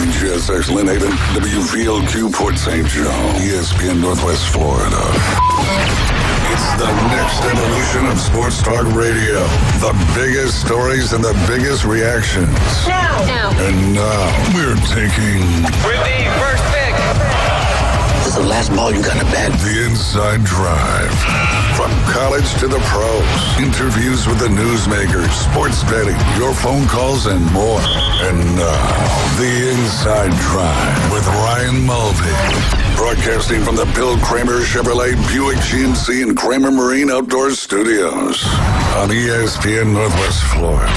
WGSX Lynn Haven, WVLQ Port St. Joe, ESPN Northwest Florida. It's the next evolution of sports talk radio. The biggest stories and the biggest reactions. Now. And now we're taking... With the first pick. This is the last ball you gotta bet. The Inside Drive. From college to the pros. Interviews with the newsmakers, sports betting, your phone calls, and more. And now, The Inside Drive with Ryan Mulvey. Broadcasting from the Bill Kramer Chevrolet Buick GMC and Kramer Marine Outdoor Studios on ESPN Northwest Florida.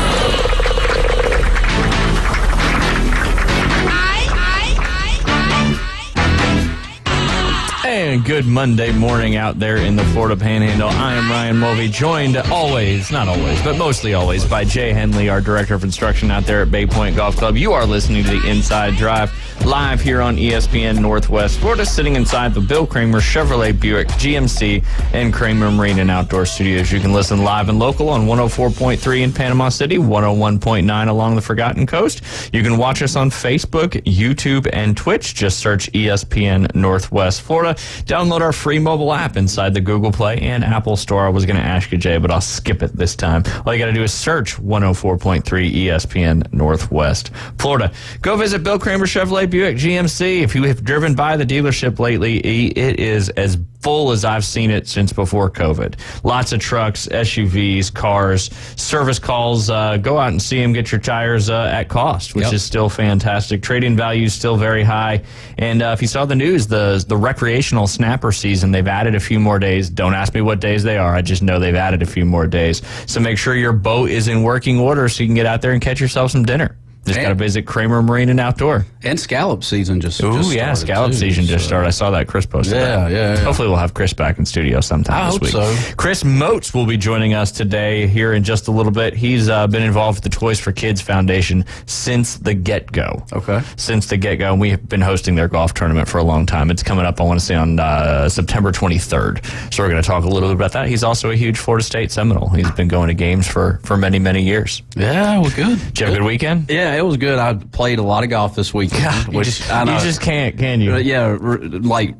And good Monday morning out there in the Florida Panhandle. I am Ryan Mulvey, joined always, not always, but mostly always, by Jay Henley, our Director of Instruction out there at Bay Point Golf Club. You are listening to The Inside Drive, live here on ESPN Northwest Florida, sitting inside the Bill Kramer Chevrolet Buick GMC and Kramer Marine and Outdoor Studios. You can listen live and local on 104.3 in Panama City, 101.9 along the Forgotten Coast. You can watch us on Facebook, YouTube, and Twitch. Just search ESPN Northwest Florida. Download our free mobile app inside the Google Play and Apple Store. I was going to ask you, Jay, but I'll skip it this time. All you got to do is search 104.3 ESPN Northwest Florida. Go visit Bill Kramer Chevrolet Buick GMC. If you have driven by the dealership lately, it is as full as I've seen it since before COVID. Lots of trucks, SUVs, cars, service calls. Go out and see them, get your tires at cost, which is still fantastic. Trading value is still very high. And if you saw the news, the recreational snapper season, they've added a few more days. Don't ask me what days they are. I just know they've added a few more days. So make sure your boat is in working order so you can get out there and catch yourself some dinner. Just got to visit Kramer Marine and Outdoor. And scallop season just started. Scallop season just started. I saw that Chris posted that. Yeah. Hopefully we'll have Chris back in studio sometime this week. I hope so. Chris Moats will be joining us today here in just a little bit. He's been involved with the Toys for Kids Foundation since the get-go. Okay. Since the get-go. And we have been hosting their golf tournament for a long time. It's coming up, I want to say, on September 23rd. So we're going to talk a little bit about that. He's also a huge Florida State Seminole. He's been going to games for many, many years. Yeah, well, good. Did you have a good weekend? Yeah, it was good. I played a lot of golf this weekend. You just can't, can you? Yeah, like,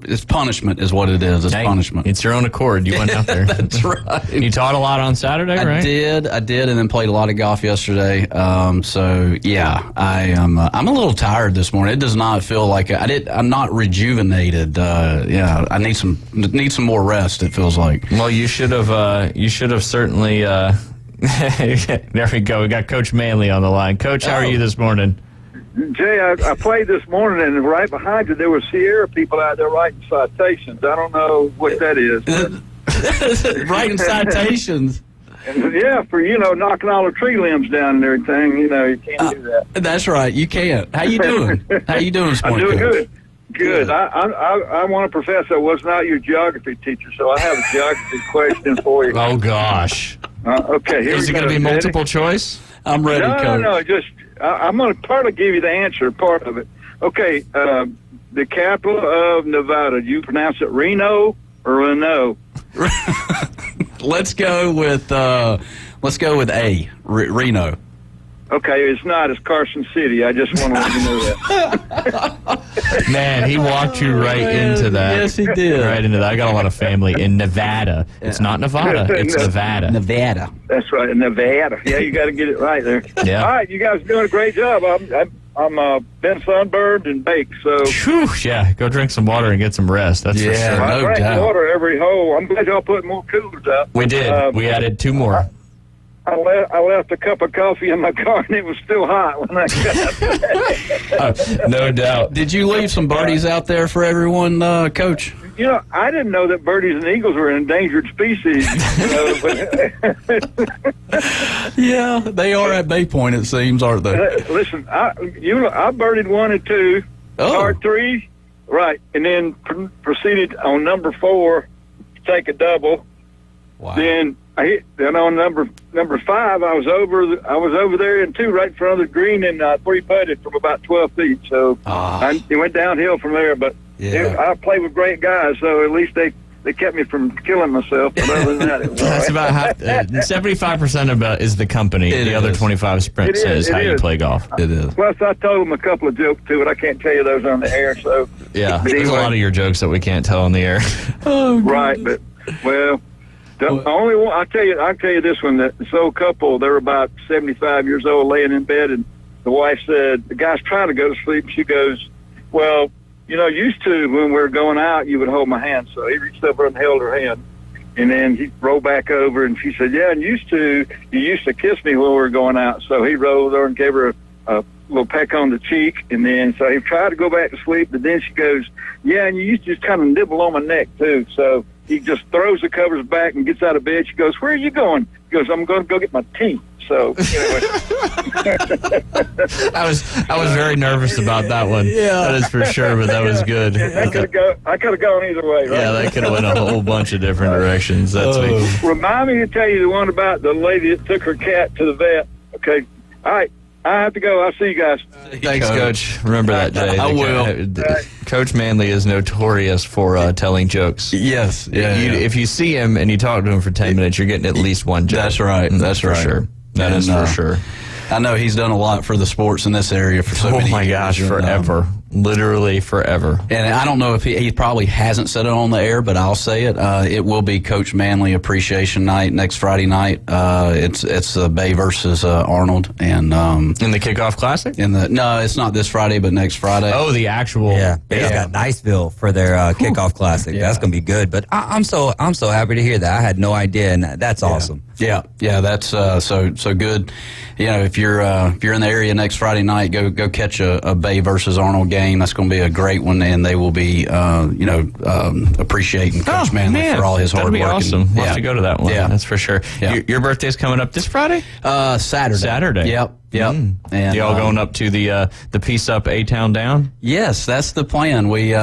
it's punishment is what it is. It's punishment. It's your own accord. You went out there. That's right. You taught a lot on Saturday, right? I did, and then played a lot of golf yesterday. So yeah, I'm a little tired this morning. It does not feel like I'm not rejuvenated. I need some more rest. It feels like. Well, you should have certainly. There we go. We got Coach Manley on the line. Coach, how are you this morning? Jay, I played this morning, and right behind you, there were Sierra people out there writing citations. I don't know what that is. Writing citations. Yeah, for, knocking all the tree limbs down and everything. You can't do that. That's right. You can't. How you doing? How you doing this morning? I'm doing good. I want to profess I was not your geography teacher, so I have a geography question for you. Oh, gosh. Okay, here Is it going to be multiple choice? I'm ready, Coach. No, just I'm going to partly give you the answer, part of it. Okay, the capital of Nevada, do you pronounce it Reno or Reno? Let's go with A, Reno. Okay, it's not. It's Carson City. I just want to let you know that. Man, he walked you right into that. Yes, he did. Right into that. I got a lot of family in Nevada. It's not Nevada. It's Nevada. Nevada. That's right, Nevada. Yeah, you got to get it right there. Yeah. All right, you guys are doing a great job. I'm been sunburned and baked, so. Whew, yeah, go drink some water and get some rest. That's for sure. I drank doubt. water every hole. I'm glad y'all put more coolers out. We did. We added 2 more. I left a cup of coffee in my car, and it was still hot when I got No doubt. Did you leave some birdies out there for everyone, Coach? I didn't know that birdies and eagles were an endangered species. Yeah, they are at Bay Point, it seems, aren't they? Listen, I birdied 1 and 2, par 3, right, and then proceeded on number 4 to take a double. Wow. Then on number 5, I was over there in 2 right in front of the green and 3 putted from about 12 feet. So it went downhill from there. But I played with great guys, so at least they they kept me from killing myself. But other than that, it was That's all right. about 75% about is the company. It the other is. 25% is how you play golf. It is. Plus, I told them a couple of jokes too, but I can't tell you those on the air. So Yeah, But there's a anyway. lot of your jokes that we can't tell on the air. right, but well, the only one I'll tell you this one. That this old couple, they were about 75 years old, laying in bed, and the wife said the guy's trying to go to sleep. She goes, "Well, used to when we were going out, you would hold my hand." So he reached over and held her hand. And then he rolled back over, and she said, "Yeah, and you used to kiss me when we were going out." So he rolled over and gave her a little peck on the cheek, and then so he tried to go back to sleep, but then she goes, "Yeah, and you used to just kind of nibble on my neck too." So he just throws the covers back and gets out of bed. She goes, "Where are you going?" He goes, "I'm going to go get my teeth." So anyway. I was very nervous about that one. Yeah, that is for sure. But that was good. I could have gone either way, right? Yeah, that could have went a whole bunch of different directions. That's me. Remind me to tell you the one about the lady that took her cat to the vet. Okay. All right. I have to go. I'll see you guys. Thanks, Coach. Remember that, Jay. I will. Coach Manley is notorious for telling jokes. Yes. Yeah. If you see him and you talk to him for 10 minutes, you're getting at least one joke. That's right. That's for right. sure. That is for sure. I know he's done a lot for the sports in this area for so many years. Oh, my gosh, and, forever. Literally forever. And I don't know if he probably hasn't said it on the air, but I'll say it. It will be Coach Manley Appreciation Night next Friday night. It's Bay versus Arnold, and In the Kickoff Classic? no, it's not this Friday, but next Friday. Oh, the actual. Yeah, Bay's got Niceville for their kickoff classic. Yeah. That's gonna be good. But I'm so happy to hear that. I had no idea, and that's awesome. Yeah, that's so good. If you're in the area next Friday night, go catch a Bay versus Arnold game. That's going to be a great one, and they will be appreciating Coach Manley for all his hard That'd be work. awesome. We'll have to go to that one. Yeah. That's for sure. Yeah. Your birthday's coming up this Friday? Saturday. Yep. And Y'all going up to the Peace Up A-Town Down? Yes, that's the plan. We You're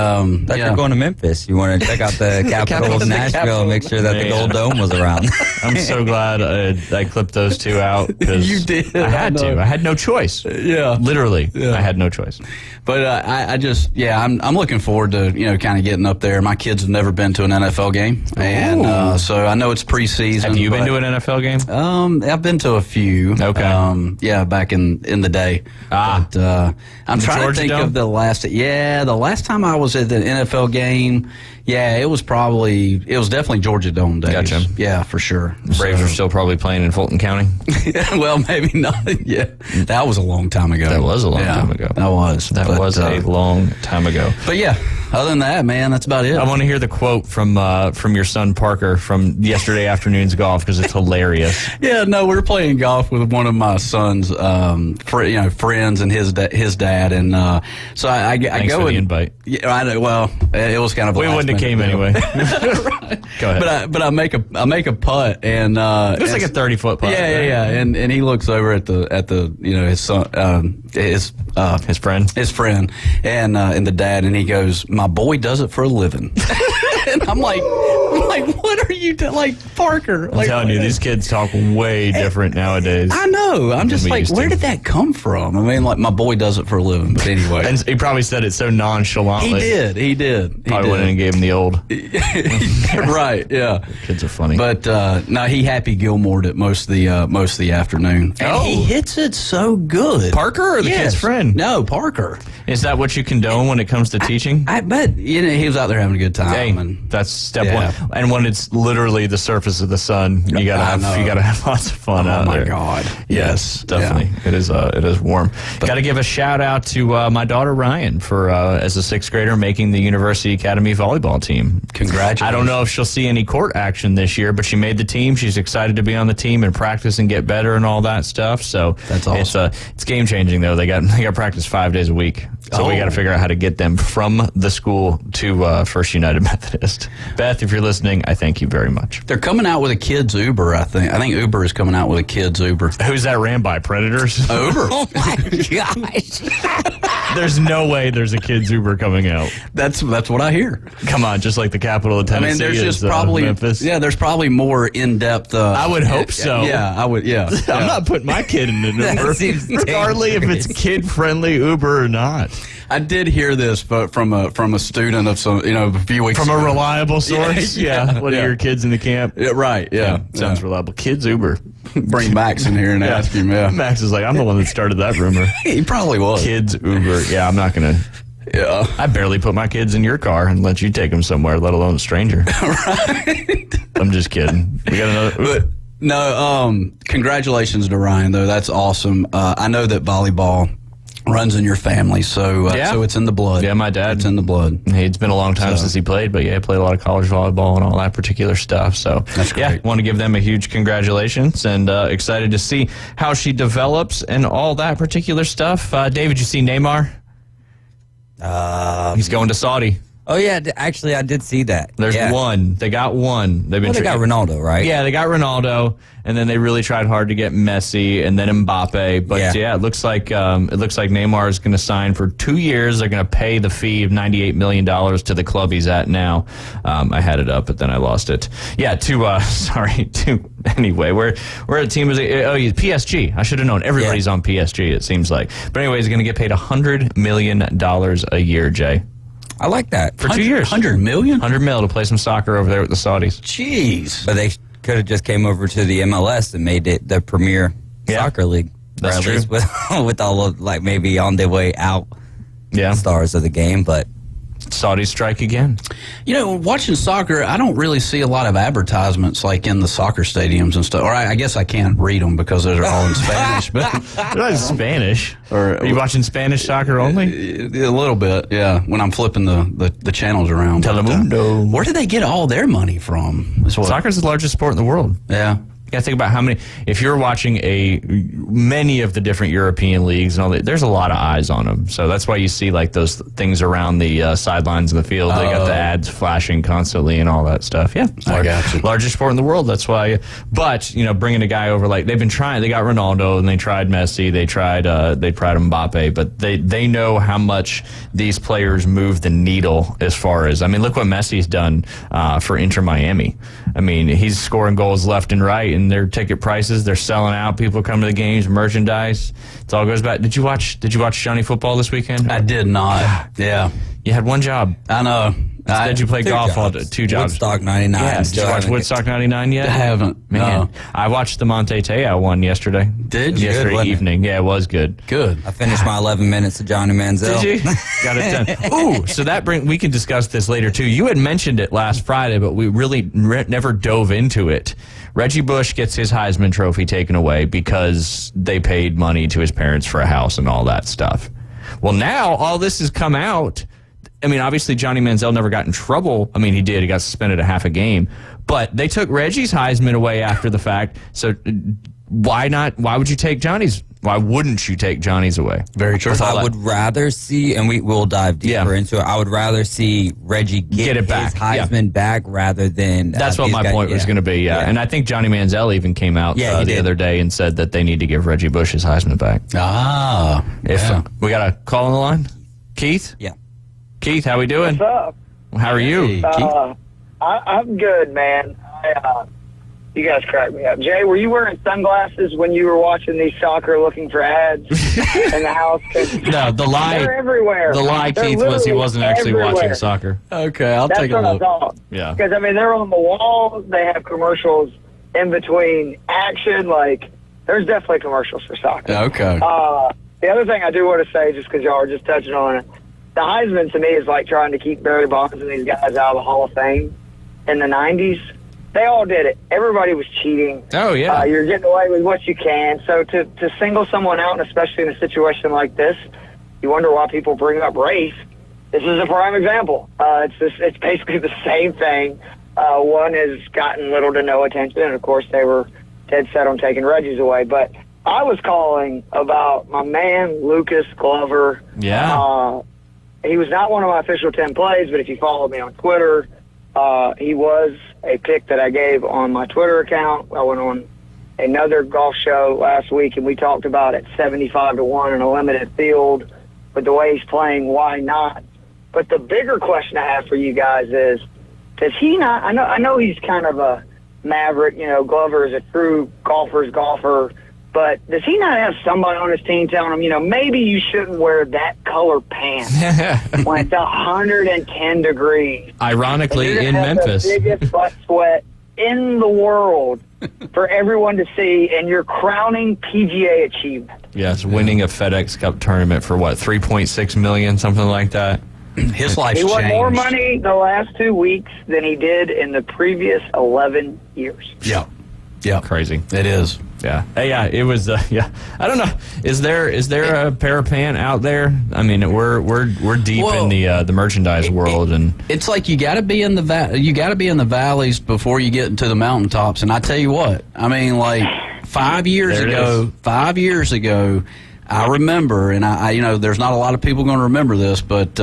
going to Memphis. You want to check out the capital of Nashville and make sure that the Gold Dome was around. I'm so glad I clipped those two out. 'Cause You did. I had I know. to. I had no choice. Yeah. Literally, I had no choice. But I'm looking forward to kind of getting up there. My kids have never been to an NFL game, and so I know it's preseason. Have you been to an NFL game? I've been to a few. Okay. Back in the day. But, I'm trying Georgia to think Dome? of the last time I was at the NFL game. Yeah, it was definitely Georgia Dome days. Gotcha. Yeah, for sure. Braves are still probably playing in Fulton County. Well, maybe not. Yeah, that was a long time ago. That was a long time ago. That was. That was a long time ago. But yeah, other than that, man, that's about it. I want to hear the quote from your son Parker from yesterday afternoon's golf because it's hilarious. Yeah, no, we were playing golf with one of my son's friends and his dad, and so I Thanks go for the and invite. Yeah, I know. Well, it was kind of a We last wouldn't have minute came deal. anyway. Go ahead. But I make a putt, and It was like a 30-foot putt. Yeah, right? yeah, and he looks over at the his son His friend. his friend and the dad, and he goes, "My boy does it for a living." And I'm like, what are you doing? Like, Parker. I'm telling you, these kids talk way different nowadays. I know. I'm just we like, used where to. did that come from? I mean, like, my boy does it for a living. But anyway. And he probably said it so nonchalantly. He did. Probably went in and gave him the old. Right, yeah. Kids are funny. But no, he Happy Gilmore'd it most of the afternoon. And he hits it so good. Parker or the kid's friend? No, Parker. Is that what you condone when it comes to teaching? I bet he was out there having a good time. Hey, and that's step Yeah. one. And when it's literally the surface of the sun, you gotta have lots of fun out there. Oh my God! Yes, definitely. Yeah. It is warm. Got to give a shout out to my daughter Ryan for as a 6th grader making the University Academy volleyball team. Congratulations! I don't know if she'll see any court action this year, but she made the team. She's excited to be on the team and practice and get better and all that stuff. So That's awesome. It's game changing though. They got practice 5 days a week. So we got to figure out how to get them from the school to First United Methodist. Beth, if you're listening, I thank you very much. They're coming out with a kids Uber. I think Uber is coming out with a kids Uber. Who's that ran by? Predators? Uber. Oh my gosh! There's no way there's a kids Uber coming out. That's what I hear. Come on, just like the capital of I Tennessee mean, there's just is, probably Memphis. yeah. There's probably more in depth. I would hope so. Yeah, I would. Yeah, I'm not putting my kid in an That Uber, seems regardless if it's dangerous. kid-friendly Uber or not. I did hear this, but from a student of some, a few weeks From ago. a reliable source? Yeah. One of your kids in the camp? Yeah, right, yeah. Sounds reliable. Kids Uber. Bring Max in here and ask him, yeah. Max is like, I'm the one that started that rumor. He probably was. Kids Uber. Yeah, I'm not going to. Yeah. I barely put my kids in your car and let you take them somewhere, let alone a stranger. Right. I'm just kidding. We got another. But no, congratulations to Ryan, though. That's awesome. I know that volleyball runs in your family, so it's in the blood. Yeah, my dad. It's in the blood. It's been a long time since he played, but he played a lot of college volleyball and all that particular stuff. So that's great. Yeah, want to give them a huge congratulations and excited to see how she develops and all that particular stuff. David, you see Neymar? He's going to Saudi. Oh, yeah. Actually, I did see that. There's one. They got one. They got Ronaldo, right? Yeah, they got Ronaldo, and then they really tried hard to get Messi and then Mbappe. But it looks like Neymar is going to sign for 2 years. They're going to pay the fee of $98 million to the club he's at now. I had it up, but then I lost it. Yeah, anyway, we're a team is PSG. I should have known. Everybody's on PSG. It seems like. But anyway, he's going to get paid $100 million a year, Jay. I like that. For 2 years. $100 million? $100 million to play some soccer over there with the Saudis. Jeez. But they could have just came over to the MLS and made it the premier soccer league. That's true. With all of, maybe on their way out stars of the game, but Saudis strike again. Watching soccer, I don't really see a lot of advertisements in the soccer stadiums and stuff. Or I guess I can't read them because they're all in Spanish. But they're not in Spanish. Are you watching Spanish soccer only? A little bit, yeah. When I'm flipping the channels around. Telemundo. Where do they get all their money from? Soccer's the largest sport in the world. Yeah. You got to think about how many. If you're watching many of the different European leagues and all that, there's a lot of eyes on them. So that's why you see those things around the sidelines of the field. They got the ads flashing constantly and all that stuff. Yeah, I got you. Largest sport in the world. That's why. But bringing a guy over they've been trying. They got Ronaldo and they tried Messi. They tried Mbappe. But they know how much these players move the needle as far as. Look what Messi's done for Inter Miami. He's scoring goals left and right. And their ticket prices, they're selling out. People come to the games, merchandise. It all goes back. Did you watch Johnny Football this weekend? I did not. Yeah. You had one job. I know. Instead, you play golf all day. 2 jobs. Woodstock 99. Yeah, did you watch Woodstock 99 yet? I haven't. Man, no. I watched the Monte Teo one yesterday. Did you? Yesterday evening. Yeah, it was good. Good. I finished my 11 minutes of Johnny Manziel. Did you? Got it done. Ooh, so we can discuss this later, too. You had mentioned it last Friday, but we really never dove into it. Reggie Bush gets his Heisman Trophy taken away because they paid money to his parents for a house and all that stuff. Well, now all this has come out. Obviously, Johnny Manziel never got in trouble. He did. He got suspended a half a game. But they took Reggie's Heisman away after the fact. So why not? Why would you take Johnny's? Why wouldn't you take Johnny's away? Very true. I would rather see, and we'll dive deeper into it, I would rather see Reggie get it back. His Heisman back rather than... That's what my point was going to be, And I think Johnny Manziel even came out the other day and said that they need to give Reggie Bush his Heisman back. We got a call on the line? Keith? Yeah. Keith, how we doing? What's up? How are you? Keith? I'm good, man. You guys crack me up. Jay, were you wearing sunglasses when you were watching these soccer looking for ads in the house? No, the lie. They're everywhere. The lie, They're Keith, was he wasn't actually everywhere. watching soccer. Okay, I'll take a look. That's what I thought. Yeah. Because, they're on the walls. They have commercials in between action. There's definitely commercials for soccer. Okay. The other thing I do want to say, just because y'all are just touching on it, the Heisman to me is like trying to keep Barry Bonds and these guys out of the Hall of Fame in the 90s. They all did it. Everybody was cheating. Oh, yeah. You're getting away with what you can. So to single someone out, and especially in a situation like this, you wonder why people bring up race. This is a prime example. It's basically the same thing. One has gotten little to no attention, and, of course, they were dead set on taking Reggie's away. But I was calling about my man, Lucas Glover. Yeah. He was not one of my official 10 plays, but if you follow me on Twitter, he was a pick that I gave on my Twitter account. I went on another golf show last week, and we talked about it 75-1 in a limited field. But the way he's playing, why not? But the bigger question I have for you guys is, does he not? I know he's kind of a maverick. Glover is a true golfer's golfer, But does he not have somebody on his team telling him, maybe you shouldn't wear that color pants when it's 110 degrees? Ironically, in Memphis. The biggest butt sweat in the world for everyone to see, and your crowning PGA achievement. Yes, winning a FedEx Cup tournament for what, $3.6 million, something like that. His life's changed. He won more money the last 2 weeks than he did in the previous 11 years. Yeah, crazy. It is. Yeah, it was. I don't know. Is there a Parapant out there? I mean, we're deep in the merchandise world, and it's like you got to be in the valleys before you get into the mountaintops. And I tell you what, I mean, like 5 years ago. I remember, and I there's not a lot of people going to remember this, but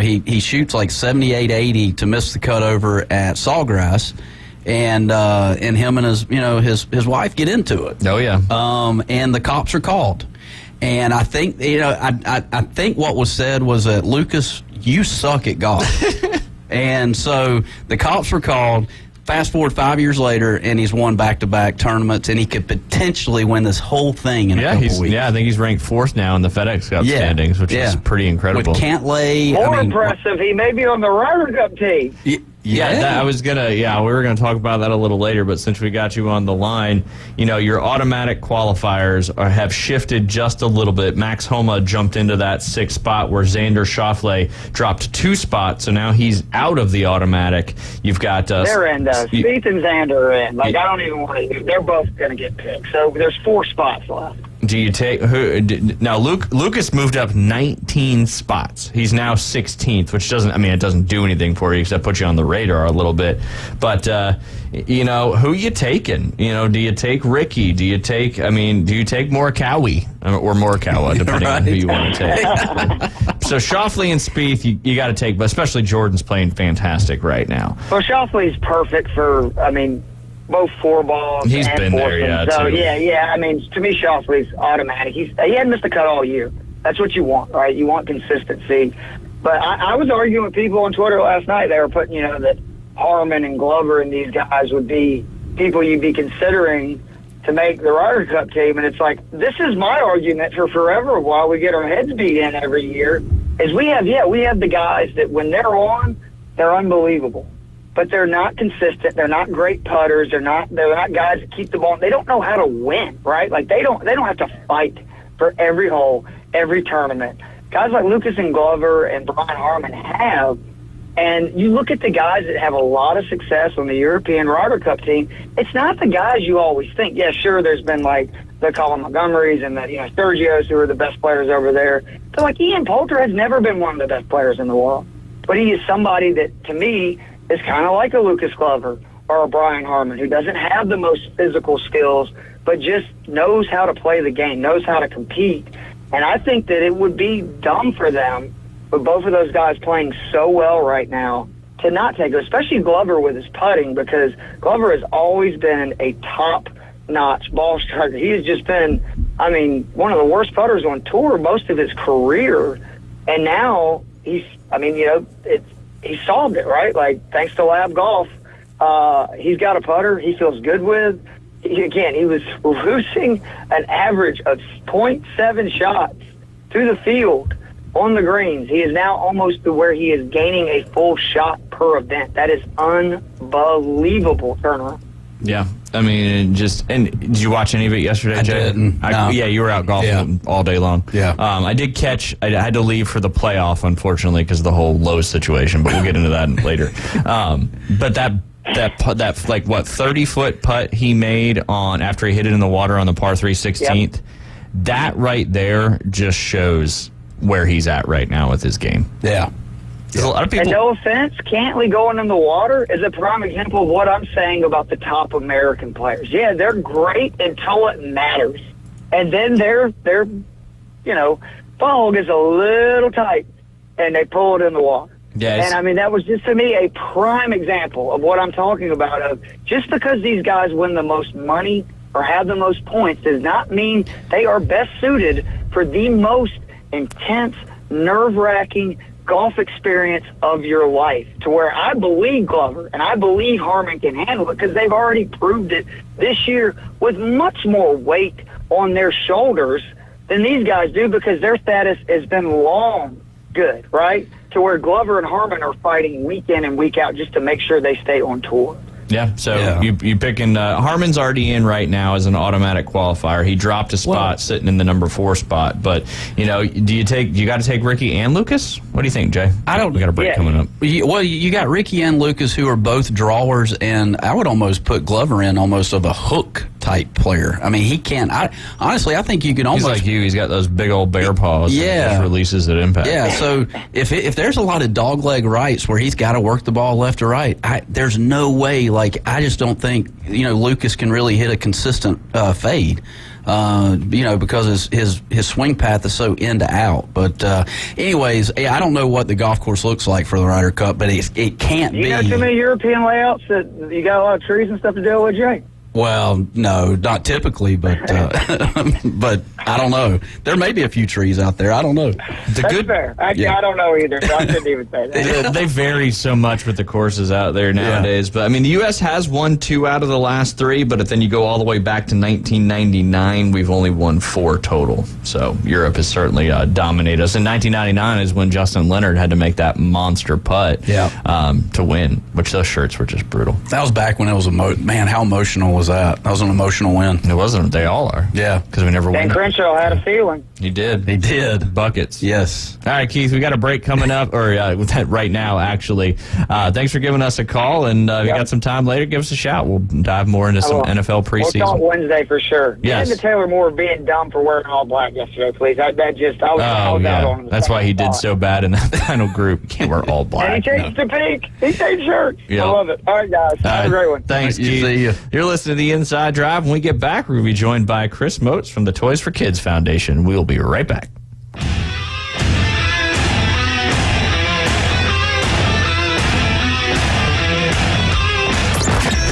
he shoots like 78-80 to miss the cutover at Sawgrass. And him and his wife get into it. Oh yeah. And the cops are called. And I think I think what was said was that, Lucas, you suck at golf. And so the cops were called. Fast forward 5 years later, and he's won back-to-back tournaments, and he could potentially win this whole thing in a couple weeks. Yeah, I think he's ranked 4th now in the FedEx Cup standings, which is pretty incredible. With Cantlay, more impressive, he may be on the Ryder Cup team. We were gonna talk about that a little later, but since we got you on the line, your automatic qualifiers have shifted just a little bit. Max Homa jumped into that 6th spot, where Xander Schauffele dropped 2 spots, so now he's out of the automatic. You've got they're in. Spieth and Xander are in. I don't even want to. They're both gonna get picked. So there's 4 spots left. Do you take now? Lucas moved up 19 spots. He's now 16th, which it doesn't do anything for you except put you on the radar a little bit. But who you taking? Do you take Ricky? Do you take Morikawa or Morikawa, depending on who you want to take? So Schauffele and Spieth, you got to take, but especially Jordan's playing fantastic right now. Well, Schauffele's perfect for both 4 balls. He's and been there, So too. yeah. To me, Schauffele's automatic. He hadn't missed a cut all year. That's what you want, right? You want consistency. But I was arguing with people on Twitter last night. They were putting, that Harman and Glover and these guys would be people you'd be considering to make the Ryder Cup team. And it's like, this is my argument for forever while we get our heads beat in every year, is we have the guys that when they're on, they're unbelievable. But they're not consistent. They're not great putters. They're not guys that keep the ball. They don't know how to win, right? Like they don't have to fight for every hole, every tournament. Guys like Lucas and Glover and Brian Harman have. And you look at the guys that have a lot of success on the European Ryder Cup team. It's not the guys you always think. Yeah, sure, there's been like the Colin Montgomerys and the Sturgios, who are the best players over there. But like Ian Poulter has never been one of the best players in the world. But he is somebody that, to me, is kind of like a Lucas Glover or a Brian Harman, who doesn't have the most physical skills, but just knows how to play the game, knows how to compete. And I think that it would be dumb for them, with both of those guys playing so well right now, to not take it, especially Glover with his putting, because Glover has always been a top-notch ball striker. He has just been, one of the worst putters on tour most of his career. And now he solved it, right? Like, thanks to Lab Golf, he's got a putter he feels good with. He was losing an average of 0.7 shots to the field on the greens. He is now almost to where he is gaining a full shot per event. That is unbelievable turnaround. Yeah. And did you watch any of it yesterday, Jay? I didn't. No. Yeah, you were out golfing all day long. Yeah. I had to leave for the playoff, unfortunately, because of the whole Lowe's situation, but we'll get into that later. But that 30-foot putt he made after he hit it in the water on the par 3 16th, yep. That right there just shows where he's at right now with his game. Yeah. A lot of people. And no offense, Cantlay going in the water is a prime example of what I'm saying about the top American players. Yeah, they're great until it matters. And then their fog is a little tight, and they pull it in the water. Yes. And, that was just, to me, a prime example of what I'm talking about. Of just because these guys win the most money or have the most points does not mean they are best suited for the most intense, nerve-wracking golf experience of your life, to where I believe Glover and I believe Harman can handle it, because they've already proved it this year with much more weight on their shoulders than these guys do, because their status has been long good, right? To where Glover and Harmon are fighting week in and week out just to make sure they stay on tour. Yeah, so you picking Harmon's already in right now as an automatic qualifier. He dropped a spot sitting in the number 4 spot. But, do you got to take Ricky and Lucas? What do you think, Jay? We got a break coming up. Well, you got Ricky and Lucas who are both drawers, and I would almost put Glover in almost of a hook type player. I mean, he can't. Honestly, I think you can almost. He's like you. He's got those big old bear paws. Yeah. And just releases at impact. Yeah. So if there's a lot of dogleg rights where he's got to work the ball left or right, there's no way. Like, I just don't think Lucas can really hit a consistent fade. Because his swing path is so in to out. But anyways, I don't know what the golf course looks like for the Ryder Cup, but it can't be. You got too many European layouts that you got a lot of trees and stuff to deal with, Jay? Well, no, not typically, but but I don't know. There may be a few trees out there. I don't know. That's fair. Actually, I don't know either, so I couldn't even say that. They vary so much with the courses out there nowadays. Yeah. But, I mean, the U.S. has won 2 out of the last 3, but if then you go all the way back to 1999, we've only won 4 total. So Europe has certainly dominated us. In 1999 is when Justin Leonard had to make that monster putt to win, which those shirts were just brutal. That was back when it was man, how emotional was that? That was an emotional win. It wasn't. They all are. Yeah. Because we never won. Dan Crenshaw had a feeling. He did. He did. Buckets. Yes. All right, Keith, we got a break coming up, or right now, actually. Thanks for giving us a call, and we got some time later. Give us a shout. We'll dive more into some NFL preseason. We'll talk Wednesday for sure. Yes. Get into Taylor Moore being dumb for wearing all black yesterday, please. I was out on him. That's why he did so bad in that final group. He can't wear all black. And he changed to pink. He changed shirts. Yep. I love it. All right, guys. Have a great one. Thanks, Keith. You're listening to The Inside Drive. When we get back, we're going to be joined by Chris Motes from the Toys for Kids Foundation. We'll be right back.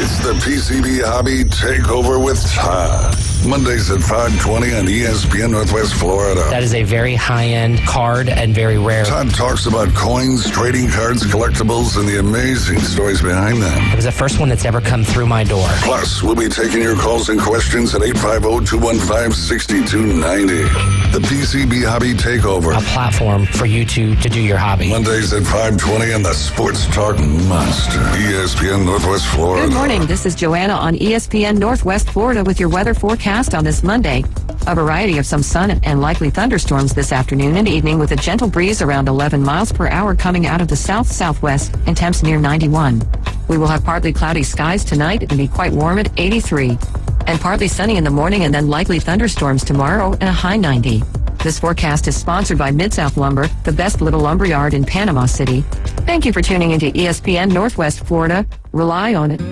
It's the PCB Hobby Takeover with Todd. Mondays at 5:20 on ESPN Northwest Florida. That is a very high-end card and very rare. Todd talks about coins, trading cards, collectibles, and the amazing stories behind them. It was the first one that's ever come through my door. Plus, we'll be taking your calls and questions at 850-215-6290. The PCB Hobby Takeover. A platform for you to do your hobby. Mondays at 5:20 on the Sports Talk Monster. ESPN Northwest Florida. Good morning. This is Joanna on ESPN Northwest Florida with your weather forecast on this Monday. A variety of some sun and likely thunderstorms this afternoon and evening with a gentle breeze around 11 miles per hour coming out of the south-southwest and temps near 91. We will have partly cloudy skies tonight and be quite warm at 83. And partly sunny in the morning and then likely thunderstorms tomorrow and a high 90. This forecast is sponsored by Mid-South Lumber, the best little lumber yard in Panama City. Thank you for tuning into ESPN Northwest Florida. Rely on it.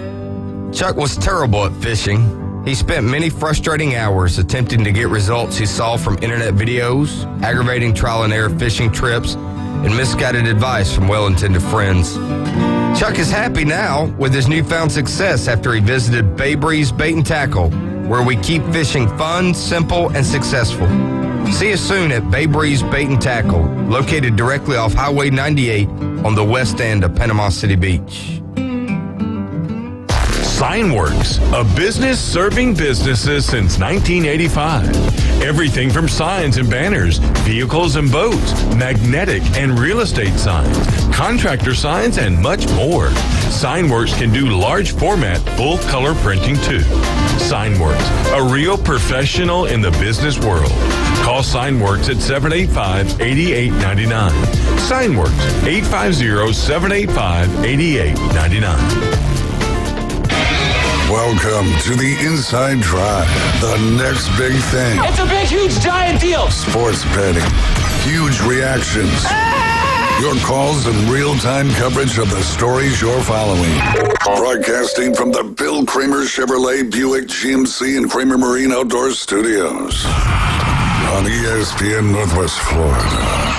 Chuck was terrible at fishing. He spent many frustrating hours attempting to get results he saw from internet videos, aggravating trial and error fishing trips, and misguided advice from well-intended friends. Chuck is happy now with his newfound success after he visited Bay Breeze Bait and Tackle, where we keep fishing fun, simple, and successful. See us soon at Bay Breeze Bait and Tackle, located directly off Highway 98 on the west end of Panama City Beach. Signworks, a business serving businesses since 1985. Everything from signs and banners, vehicles and boats, magnetic and real estate signs, contractor signs, and much more. Signworks can do large format, full color printing too. Signworks, a real professional in the business world. Call Signworks at 785-8899. Signworks, 850-785-8899. Welcome to the Inside Drive, the next big thing. It's a big, huge, giant deal. Sports betting, huge reactions, your calls and real-time coverage of the stories you're following. Broadcasting from the Bill Kramer Chevrolet Buick GMC and Kramer Marine Outdoor Studios on ESPN Northwest Florida.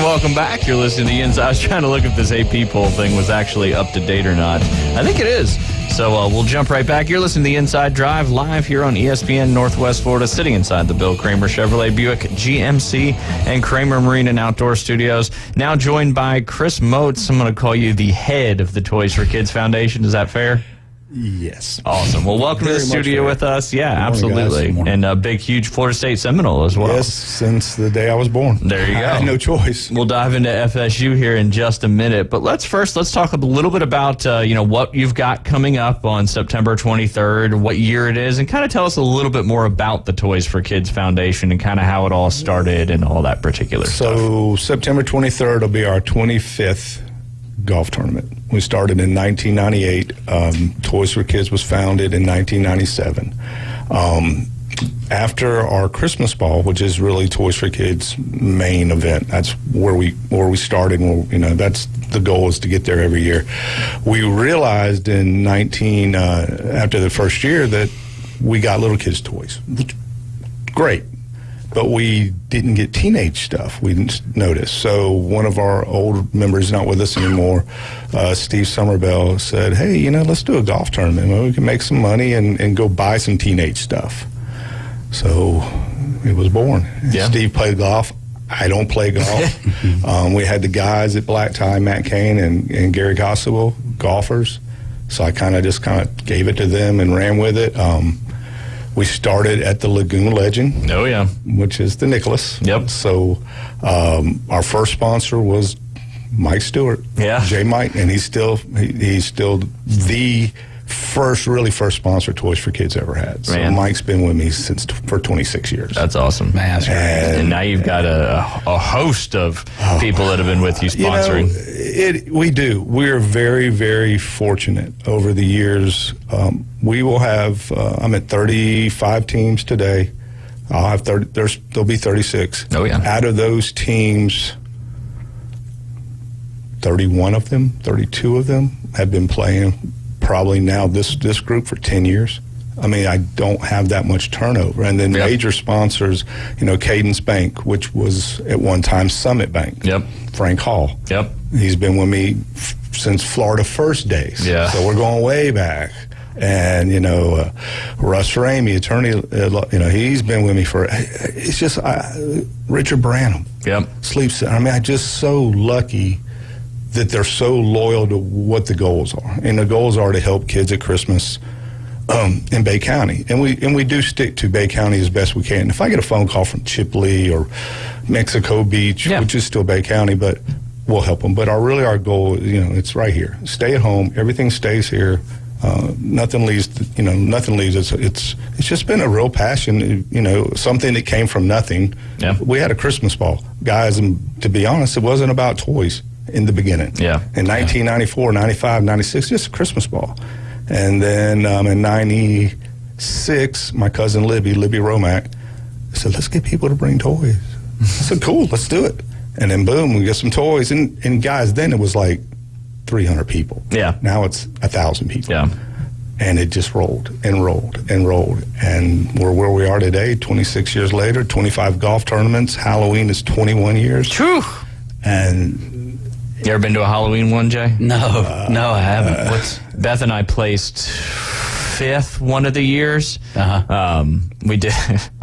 Welcome back. You're listening to the Inside. I was trying to look if this AP poll thing was actually up to date or not. I think it is. So we'll jump right back. You're listening to The Inside Drive live here on ESPN Northwest Florida, sitting inside the Bill Kramer Chevrolet Buick GMC and Kramer Marine and Outdoor Studios. Now joined by Chris Moats. I'm going to call you the head of the Toys for Kids Foundation. Is that fair? Yes. Awesome. Well, welcome to the studio with us. Yeah, absolutely. And a big, huge Florida State Seminole as well. Yes, since the day I was born. There you go. I had no choice. We'll dive into FSU here in just a minute. But let's talk a little bit about, what you've got coming up on September 23rd, what year it is, and kind of tell us a little bit more about the Toys for Kids Foundation and kind of how it all started and all that particular stuff. So September 23rd will be our 25th golf tournament. We started in 1998. Toys for Kids was founded in 1997. After our Christmas ball, which is really Toys for Kids' main event, that's where we started. That's the goal, is to get there every year. We realized after the first year that we got little kids' toys. Great. But we didn't get teenage stuff. We didn't notice. So one of our old members, not with us anymore, Steve Summerbell, said, hey, let's do a golf tournament. Well, we can make some money and go buy some teenage stuff. So it was born. Yeah. Steve played golf. I don't play golf. We had the guys at Black Tie, Matt Cain and Gary Gossable, golfers. So I kind of gave it to them and ran with it. We started at the Lagoon Legend. Oh, yeah. Which is the Nicholas. Yep. So our first sponsor was Mike Stewart. Yeah. J. Mike, and he's still the first sponsor Toys for Kids ever had. So Man. Mike's been with me for 26 years. That's awesome. Man, and now you've got a host of people that have been with you sponsoring. We do. We're very, very fortunate over the years. We will have, I'm at 35 teams today. I'll have 30, there'll be 36. Oh, yeah. Out of those teams, 31 of them, 32 of them have been playing probably now this group for 10 years. I mean, I don't have that much turnover. And then major sponsors, Cadence Bank, which was at one time Summit Bank. Yep. Frank Hall. Yep. He's been with me since Florida First days. Yeah. So we're going way back. And, Russ Ramey, attorney, he's been with me it's just Richard Branham. Yep. Sleeps. I mean, I'm just so lucky that they're so loyal to what the goals are. And the goals are to help kids at Christmas in Bay County. And we do stick to Bay County as best we can. If I get a phone call from Chipley or Mexico Beach, which is still Bay County, but we'll help them. But our goal, it's right here. Stay at home. Everything stays here. Nothing leaves. Nothing leaves. It's just been a real passion. Something that came from nothing. Yeah. We had a Christmas ball, guys, and to be honest, it wasn't about toys in the beginning. Yeah. In 1994, 95, 96, just a Christmas ball. And then in 96, my cousin Libby Romack, said, let's get people to bring toys. I said, cool, let's do it. And then boom, we get some toys. And guys, then it was like 300 people. Yeah. Now it's 1,000 people. Yeah. And it just rolled and rolled and rolled. And we're where we are today, 26 years later, 25 golf tournaments. Halloween is 21 years. True. And you ever been to a Halloween one, Jay? No, I haven't. Beth and I placed fifth one of the years. We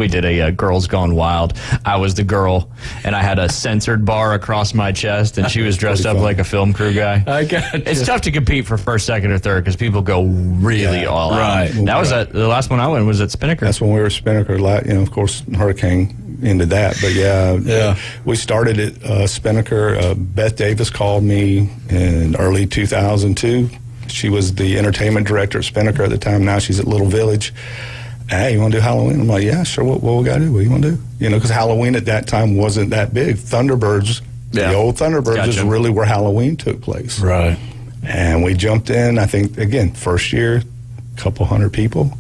did a Girls Gone Wild. I was the girl, and I had a censored bar across my chest, and she was dressed up like a film crew guy. It's tough to compete for first, second, or third because people go really all out. Right. That was the last one I went was at Spinnaker. That's when we were at Spinnaker. Of course, Hurricane into that. But we started at Spinnaker. Beth Davis called me in early 2002. She was the entertainment director at Spinnaker at the time. Now she's at Little Village. Hey, you want to do Halloween? I'm like, yeah, sure. What we got to do? What do you want to do? Because Halloween at that time wasn't that big. Thunderbirds, the old Thunderbirds is really where Halloween took place. Right. And we jumped in, I think, again, first year, a couple hundred people.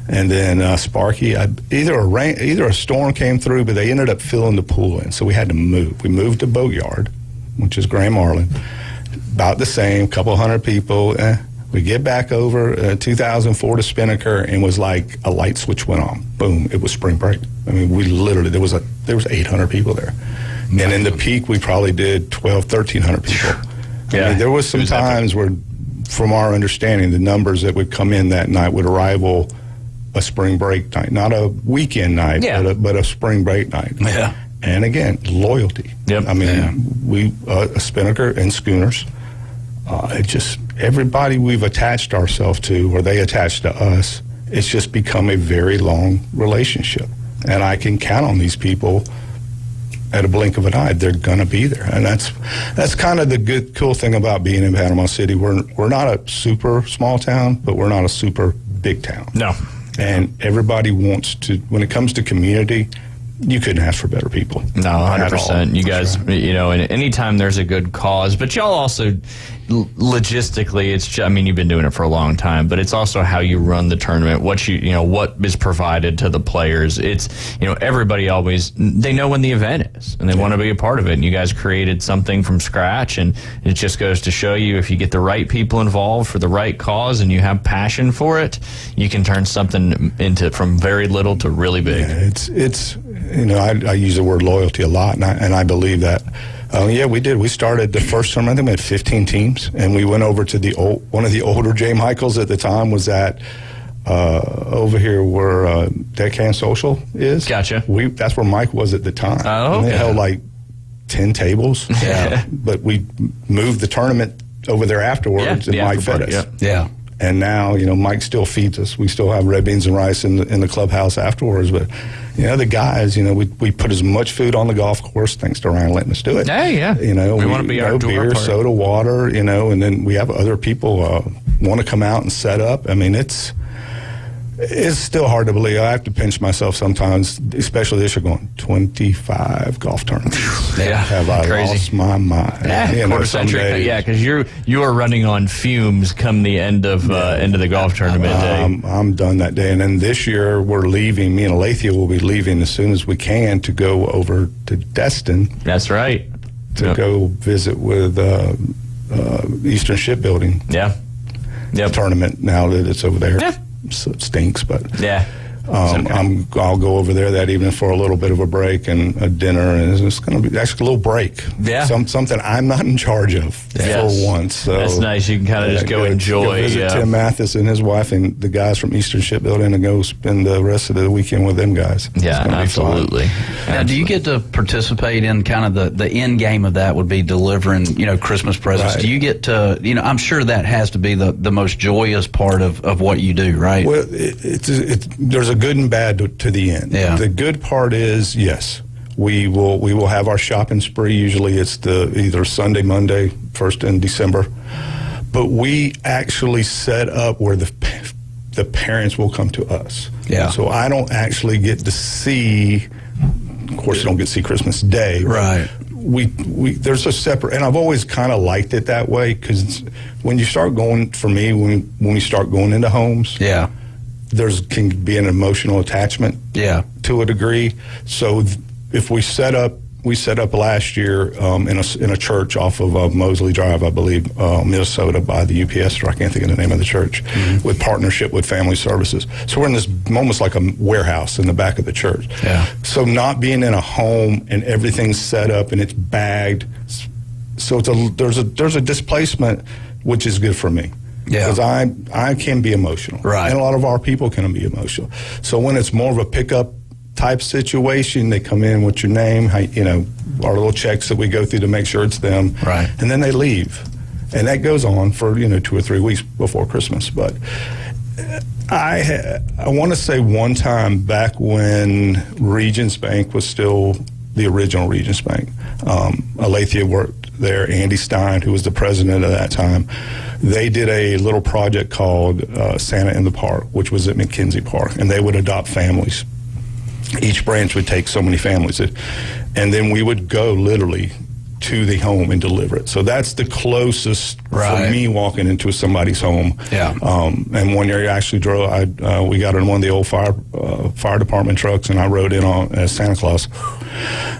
And then Sparky, either a storm came through, but they ended up filling the pool in, so we had to move. We moved to Boatyard, which is Grand Marlin. About the same, couple hundred people. We get back over 2004 to Spinnaker, and was like a light switch went on. Boom! It was spring break. I mean, we literally there was 800 people there, and in the peak we probably did 1,300 people. I mean, there was some times where from our understanding, the numbers that would come in that night would rival a spring break night, not a weekend night, but a spring break night. Yeah. And again, loyalty. Yep. I mean, we Spinnaker and Schooners. It just everybody we've attached ourselves to, or they attached to us. It's just become a very long relationship, and I can count on these people. At a blink of an eye, they're going to be there, and that's kind of the cool thing about being in Panama City. We're not a super small town, but we're not a super big town. No. And everybody wants to, when it comes to community, you couldn't ask for better people. No, 100%. You guys, you know, and anytime there's a good cause, but y'all also, logistically, it's just, I mean, you've been doing it for a long time, but it's also how you run the tournament, what is provided to the players. It's, everybody always, they know when the event is, and they want to be a part of it. And you guys created something from scratch, and it just goes to show you, if you get the right people involved for the right cause and you have passion for it, you can turn something into from very little to really big. Yeah, it's I use the word loyalty a lot, and I believe that. We did. We started the first tournament, I think we had 15 teams, and we went over to one of the older J. Michaels at the time was at over here where Deckhand Social is. Gotcha. That's where Mike was at the time. Oh, okay. And they held like 10 tables. Yeah. But we moved the tournament over there afterwards, and Mike fed us. Yeah. And now, Mike still feeds us. We still have red beans and rice in the clubhouse afterwards. But, the guys, we put as much food on the golf course, thanks to Ryan letting us do it. Hey, yeah. We want to be our beer, soda, water, and then we have other people want to come out and set up. I mean, it's still hard to believe. I have to pinch myself sometimes, especially this year, going 25 golf tournaments. Yeah, have I lost my mind? Yeah, quarter century. Yeah, because you are running on fumes come the end of the golf tournament day. I'm done that day, and then this year we're leaving. Me and Alethea will be leaving as soon as we can to go over to Destin. That's right. To go visit with Eastern Shipbuilding. Yeah. Yep. Tournament now that it's over there. Yeah. So it stinks, but I'll go over there that evening for a little bit of a break and a dinner, and it's going to be actually a little break. Yeah, something I'm not in charge of for once. So that's nice. You can kind of just go enjoy. Go visit Tim Mathis and his wife and the guys from Eastern Shipbuilding, and go spend the rest of the weekend with them guys. Yeah, absolutely. Now, do you get to participate in kind of the end game of that? Would be delivering, Christmas presents. Right. Do you get to, I'm sure that has to be the most joyous part of what you do, right? Well, there's a good and bad to the end. Yeah. The good part is, yes, we will have our shopping spree. Usually it's either Sunday, Monday, 1st in December. But we actually set up where the parents will come to us. Yeah. So I don't actually get to see, of course, you don't get to see Christmas Day. Right. There's a separate, and I've always kind of liked it that way, because when you start going, for me, when we start going into homes, can be an emotional attachment to a degree. So if we set up last year in a church off of Mosley Drive, I believe, Minnesota, by the UPS store. I can't think of the name of the church, with partnership with Family Services. So we're in this almost like a warehouse in the back of the church. Yeah. So not being in a home and everything's set up and it's bagged, so there's a displacement, which is good for me. Yeah. Because I can be emotional. Right. And a lot of our people can be emotional. So when it's more of a pickup type situation, they come in with your name, our little checks that we go through to make sure it's them. Right. And then they leave. And that goes on for, 2 or 3 weeks before Christmas. But I want to say one time back when Regions Bank was still the original Regions Bank, Alethea worked there, Andy Stein, who was the president at that time, they did a little project called Santa in the Park, which was at McKenzie Park, and they would adopt families. Each branch would take so many families, and then we would go literally to the home and deliver it. So that's the closest for me walking into somebody's home. Yeah. And one year I actually drove, we got in one of the old fire department trucks, and I rode in on as Santa Claus.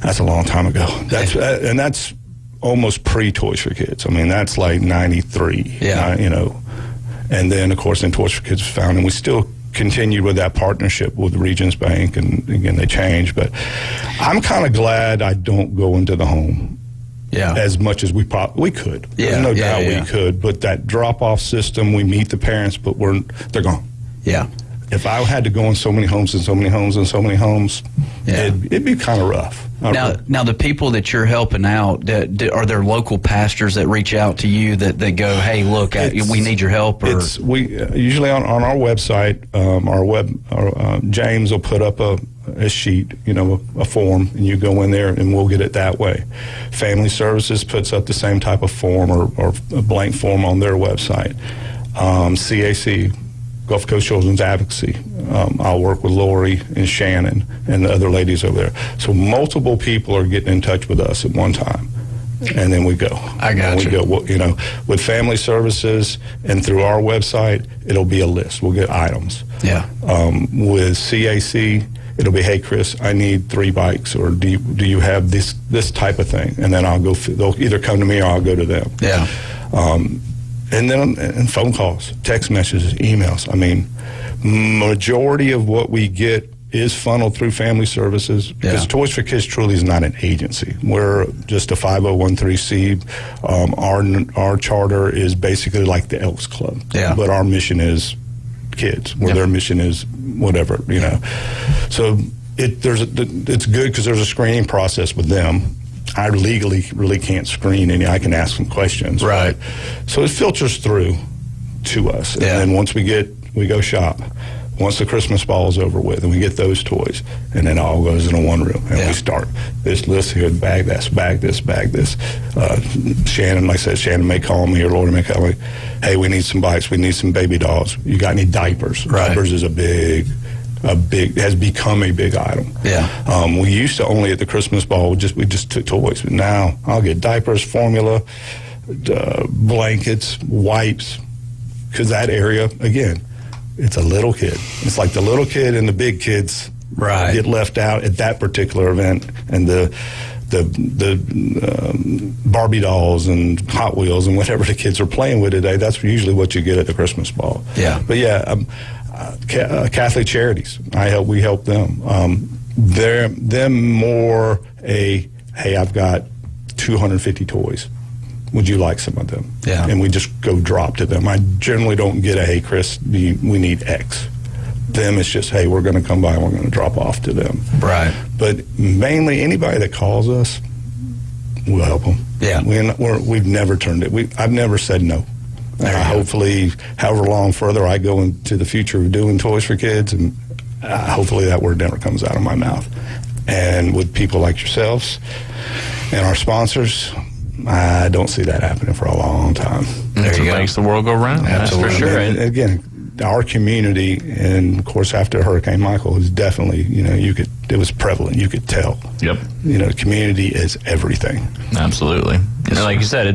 That's a long time ago. That's almost pre-Toys for Kids. I mean, that's like 93. Yeah. And then, of course, then Toys for Kids was found, and we still continued with that partnership with Regions Bank, and again, they changed. But I'm kind of glad I don't go into the home as much as we could. Yeah, There's no doubt we could, but that drop-off system, we meet the parents, but they're gone. Yeah. If I had to go in so many homes and so many homes and so many homes, it'd be kind of rough. Now, the people that you're helping out, are there local pastors that reach out to you that go, hey, look, we need your help? Or? We usually on our website, James will put up a sheet, a form, and you go in there and we'll get it that way. Family Services puts up the same type of form or a blank form on their website. CAC, Gulf Coast Children's Advocacy. I'll work with Lori and Shannon and the other ladies over there. So multiple people are getting in touch with us at one time, and then we go. I got you. We go, with Family Services and through our website, it'll be a list. We'll get items. Yeah. With CAC, it'll be, hey, Chris, I need 3 bikes, or do you have this type of thing? And then I'll go. They'll either come to me or I'll go to them. Yeah. And then phone calls, text messages, emails. I mean, majority of what we get is funneled through Family Services, because Toys for Kids truly is not an agency. We're just a 501(c). Our charter is basically like the Elks Club, but our mission is kids, where their mission is whatever, So it's good because there's a screening process with them. I legally really can't screen any. I can ask some questions. Right. So it filters through to us. And then once we go shop. Once the Christmas ball is over with, and we get those toys, and then it all goes into one room, and we start this list here, bag this, bag this, bag this. Shannon, like I said, Shannon may call me, or Lori may call me, hey, we need some bikes, we need some baby dolls. You got any diapers? Right. Diapers is has become a big item. Yeah. We used to only at the Christmas ball, we just took toys, but now I'll get diapers, formula, blankets, wipes, because that area, again, it's a little kid. It's like the little kid and the big kids get left out at that particular event, and the Barbie dolls and Hot Wheels and whatever the kids are playing with today. That's usually what you get at the Christmas ball. Yeah. But Catholic Charities, we help them. Them more hey, I've got 250 toys. Would you like some of them? Yeah. And we just go drop to them. I generally don't get hey, Chris, we need X. Them, it's just, hey, we're going to come by and we're going to drop off to them. Right. But mainly anybody that calls us, we'll help them. Yeah. We've never turned it. I've never said no. Hopefully, however long further I go into the future of doing Toys for Kids, and hopefully that word never comes out of my mouth. And with people like yourselves and our sponsors, I don't see that happening for a long time. That's what makes the world go round. Absolutely. That's for sure. And again, our community, and of course after Hurricane Michael, is definitely, it was prevalent. You could tell. Yep. Community is everything. Absolutely. And like you said,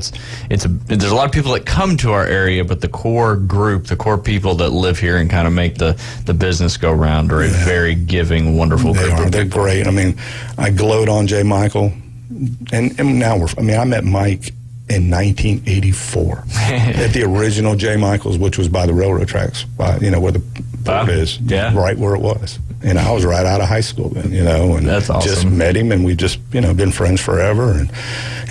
there's a lot of people that come to our area, but the core group, the core people that live here and kind of make the business go round are a very giving, wonderful group. They're great. I mean, I gloat on J. Michael, and now I met Mike in 1984 at the original J. Michael's, which was by the railroad tracks, where the port is, right where it was. And I was right out of high school then, and that's awesome. Just met him, and we've just, been friends forever. And,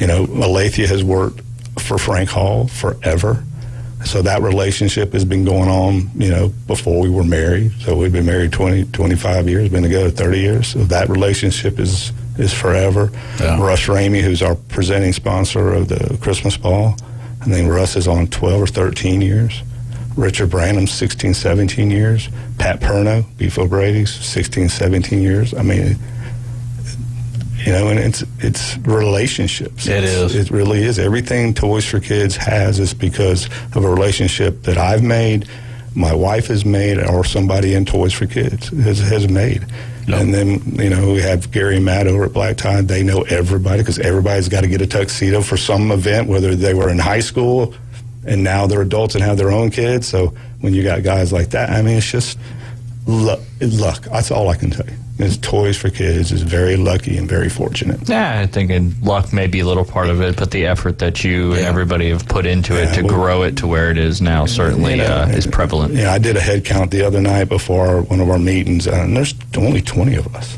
Alethea has worked for Frank Hall forever. So that relationship has been going on, before we were married. So we've been married 25 years, been together 30 years. So that relationship is forever. Yeah. Russ Ramey, who's our presenting sponsor of the Christmas ball, I think Russ is on 12 or 13 years. Richard Branham, 16, 17 years. Pat Perno, Beef O'Brady's, 16, 17 years. I mean, and it's relationships. It is. It really is. Everything Toys for Kids has is because of a relationship that I've made, my wife has made, or somebody in Toys for Kids has made. Yep. And then, we have Gary and Matt over at Black Tide. They know everybody because everybody's got to get a tuxedo for some event, whether they were in high school and now they're adults and have their own kids. So when you got guys like that, I mean, it's just luck. That's all I can tell you. It's Toys for Kids is very lucky and very fortunate. Yeah, I think luck may be a little part of it, but the effort that you and everybody have put into it to grow it to where it is now certainly is prevalent. Yeah, I did a head count the other night before one of our meetings, and there's only 20 of us.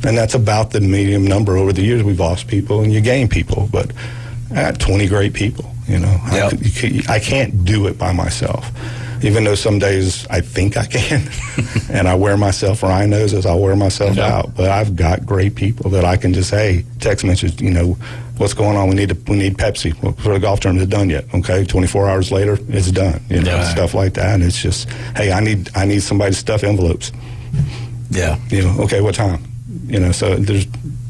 And that's about the medium number. Over the years, we've lost people and you gain people, but I got 20 great people. I can't do it by myself. Even though some days I think I can, and I wear myself, Ryan knows this, I'll wear myself out. But I've got great people that I can just, hey, text message, what's going on? We need Pepsi for the golf tournament. It's done yet? Okay, 24 hours later, it's done. Stuff like that. And it's just, hey, I need somebody to stuff envelopes. Yeah. Okay, what time? So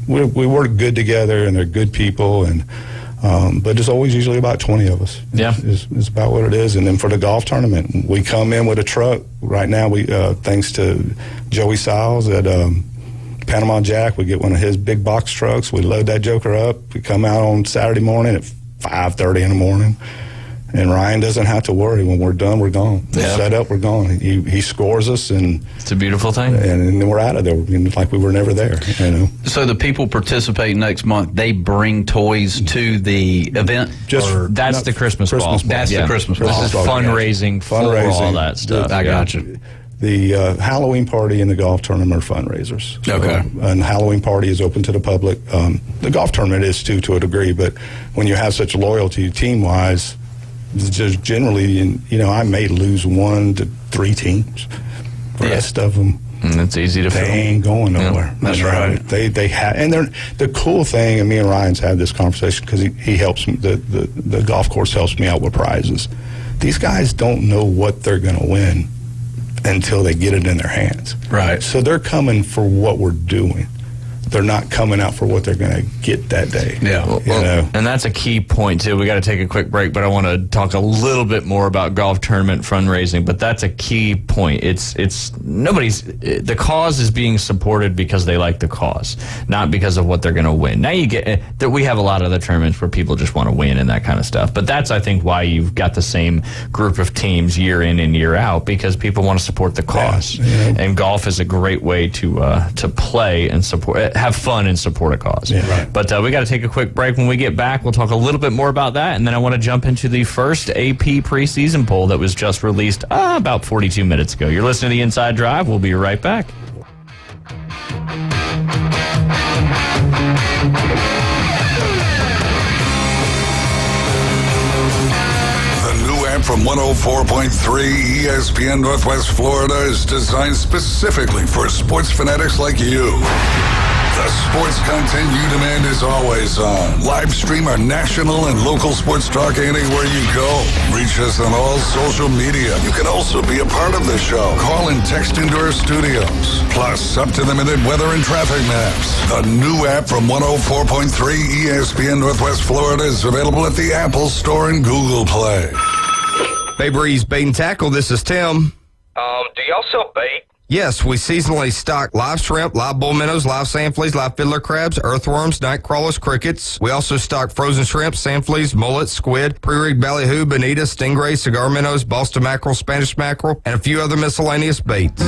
we work good together, and they're good people, and. But there's always usually about 20 of us. Yeah. It's about what it is. And then for the golf tournament, we come in with a truck. Right now, we thanks to Joey Siles at Panama Jack, we get one of his big box trucks. We load that joker up. We come out on Saturday morning at 5:30 in the morning. And Ryan doesn't have to worry. When we're done, we're gone. We're set up, we're gone. He scores us, and it's a beautiful thing. And then we're out of there, like we were never there. So the people participating next month, they bring toys to the event. That's the Christmas ball. That's the Christmas ball. This is fundraising for all that stuff. I got you. The Halloween party and the golf tournament are fundraisers. Okay. And the Halloween party is open to the public. The golf tournament is too, to a degree, but when you have such loyalty team-wise, just generally, I may lose 1 to 3 teams. The rest of them, it's easy to. They ain't going nowhere. Yeah, that's right. They have, and the cool thing. And me and Ryan's had this conversation because he helps me. The golf course helps me out with prizes. These guys don't know what they're going to win until they get it in their hands. Right. So they're coming for what we're doing. They're not coming out for what they're going to get that day. Yeah. And that's a key point, too. We got to take a quick break, but I want to talk a little bit more about golf tournament fundraising. But that's a key point. The cause is being supported because they like the cause, not because of what they're going to win. Now you get that we have a lot of the tournaments where people just want to win and that kind of stuff. But that's, I think, why you've got the same group of teams year in and year out, because people want to support the cause. Yeah. And golf is a great way to play and support. Have fun and support a cause. Yeah, right. But we got to take a quick break. When we get back, we'll talk a little bit more about that, and then I want to jump into the first AP preseason poll that was just released about 42 minutes ago. You're listening to The Inside Drive. We'll be right back. From 104.3 ESPN Northwest Florida is designed specifically for sports fanatics like you. The sports content you demand is always on. Live stream our national and local sports talk anywhere you go. Reach us on all social media. You can also be a part of the show. Call and text into our studios. Plus, up-to-the-minute weather and traffic maps. The new app from 104.3 ESPN Northwest Florida is available at the Apple Store and Google Play. Bay Breeze Bait and Tackle, this is Tim. Do y'all sell bait? Yes, we seasonally stock live shrimp, live bull minnows, live sand fleas, live fiddler crabs, earthworms, night crawlers, crickets. We also stock frozen shrimp, sand fleas, mullet, squid, pre-rigged ballyhoo, bonita, stingray, cigar minnows, Boston mackerel, Spanish mackerel, and a few other miscellaneous baits.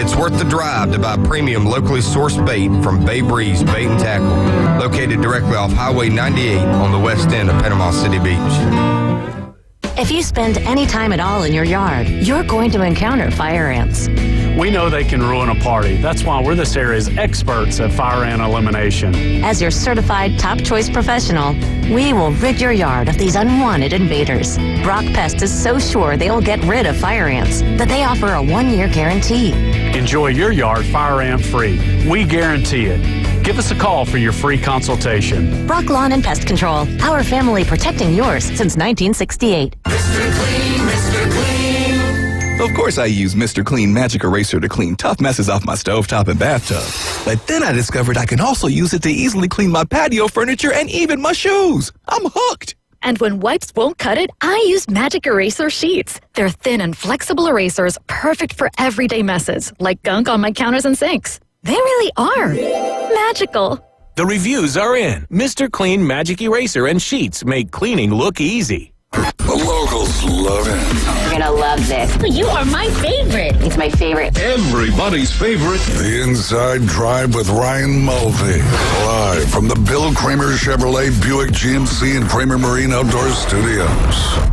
It's worth the drive to buy premium locally sourced bait from Bay Breeze Bait and Tackle, located directly off Highway 98 on the west end of Panama City Beach. If you spend any time at all in your yard, you're going to encounter fire ants. We know they can ruin a party. That's why we're this area's experts at fire ant elimination. As your certified top choice professional, we will rid your yard of these unwanted invaders. Brock Pest is so sure they'll get rid of fire ants that they offer a 1-year guarantee. Enjoy your yard fire ant free. We guarantee it. Give us a call for your free consultation. Brock Lawn and Pest Control. Our family protecting yours since 1968. Mr. Clean, Mr. Clean. Of course I use Mr. Clean Magic Eraser to clean tough messes off my stovetop and bathtub. But then I discovered I can also use it to easily clean my patio furniture and even my shoes. I'm hooked. And when wipes won't cut it, I use Magic Eraser Sheets. They're thin and flexible erasers, perfect for everyday messes, like gunk on my counters and sinks. They really are magical. The reviews are in. Mr. Clean Magic Eraser and Sheets make cleaning look easy. The locals love it. You're gonna love this. You are my favorite. It's my favorite. Everybody's favorite. The Inside Drive with Ryan Mulvey. Live from the Bill Kramer Chevrolet Buick GMC and Kramer Marine Outdoor Studios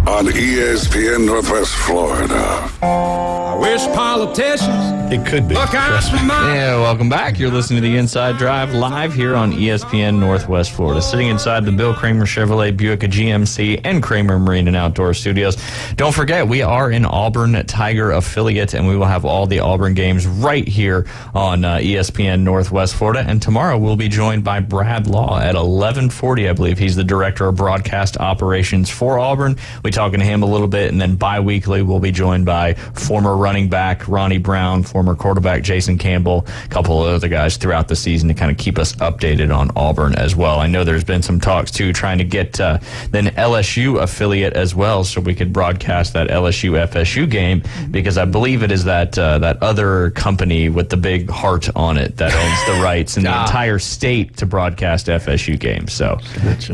on ESPN Northwest Florida. I wish politicians It could be. Yeah, welcome back. You're listening to the Inside Drive live here on ESPN Northwest Florida. Sitting inside the Bill Kramer Chevrolet Buick GMC and Kramer Marine and Outdoor Studios. Don't forget, we are an Auburn Tiger affiliate, and we will have all the Auburn games right here on ESPN Northwest Florida. And tomorrow we'll be joined by Brad Law at 11:40, I believe. He's the Director of Broadcast Operations for Auburn. We're talking to him a little bit, and then bi-weekly we'll be joined by former running back Ronnie Brown, former quarterback Jason Campbell, a couple of other guys throughout the season to kind of keep us updated on Auburn as well. I know there's been some talks, too, trying to get an LSU affiliate as well so we could broadcast that LSU-FSU game, because I believe it is that other company with the big heart on it that owns the rights in the entire state to broadcast FSU games. So,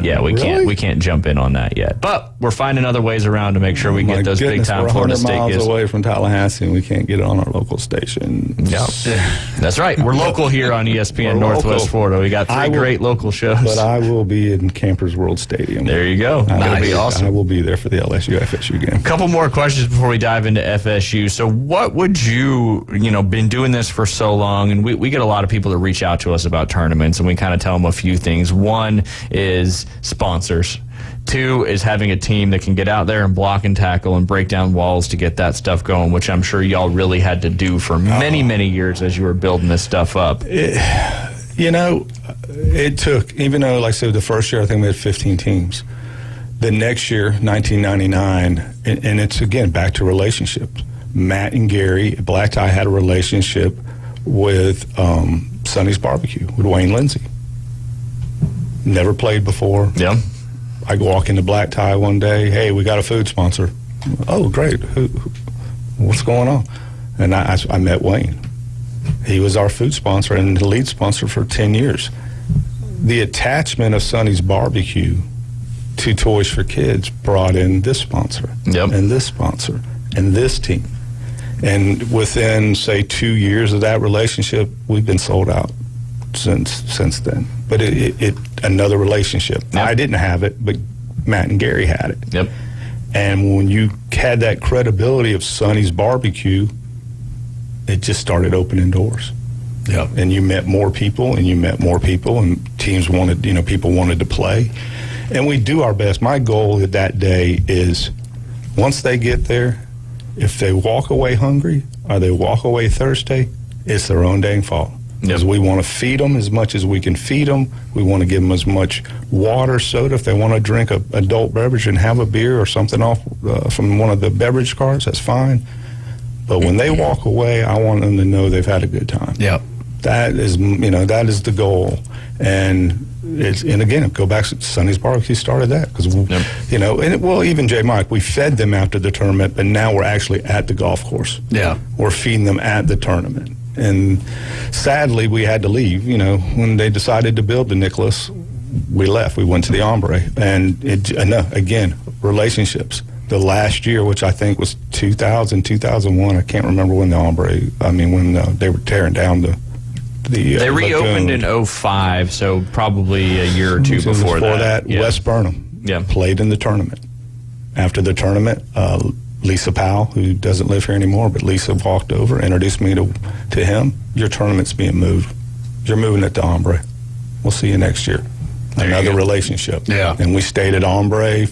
yeah, we can't jump in on that yet. But we're finding other ways around to make sure we get those big-time Florida State miles away from Tallahassee, and we can't get it on our local station. Yeah, that's right. We're local here on ESPN Northwest Florida. We got three great local shows. But I will be in Campers World Stadium. There you go. That'll be awesome. I will be there for the LSU-FSU game. A couple more questions before we dive into FSU. So what would you been doing this for so long, and we get a lot of people that reach out to us about tournaments, and we kind of tell them a few things. One is sponsors. Two is having a team that can get out there and block and tackle and break down walls to get that stuff going, which I'm sure y'all really had to do for many, many years as you were building this stuff up. It took, even though, like I said, the first year I think we had 15 teams. The next year, 1999, and it's, again, back to relationships. Matt and Gary, Black Tie had a relationship with Sonny's Barbecue, with Wayne Lindsay. Never played before. Yeah. I walk into Black Tie one day, hey, we got a food sponsor. Oh, great. What's going on? And I met Wayne. He was our food sponsor and the lead sponsor for 10 years. The attachment of Sonny's Barbecue to Toys for Kids brought in this sponsor and this sponsor and this team. And within, say, 2 years of that relationship, we've been sold out since then. But it another relationship. Yep. I didn't have it, but Matt and Gary had it. Yep. And when you had that credibility of Sonny's Barbecue, it just started opening doors. Yeah. And you met more people, and teams wanted, people wanted to play. And we do our best. My goal at that day is once they get there, if they walk away hungry or they walk away thirsty, it's their own dang fault. Because we want to feed them as much as we can feed them. We want to give them as much water, soda. If they want to drink an adult beverage and have a beer or something off from one of the beverage carts, that's fine. But when they walk away, I want them to know they've had a good time. Yeah, that is the goal. And again, go back to Sonny's Barbecue started that because even J. Mike, we fed them after the tournament, but now we're actually at the golf course. Yeah, we're feeding them at the tournament. And sadly, we had to leave. When they decided to build the Nicholas, we left. We went to the Ombre. And again, relationships. The last year, which I think was 2000, 2001, I can't remember when the Ombre, when they were tearing down the they reopened lagoon. in 2005, so probably a year or two before that. West Burnham played in the tournament. After the tournament, Lisa Powell, who doesn't live here anymore, but Lisa walked over, introduced me to him. Your tournament's being moved. You're moving it to Ombre. We'll see you next year. Another relationship. Yeah. And we stayed at Ombre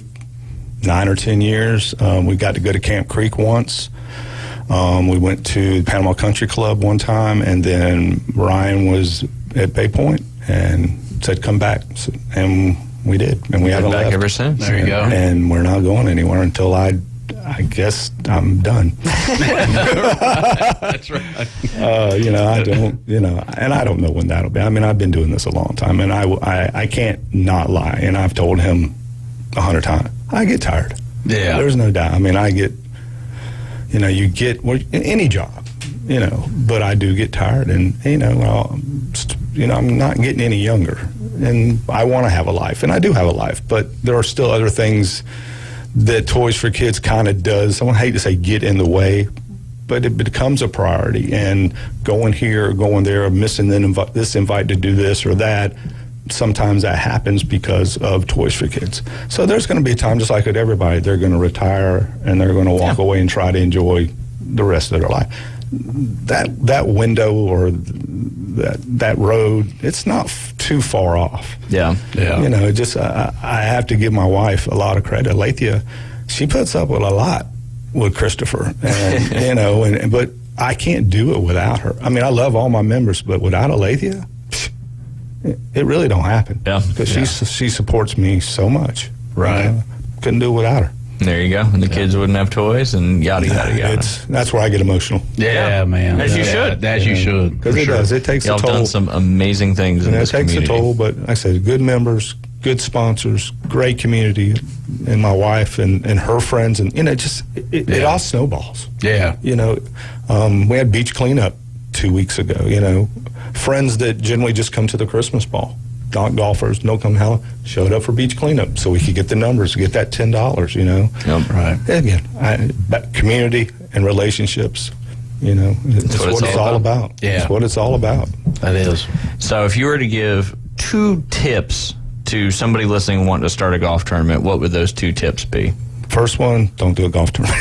9 or 10 years. We got to go to Camp Creek once. We went to Panama Country Club one time, and then Ryan was at Bay Point and said, come back. And we did. And we haven't left ever since. There you go. And we're not going anywhere until I guess I'm done. That's right. I don't, and I don't know when that'll be. I've been doing this a long time, and I can't not lie. And I've told him 100 times, I get tired. Yeah. There's no doubt. I get, you get in any job, but I do get tired, and I'm not getting any younger, and I want to have a life, and I do have a life, but there are still other things that Toys for Kids kind of does. I hate to say get in the way, but it becomes a priority. And going here, going there, missing this invite to do this or that, sometimes that happens because of Toys for Kids. So there's going to be a time, just like with everybody, they're going to retire and they're going to walk away and try to enjoy the rest of their life. that window or that road, it's not too far off. Yeah. You know, just I have to give my wife a lot of credit. Alethea, she puts up with a lot with Christopher, and you know, but I can't do it without her. I mean, I love all my members, but without Alethea, it really don't happen. Yeah, because she supports me so much. Right. Couldn't do it without her. There you go. And the kids wouldn't have toys and yada, yada, yada. That's where I get emotional. Yeah, man. As you should. As you should. Because it does. It takes a toll. Y'all done some amazing things in this community. It takes a toll, but like I said, good members, good sponsors, great community, and my wife and her friends, and, you know, it all snowballs. Yeah. You know, we had beach cleanup 2 weeks ago, you know. Friends that generally just come to the Christmas ball. Golfers, no come hell, showed up for beach cleanup so we could get the numbers, get that $10, you know. Yep. Right. Again, community and relationships, you know, it's what it's all about. Yeah. It's what it's all about. That is. So if you were to give 2 tips to somebody listening wanting to start a golf tournament, what would those 2 tips be? First one, don't do a golf tournament.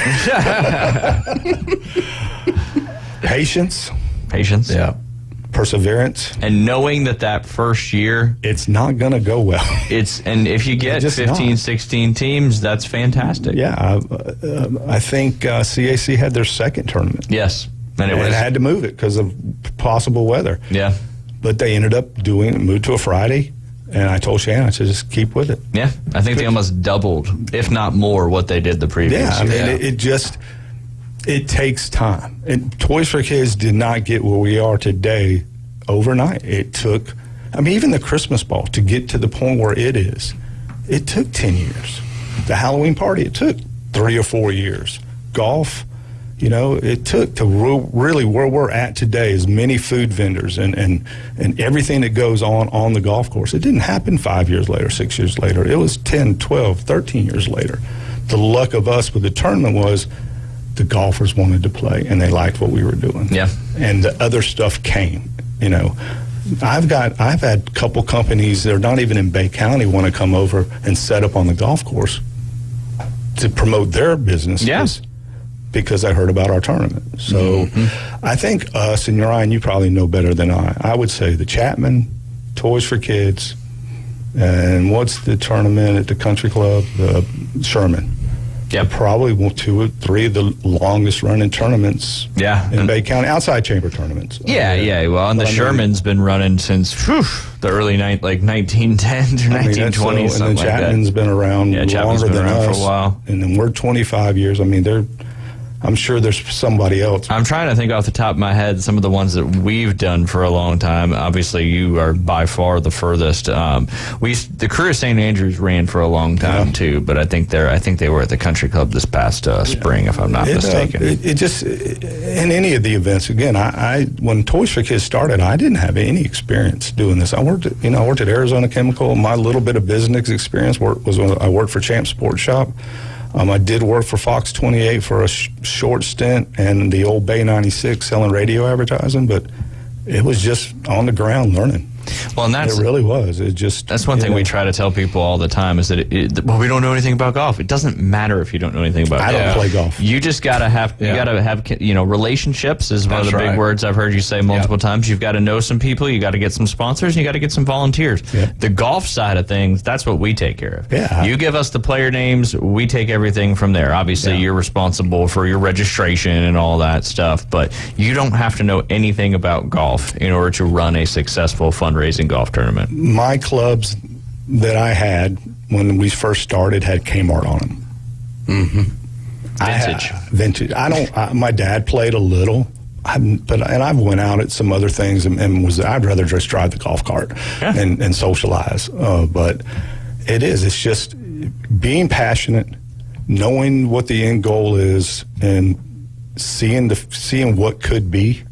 Patience. Yeah. Perseverance, and knowing that first year it's not going to go well. And if you get 15, 16 teams, that's fantastic. Yeah, I think CAC had their second tournament. Yes, and it had to move it because of possible weather. Yeah, but they ended up moved to a Friday, and I told Shannon, I said, just keep with it. Yeah, I think they almost doubled, if not more, what they did the previous year. I mean, it takes time. And Toys for Kids did not get where we are today overnight. It took, I mean, even the Christmas ball to get to the point where it is, it took 10 years. The Halloween party, it took 3 or 4 years. Golf, you know, it took to really where we're at today is many food vendors and everything that goes on the golf course. It didn't happen 5 years later, 6 years later. It was 10, 12, 13 years later. The luck of us with the tournament was the golfers wanted to play and they liked what we were doing. Yeah. And the other stuff came, you know. I've had a couple companies that are not even in Bay County want to come over and set up on the golf course to promote their businesses. Yes. Because I heard about our tournament. So I think us, and Ryan, you probably know better than I would say the Chapman, Toys for Kids, and what's the tournament at the country club? Sherman. Yeah, probably 2 or 3 of the longest running tournaments. Yeah, in Bay County, outside chamber tournaments. Yeah. Well, and the Sherman's been running since the early 1910s or 1920s. And the Chapman's been around longer than us for a while. And then we're 25 years. I mean, I'm sure there's somebody else. I'm trying to think off the top of my head some of the ones that we've done for a long time. Obviously, you are by far the furthest. The Crew of St. Andrews ran for a long time too, but I think they were at the country club this past spring, if I'm not mistaken. It just in any of the events. Again, I when Toys for Kids started, I didn't have any experience doing this. I worked at Arizona Chemical. My little bit of business experience was when I worked for Champ Sports Shop. I did work for Fox 28 for a short stint and the old Bay 96 selling radio advertising, but it was just on the ground learning. Well, and it really was. That's one thing we try to tell people all the time is that we don't know anything about golf. It doesn't matter if you don't know anything about golf. I don't play golf. You just gotta have relationships is one of the big words I've heard you say multiple times. You've got to know some people. You got to get some sponsors. And you got to get some volunteers. The golf side of things, that's what we take care of. Yeah. You give us the player names. We take everything from there. Obviously, you're responsible for your registration and all that stuff, but you don't have to know anything about golf in order to run a successful fundraising golf tournament. My clubs that I had when we first started had Kmart on them. Vintage. My dad played a little, but I've went out at some other things and I'd rather just drive the golf cart and socialize. But it's just being passionate, knowing what the end goal is, and seeing what could be.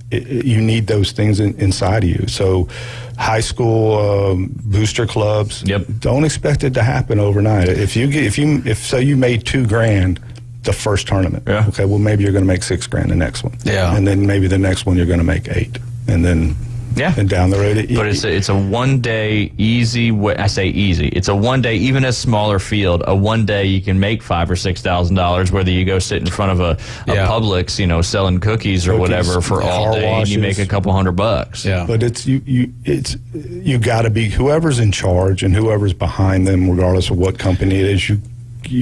You need those things inside of you. So high school booster clubs, don't expect it to happen overnight. If you made $2,000 the first tournament, okay, well maybe you're going to make $6,000 the next one, and then maybe the next one you're going to make $8,000, and then and down the road. But it's a one-day easy way. I say easy. It's a one-day, even a smaller field, a one-day you can make $5,000 or $6,000, whether you go sit in front of a Publix, selling cookies or whatever for all day, and you make a couple $100. Yeah. But you got to be, whoever's in charge and whoever's behind them, regardless of what company it is, you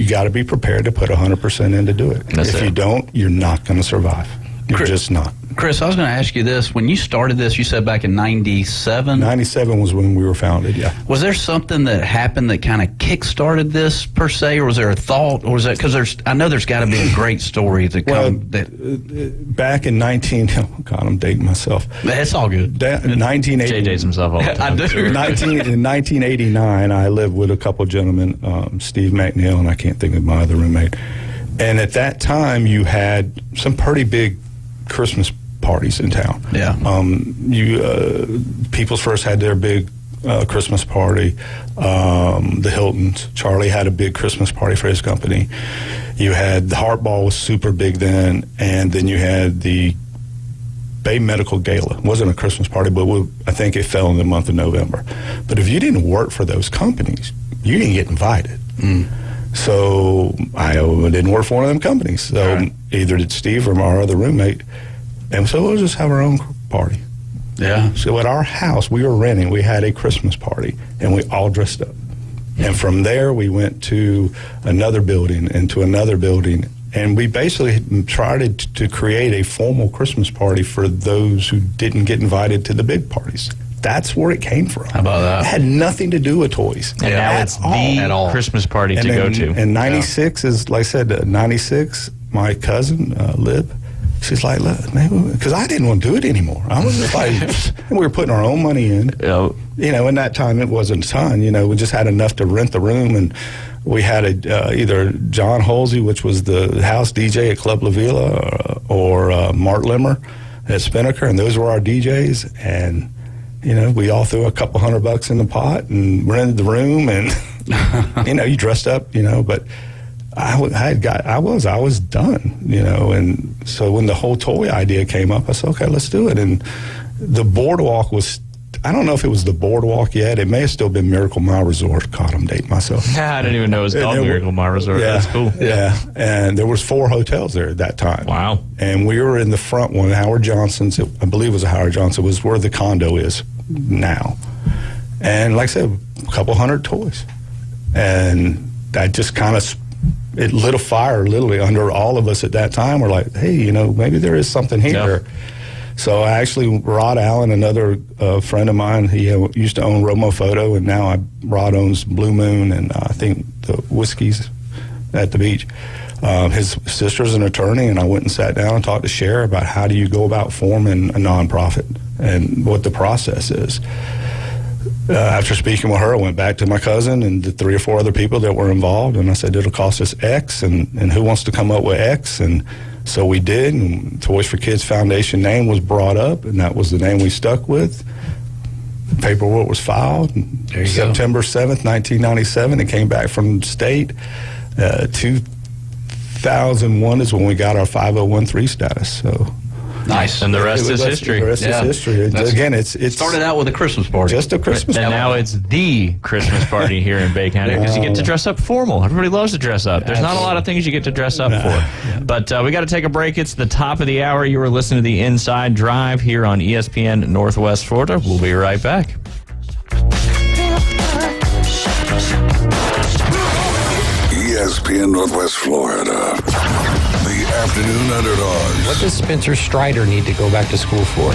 got to be prepared to put 100% in to do it. If you don't, you're not going to survive. You're just not. Chris, I was going to ask you this. When you started this, you said back in 97? 97 was when we were founded, yeah. Was there something that happened that kind of kick-started this, per se, or was there a thought? Or was that, because I know there's got to be a great story that back in I'm dating myself. That's all good. 1980. Jay dates himself all the time. I do. In 1989, I lived with a couple gentlemen, Steve McNeil, and I can't think of my other roommate. And at that time, you had some pretty big Christmas parties in town. Yeah. People's First had their big Christmas party. The Hiltons, Charlie had a big Christmas party for his company. You had the Heart Ball was super big then, and then you had the Bay Medical Gala. It wasn't a Christmas party, but I think it fell in the month of November. But if you didn't work for those companies, you didn't get invited. So I didn't work for one of them companies. So either did Steve or our other roommate. And so we'll just have our own party. Yeah. So at our house, we were renting. We had a Christmas party, and we all dressed up. And from there, we went to another building and to another building. And we basically tried to create a formal Christmas party for those who didn't get invited to the big parties. That's where it came from. How about that? It had nothing to do with toys. And now it's the Christmas party to go to. And 96 is, like I said, 96, my cousin, Lib, she's like, look, maybe, because I didn't want to do it anymore. I was just like, we were putting our own money in. In that time, it wasn't a ton. We just had enough to rent the room, and we had either John Halsey, which was the house DJ at Club La Villa, or Mark Limmer at Spinnaker, and those were our DJs. And we all threw a couple $100 in the pot and rented the room, and you dressed up, but I was done, and so when the whole toy idea came up, I said, okay, let's do it. And the boardwalk was, I don't know if it was the boardwalk yet. It may have still been Miracle Mile Resort. God, I'm dating myself. I didn't even know it was called Miracle Mile Resort. Yeah, that's cool. Yeah, and there was 4 hotels there at that time. Wow. And we were in the front one, Howard Johnson's, I believe it was a Howard Johnson, was where the condo is now. And like I said, a couple hundred toys. And that just kind of, it lit a fire literally under all of us at that time. We're like, hey, maybe there is something here. Yeah. So actually, Rod Allen, another friend of mine, he used to own Romo Photo, and now Rod owns Blue Moon and I think the Whiskeys at the beach. His sister's an attorney, and I went and sat down and talked to Cher about how do you go about forming a nonprofit and what the process is. After speaking with her, I went back to my cousin and the 3 or 4 other people that were involved, and I said, it'll cost us X, and who wants to come up with X? And so we did, and Toys for Kids Foundation name was brought up, and that was the name we stuck with. The paperwork was filed. September 7th, 1997, it came back from the state. 2001 is when we got our 5013 status. So nice. And the rest is history. The rest is history. Again, it started out with a Christmas party. Just a Christmas party. And now it's the Christmas party here in Bay County because you get to dress up formal. Everybody loves to dress up. There's not a lot of things you get to dress up for. But we got to take a break. It's the top of the hour. You were listening to the Inside Drive here on ESPN Northwest Florida. We'll be right back. ESPN Northwest Florida. The afternoon underdogs. What does Spencer Strider need to go back to school for?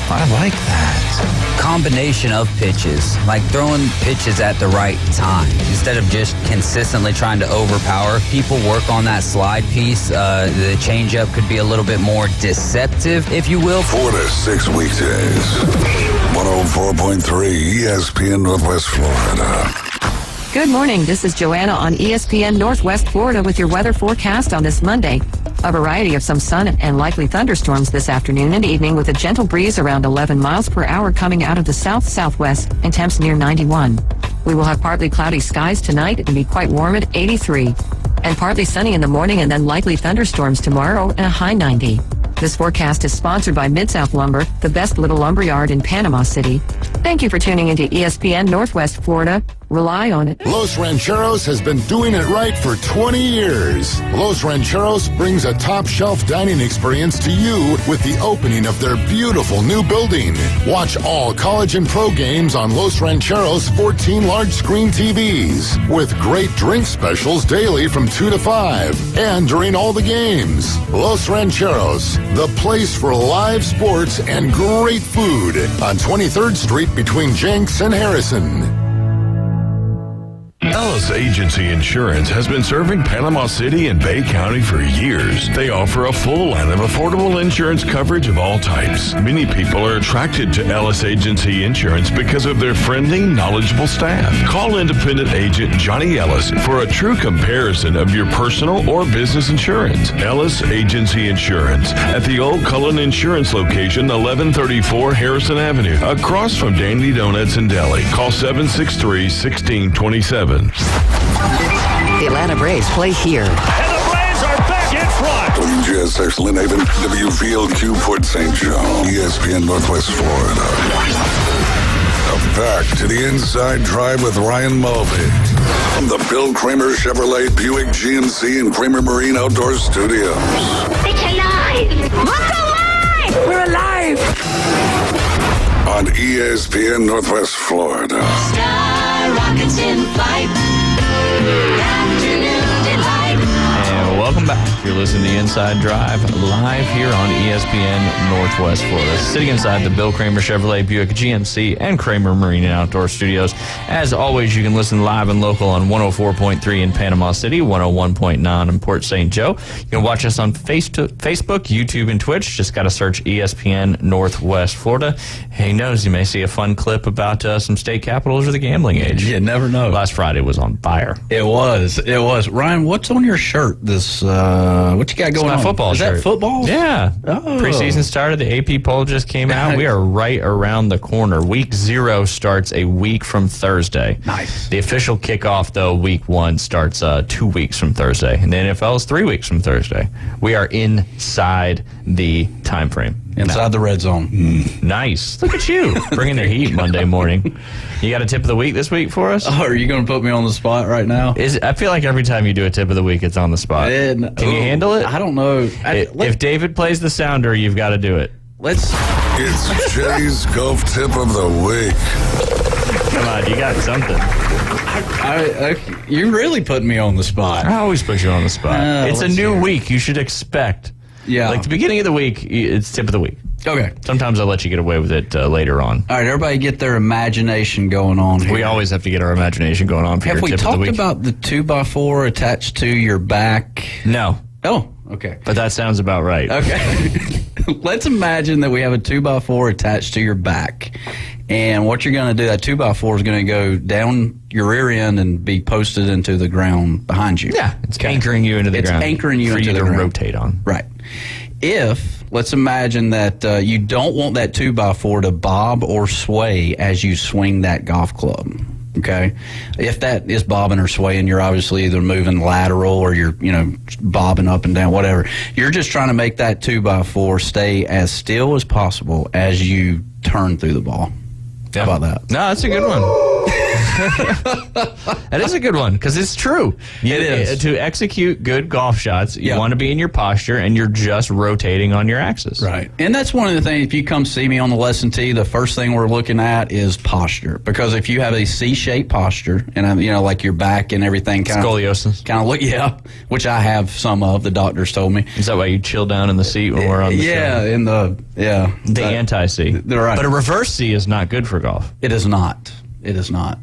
I like that. Combination of pitches, like throwing pitches at the right time instead of just consistently trying to overpower. People work on that slide piece. The changeup could be a little bit more deceptive, if you will. 4 to 6 weekdays. 104.3 ESPN Northwest Florida. Good morning. This is Joanna on ESPN Northwest Florida with your weather forecast on this Monday. A variety of some sun and likely thunderstorms this afternoon and evening with a gentle breeze around 11 miles per hour coming out of the south-southwest and temps near 91. We will have partly cloudy skies tonight and be quite warm at 83. And partly sunny in the morning and then likely thunderstorms tomorrow and a high 90. This forecast is sponsored by Mid-South Lumber, the best little lumber yard in Panama City. Thank you for tuning into ESPN Northwest Florida. Rely on it. Los Rancheros has been doing it right for 20 years. Los Rancheros brings a top-shelf dining experience to you with the opening of their beautiful new building. Watch all college and pro games on Los Rancheros' 14 large-screen TVs with great drink specials daily from 2 to 5 and during all the games. Los Rancheros, the place for live sports and great food on 23rd Street between Jenks and Harrison. Ellis Agency Insurance has been serving Panama City and Bay County for years. They offer a full line of affordable insurance coverage of all types. Many people are attracted to Ellis Agency Insurance because of their friendly, knowledgeable staff. Call independent agent Johnny Ellis for a true comparison of your personal or business insurance. Ellis Agency Insurance at the Old Cullen Insurance location, 1134 Harrison Avenue, across from Dandy Donuts and Deli. Call 763-1627. The Atlanta Braves play here. And the Braves are back in front. WGSX Lynn Haven, WVLQ Port St. Joe, ESPN Northwest Florida. Now back to the Inside Drive with Ryan Mulvey from the Bill Kramer Chevrolet Buick GMC and Kramer Marine Outdoor Studios. It's alive! Look alive! We're alive! On ESPN Northwest Florida. Sky rockets in flight. Afternoon delight. And welcome back. You're listening to Inside Drive live here on ESPN Northwest Florida. Sitting inside the Bill Kramer Chevrolet Buick GMC and Kramer Marine and Outdoor Studios. As always, you can listen live and local on 104.3 in Panama City, 101.9 in Port St. Joe. You can watch us on Facebook, YouTube, and Twitch. Just got to search ESPN Northwest Florida. Who knows, you may see a fun clip about some state capitals or the gambling age. You never know. Last Friday was on fire. It was. Ryan, what's on your shirt this what you got going on? Football Is shirt. that football? Yeah. Oh. Preseason started. The AP poll just came out. We are right around the corner. Week 0 starts a week from Thursday. Nice. The official kickoff, though, week 1 starts 2 weeks from Thursday. And the NFL is 3 weeks from Thursday. We are inside the time frame. Inside the red zone. Nice. Look at you. Bringing the heat Monday morning. You got a tip of the week this week for us? Oh, are you going to put me on the spot right now? I feel like every time you do a tip of the week, it's on the spot. Can you handle it? I don't know. If David plays the sounder, you've got to do it. It's Jay's Golf Tip of the Week. Come on, you got something. You're really putting me on the spot. I always put you on the spot. It's a new week. You should expect. Yeah. Like the beginning of the week, it's tip of the week. Okay. Sometimes I'll let you get away with it later on. All right, everybody get their imagination going on here. We always have to get our imagination going on for your tip of the week. Have we talked about the 2x4 attached to your back? No. Oh, okay. But that sounds about right. Okay. Let's imagine that we have a 2x4 attached to your back. And what you're going to do, that 2x4 is going to go down your rear end and be posted into the ground behind you. Yeah, it's anchoring you into the ground. It's anchoring you into the ground. For you to rotate on. Right. Let's imagine that you don't want that 2x4 to bob or sway as you swing that golf club. Okay. If that is bobbing or swaying, you're obviously either moving lateral or you're, bobbing up and down, whatever. You're just trying to make that 2x4 stay as still as possible as you turn through the ball. Yeah. How about that? No, that's a good one. That is a good one because it's true. It is. To execute good golf shots, you want to be in your posture and you're just rotating on your axis. Right. And that's one of the things, if you come see me on the lesson tee, the first thing we're looking at is posture. Because if you have a C-shaped posture and, like your back and everything scoliosis. Which I have some of, the doctors told me. Is that why you chill down in the seat when we're on the show? The anti-C. Right. But a reverse C is not good for golf. It is not.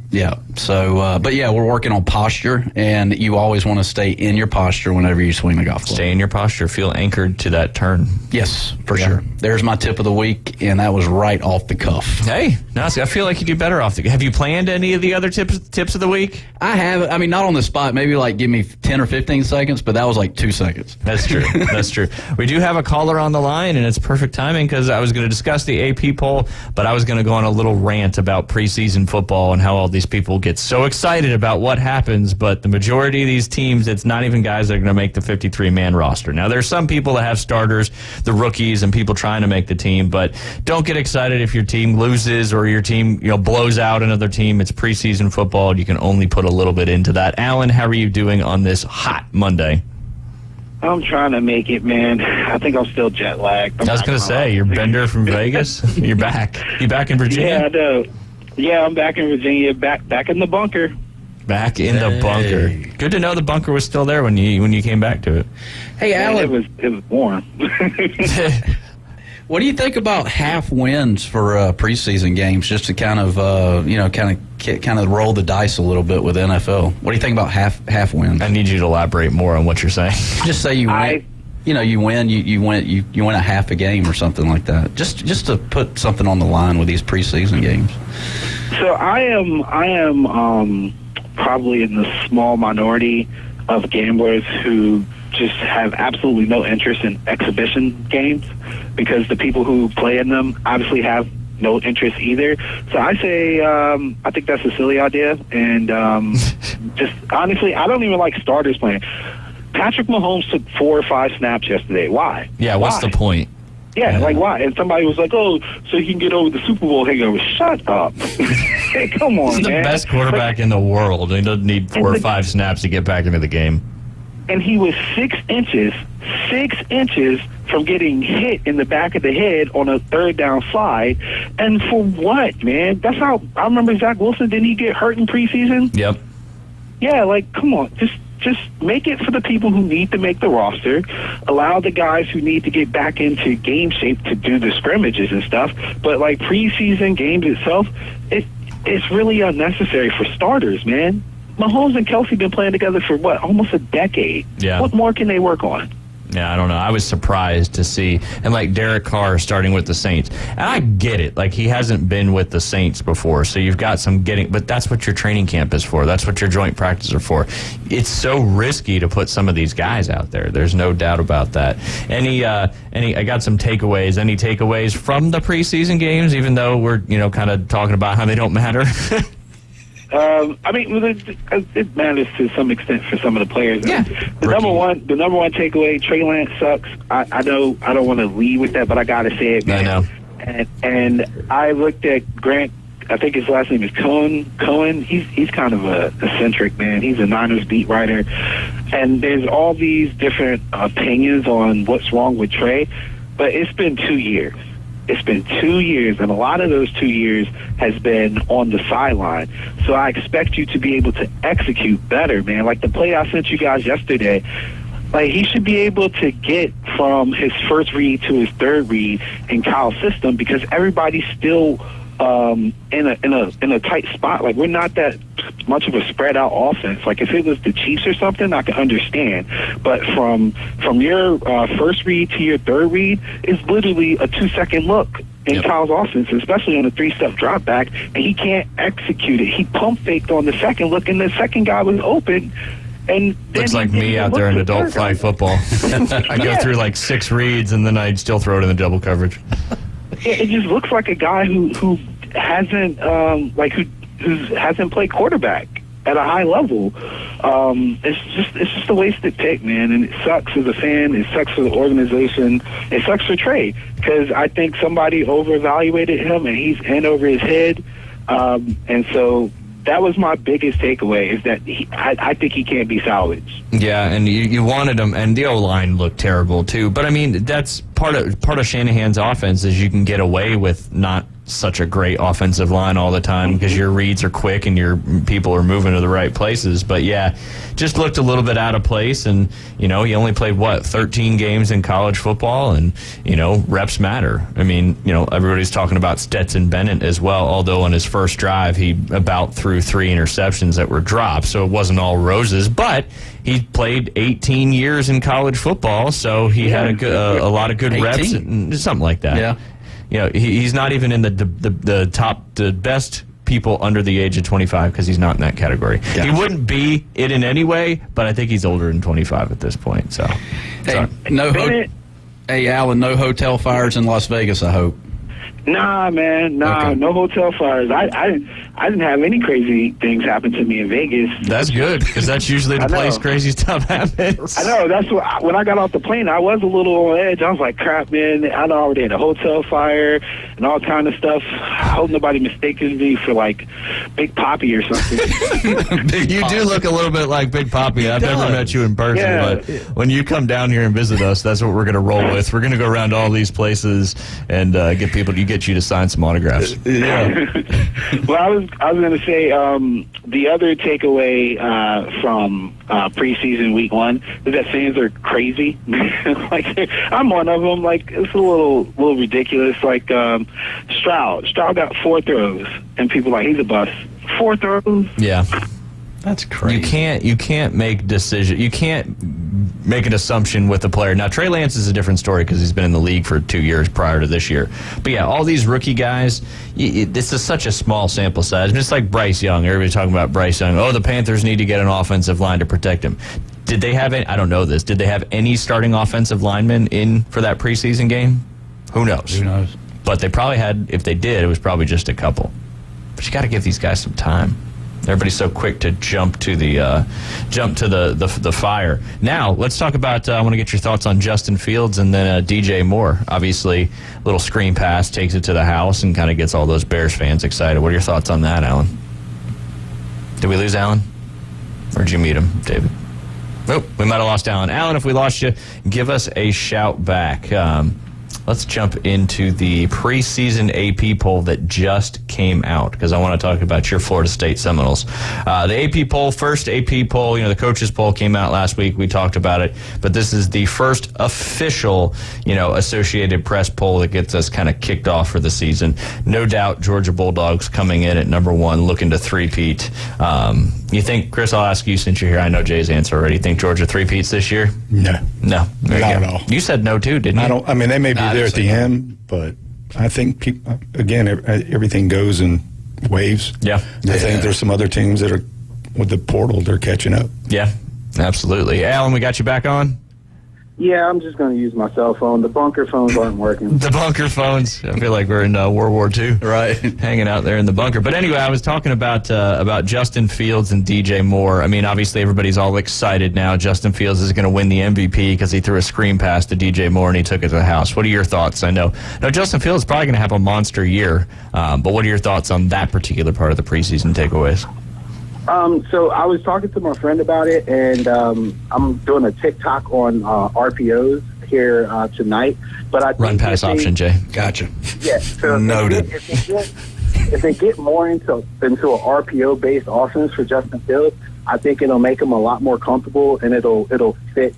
Yeah. So, we're working on posture, and you always want to stay in your posture whenever you swing the golf club. Stay in your posture. Feel anchored to that turn. Yes, for sure. There's my tip of the week, and that was right off the cuff. Hey, I feel like you do better off the. Have you planned any of the other tips of the week? I have. I mean, not on the spot. Maybe give me 10 or 15 seconds, but that was 2 seconds. That's true. That's true. We do have a caller on the line, and it's perfect timing because I was going to discuss the AP poll, but I was going to go on a little rant about preseason football football and how all these people get so excited about what happens, but the majority of these teams, it's not even guys that are going to make the 53-man roster. Now, there's some people that have starters, the rookies, and people trying to make the team, but don't get excited if your team loses or your team blows out another team. It's preseason football. You can only put a little bit into that. Alan, how are you doing on this hot Monday? I'm trying to make it, man. I think I'm still jet lagged. I was going to say, you're Bender from Vegas. You're back. You back in Virginia? Yeah, I know. Yeah, I'm back in Virginia. Back in the bunker. Back in the bunker. Good to know the bunker was still there when you came back to it. Hey, Alan. It was warm. What do you think about half wins for preseason games, just to kind of roll the dice a little bit with NFL? What do you think about half wins? I need you to elaborate more on what you're saying. Just say you win. You win a half a game or something like that. Just to put something on the line with these preseason games. So I am probably in the small minority of gamblers who just have absolutely no interest in exhibition games, because the people who play in them obviously have no interest either. So I say I think that's a silly idea, and just honestly, I don't even like starters playing. Patrick Mahomes took 4 or 5 snaps yesterday. Why? Yeah, what's the point? Yeah, like why? And somebody was like, "Oh, so he can get over the Super Bowl hangover." Shut up! Hey, come on, He's the man. best quarterback in the world. He doesn't need 4 or 5 snaps to get back into the game. And he was 6 inches from getting hit in the back of the head on a third down slide. And for what, man? That's how I remember Zach Wilson. Didn't he get hurt in preseason? Yep. Yeah, like, come on. Just make it for the people who need to make the roster. Allow the guys who need to get back into game shape to do the scrimmages and stuff. But, like, preseason games itself, it's really unnecessary for starters, man. Mahomes and Kelsey been playing together for, almost a decade. Yeah. What more can they work on? Yeah, I don't know. I was surprised to see, and like Derek Carr starting with the Saints. And I get it. Like, he hasn't been with the Saints before, so you've got some but that's what your training camp is for. That's what your joint practice are for. It's so risky to put some of these guys out there. There's no doubt about that. I got some takeaways. Any takeaways from the preseason games, even though we're, kind of talking about how they don't matter? I mean, it matters to some extent for some of the players. Yeah. The number one takeaway: Trey Lance sucks. I know I don't want to lead with that, but I gotta say it, man. I know. And I looked at Grant. I think his last name is Cohen. He's kind of a eccentric man. He's a Niners beat writer, and there's all these different opinions on what's wrong with Trey. But it's been 2 years. It's been 2 years, and a lot of those 2 years has been on the sideline. So I expect you to be able to execute better, man. Like the play I sent you guys yesterday, like he should be able to get from his first read to his third read in Kyle's system, because everybody's still in a tight spot. Like, we're not that much of a spread out offense. Like, if it was the Chiefs or something, I could understand. But from your first read to your third read is literally a 2-second look in Kyle's offense, especially on a 3-step drop back, and he can't execute it. He pump faked on the second look, and the second guy was open. And looks like me out there in adult flag football. I go through like 6 reads, and then I still throw it in the double coverage. It just looks like a guy who hasn't who hasn't played quarterback at a high level. It's just a wasted pick, man, and it sucks as a fan. It sucks for the organization. It sucks for Trey, because I think somebody over-evaluated him, and he's in over his head. And so that was my biggest takeaway, is that I think he can't be salvaged. Yeah, and you wanted him, and the O-line looked terrible too. But I mean, that's part of Shanahan's offense, is you can get away with not such a great offensive line all the time, because your reads are quick and your people are moving to the right places. But yeah, just looked a little bit out of place, and he only played 13 games in college football, and reps matter. I mean, everybody's talking about Stetson Bennett as well, although on his first drive he about threw 3 interceptions that were dropped, so it wasn't all roses. But he played 18 years in college football, so he had a lot of good 18? reps, and something like that. Yeah. He's not even in the top, the best people under the age of 25, because he's not in that category. Gotcha. He wouldn't be it in any way, but I think he's older than 25 at this point. So, hey, Alan, no hotel fires in Las Vegas, I hope. Nah, man, no hotel fires. I didn't have any crazy things happen to me in Vegas. That's good, because that's usually the place crazy stuff happens. I know. That's what. When I got off the plane, I was a little on edge. I was like, crap, man. I already had a hotel fire and all kind of stuff. I hope nobody mistaken me for, like, Big Papi or something. You do look a little bit like Big Papi. I've never met you in person, but when you come down here and visit us, that's what we're going to roll with. We're going to go around to all these places and get you to sign some autographs. Yeah. Well, I was going to say the other takeaway from preseason week 1 is that fans are crazy. Like, I'm one of them. Like, it's a little ridiculous. Like Stroud got 4 throws, and people are like, he's a bust. 4 throws. Yeah. That's crazy. You can't make decision. You can't make an assumption with the player. Now, Trey Lance is a different story because he's been in the league for 2 years prior to this year. But yeah, all these rookie guys, this is such a small sample size. Just like Bryce Young. Everybody's talking about Bryce Young. Oh, the Panthers need to get an offensive line to protect him. Did they have any? I don't know this. Did they have any starting offensive linemen in for that preseason game? Who knows? Who knows? But they probably had. If they did, it was probably just a couple. But you got to give these guys some time. Everybody's so quick to jump to the fire. Now, let's talk about, I want to get your thoughts on Justin Fields and then DJ Moore. Obviously, little screen pass takes it to the house and kind of gets all those Bears fans excited. What are your thoughts on that, Alan? Did we lose Alan? Or did you meet him, David? Nope, we might have lost Alan. Alan, if we lost you, give us a shout back. Let's jump into the preseason AP poll that just came out, because I want to talk about your Florida State Seminoles. The AP poll, first AP poll, the coaches poll came out last week. We talked about it, but this is the first official, Associated Press poll that gets us kind of kicked off for the season. No doubt Georgia Bulldogs coming in at number 1, looking to three-peat. You think, Chris, I'll ask you since you're here. I know Jay's answer already. You think Georgia three-peats this year? No. No. Not at all. You said no, too, didn't you? I mean, they may be there at the end, but I think, again, everything goes in waves. Yeah. I think there's some other teams that are, with the portal, they're catching up. Yeah, absolutely. Alan, we got you back on? Yeah, I'm just going to use my cell phone. The bunker phones aren't working. The bunker phones. I feel like we're in World War II. Right. Hanging out there in the bunker. But anyway, I was talking about Justin Fields and DJ Moore. I mean, obviously everybody's all excited now. Justin Fields is going to win the MVP because he threw a screen pass to DJ Moore and he took it to the house. What are your thoughts? I know Justin Fields is probably going to have a monster year. But what are your thoughts on that particular part of the preseason takeaways? So I was talking to my friend about it, and I'm doing a TikTok on RPOs here tonight. But I run pass option, Jay. Gotcha. Yeah. So noted. If they get more into an RPO based offense for Justin Fields, I think it'll make him a lot more comfortable, and it'll fit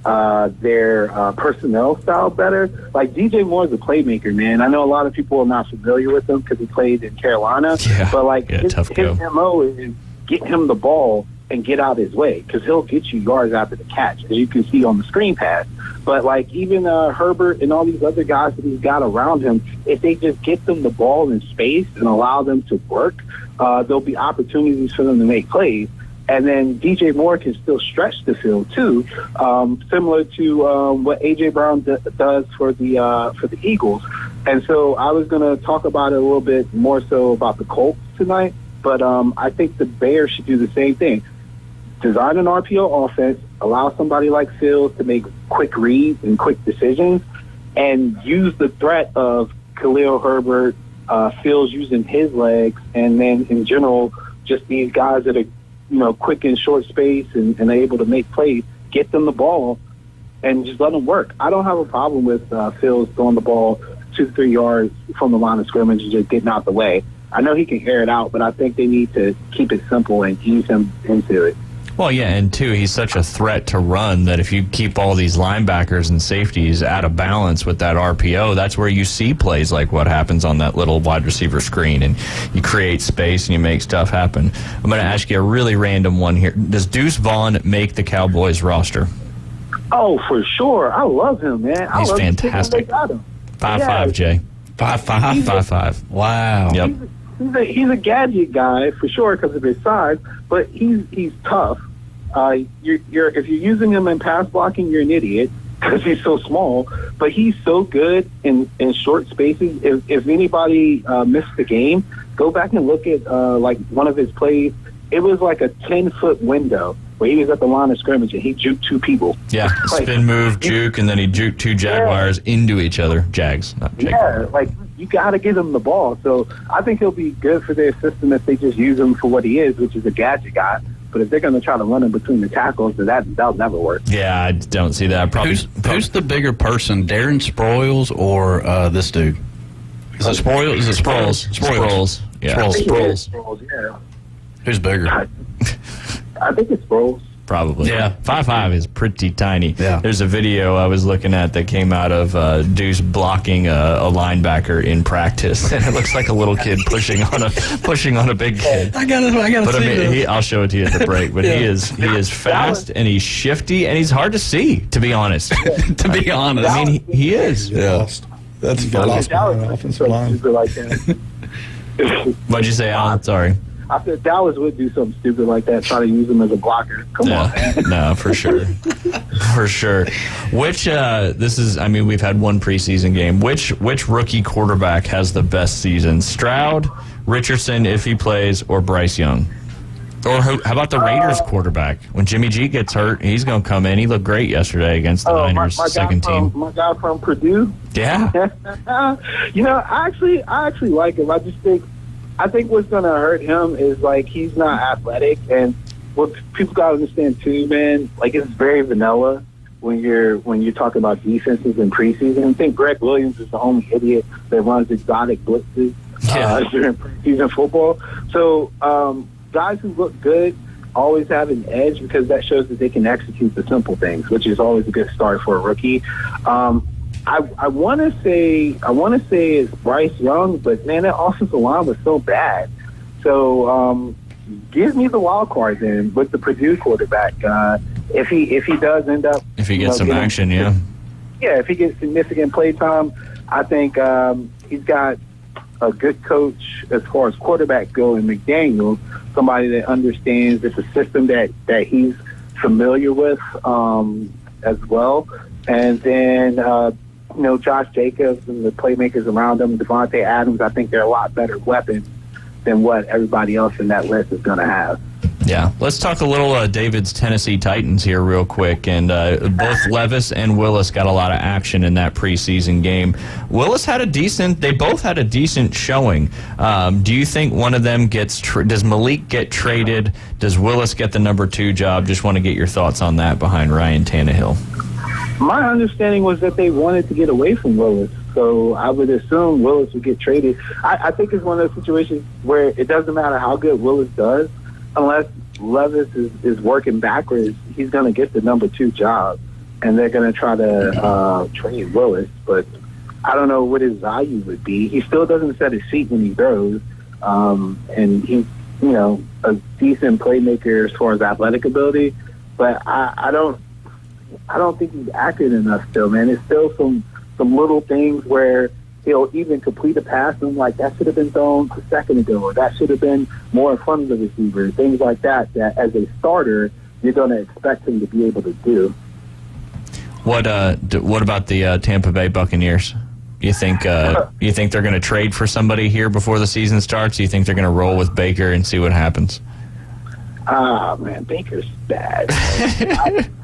their personnel style better. Like, DJ Moore's a playmaker, man. I know a lot of people are not familiar with him because he played in Carolina, but his MO is get him the ball and get out his way, because he'll get you yards after the catch, as you can see on the screen pass. But even Herbert and all these other guys that he's got around him, if they just get them the ball in space and allow them to work, there'll be opportunities for them to make plays. And then DJ Moore can still stretch the field too, similar to what AJ Brown does for the Eagles. And so I was going to talk about it a little bit more so about the Colts tonight. But I think the Bears should do the same thing. Design an RPO offense, allow somebody like Fields to make quick reads and quick decisions, and use the threat of Khalil Herbert, Fields using his legs, and then in general, just these guys that are quick in short space and able to make plays, get them the ball and just let them work. I don't have a problem with Fields throwing the ball 2-3 yards from the line of scrimmage and just getting out the way. I know he can air it out, but I think they need to keep it simple and ease him into it. Well, yeah, and two, he's such a threat to run that if you keep all these linebackers and safeties out of balance with that RPO, that's where you see plays like what happens on that little wide receiver screen, and you create space and you make stuff happen. I'm going to ask you a really random one here. Does Deuce Vaughn make the Cowboys roster? Oh, for sure. I love him, man. He's fantastic. 5'5", Jay. 5'5"? 5'5". Wow. Yep. He's a gadget guy for sure because of his size, but he's tough. If you're using him in pass blocking, you're an idiot. because he's so small, but he's so good in short spaces. If anybody missed the game, go back and look at like one of his plays. It was like a 10-foot window where he was at the line of scrimmage and he juked two people. Yeah, spin move, juke, and then he juked two Jaguars into each other. Jags, not Jaguars. Yeah, like you got to give him the ball. So I think he'll be good for their system if they just use him for what he is, which is a gadget guy. But if they're going to try to run him between the tackles, then that'll never work. Yeah, I don't see that. Probably. Who's the bigger person, Darren Sproles or this dude? Is it Sproles? Is it Sproles? Sproles. Yeah. Sproles, yeah. Who's bigger? I think it's Sproles. Probably. Yeah. 5'5" is pretty tiny. Yeah. There's a video I was looking at that came out of Deuce blocking a linebacker in practice, and it looks like a little kid pushing on a big kid. I gotta But see this. I'll show it to you at the break. But he is fast and he's shifty and he's hard to see. To be honest, I mean he is. Yeah. That's philosophy. Offensive line. Like that. What'd you say, Alan? Sorry. I said Dallas would do something stupid like that, try to use him as a blocker. Come on, man. No, for sure. For sure. Which, we've had one preseason game. Which rookie quarterback has the best season? Stroud, Richardson, if he plays, or Bryce Young? Or how about the Raiders quarterback? When Jimmy G gets hurt, he's going to come in. He looked great yesterday against the Niners' second team. My guy from Purdue? Yeah. I actually like him. I think what's going to hurt him is, like, he's not athletic. And what people got to understand, too, man, like, it's very vanilla when you're talking about defenses in preseason. I think Greg Williams is the only idiot that runs exotic blitzes during preseason football. So guys who look good always have an edge because that shows that they can execute the simple things, which is always a good start for a rookie. I want to say it's Bryce Young, but man, that offensive line was so bad. So give me the wild card then with the Purdue quarterback. If he does end up, if he gets some action, if he gets significant play time, I think he's got a good coach as far as quarterback go in McDaniels, somebody that understands it's a system that he's familiar with as well, and then. Josh Jacobs and the playmakers around him, Devontae Adams, I think they're a lot better weapons than what everybody else in that list is going to have. Yeah. Let's talk a little David's Tennessee Titans here real quick. And both Levis and Willis got a lot of action in that preseason game. Willis they both had a decent showing. Do you think one of them does Malik get traded? Does Willis get the number 2 job? Just want to get your thoughts on that behind Ryan Tannehill. My understanding was that they wanted to get away from Willis, so I would assume Willis would get traded. I think it's one of those situations where it doesn't matter how good Willis does, unless Levis is working backwards, he's going to get the number 2 job, and they're going to try to trade Willis. But I don't know what his value would be. He still doesn't set his feet when he throws, and he's a decent playmaker as far as athletic ability, but I don't think he's accurate enough still, man. It's still some little things where he'll even complete a pass and like that should have been thrown a second ago, or that should have been more in front of the receiver, things like that as a starter you're going to expect him to be able to do. What about the Tampa Bay Buccaneers? You think they're going to trade for somebody here before the season starts? Do you think they're going to roll with Baker and see what happens? Man, Baker's bad.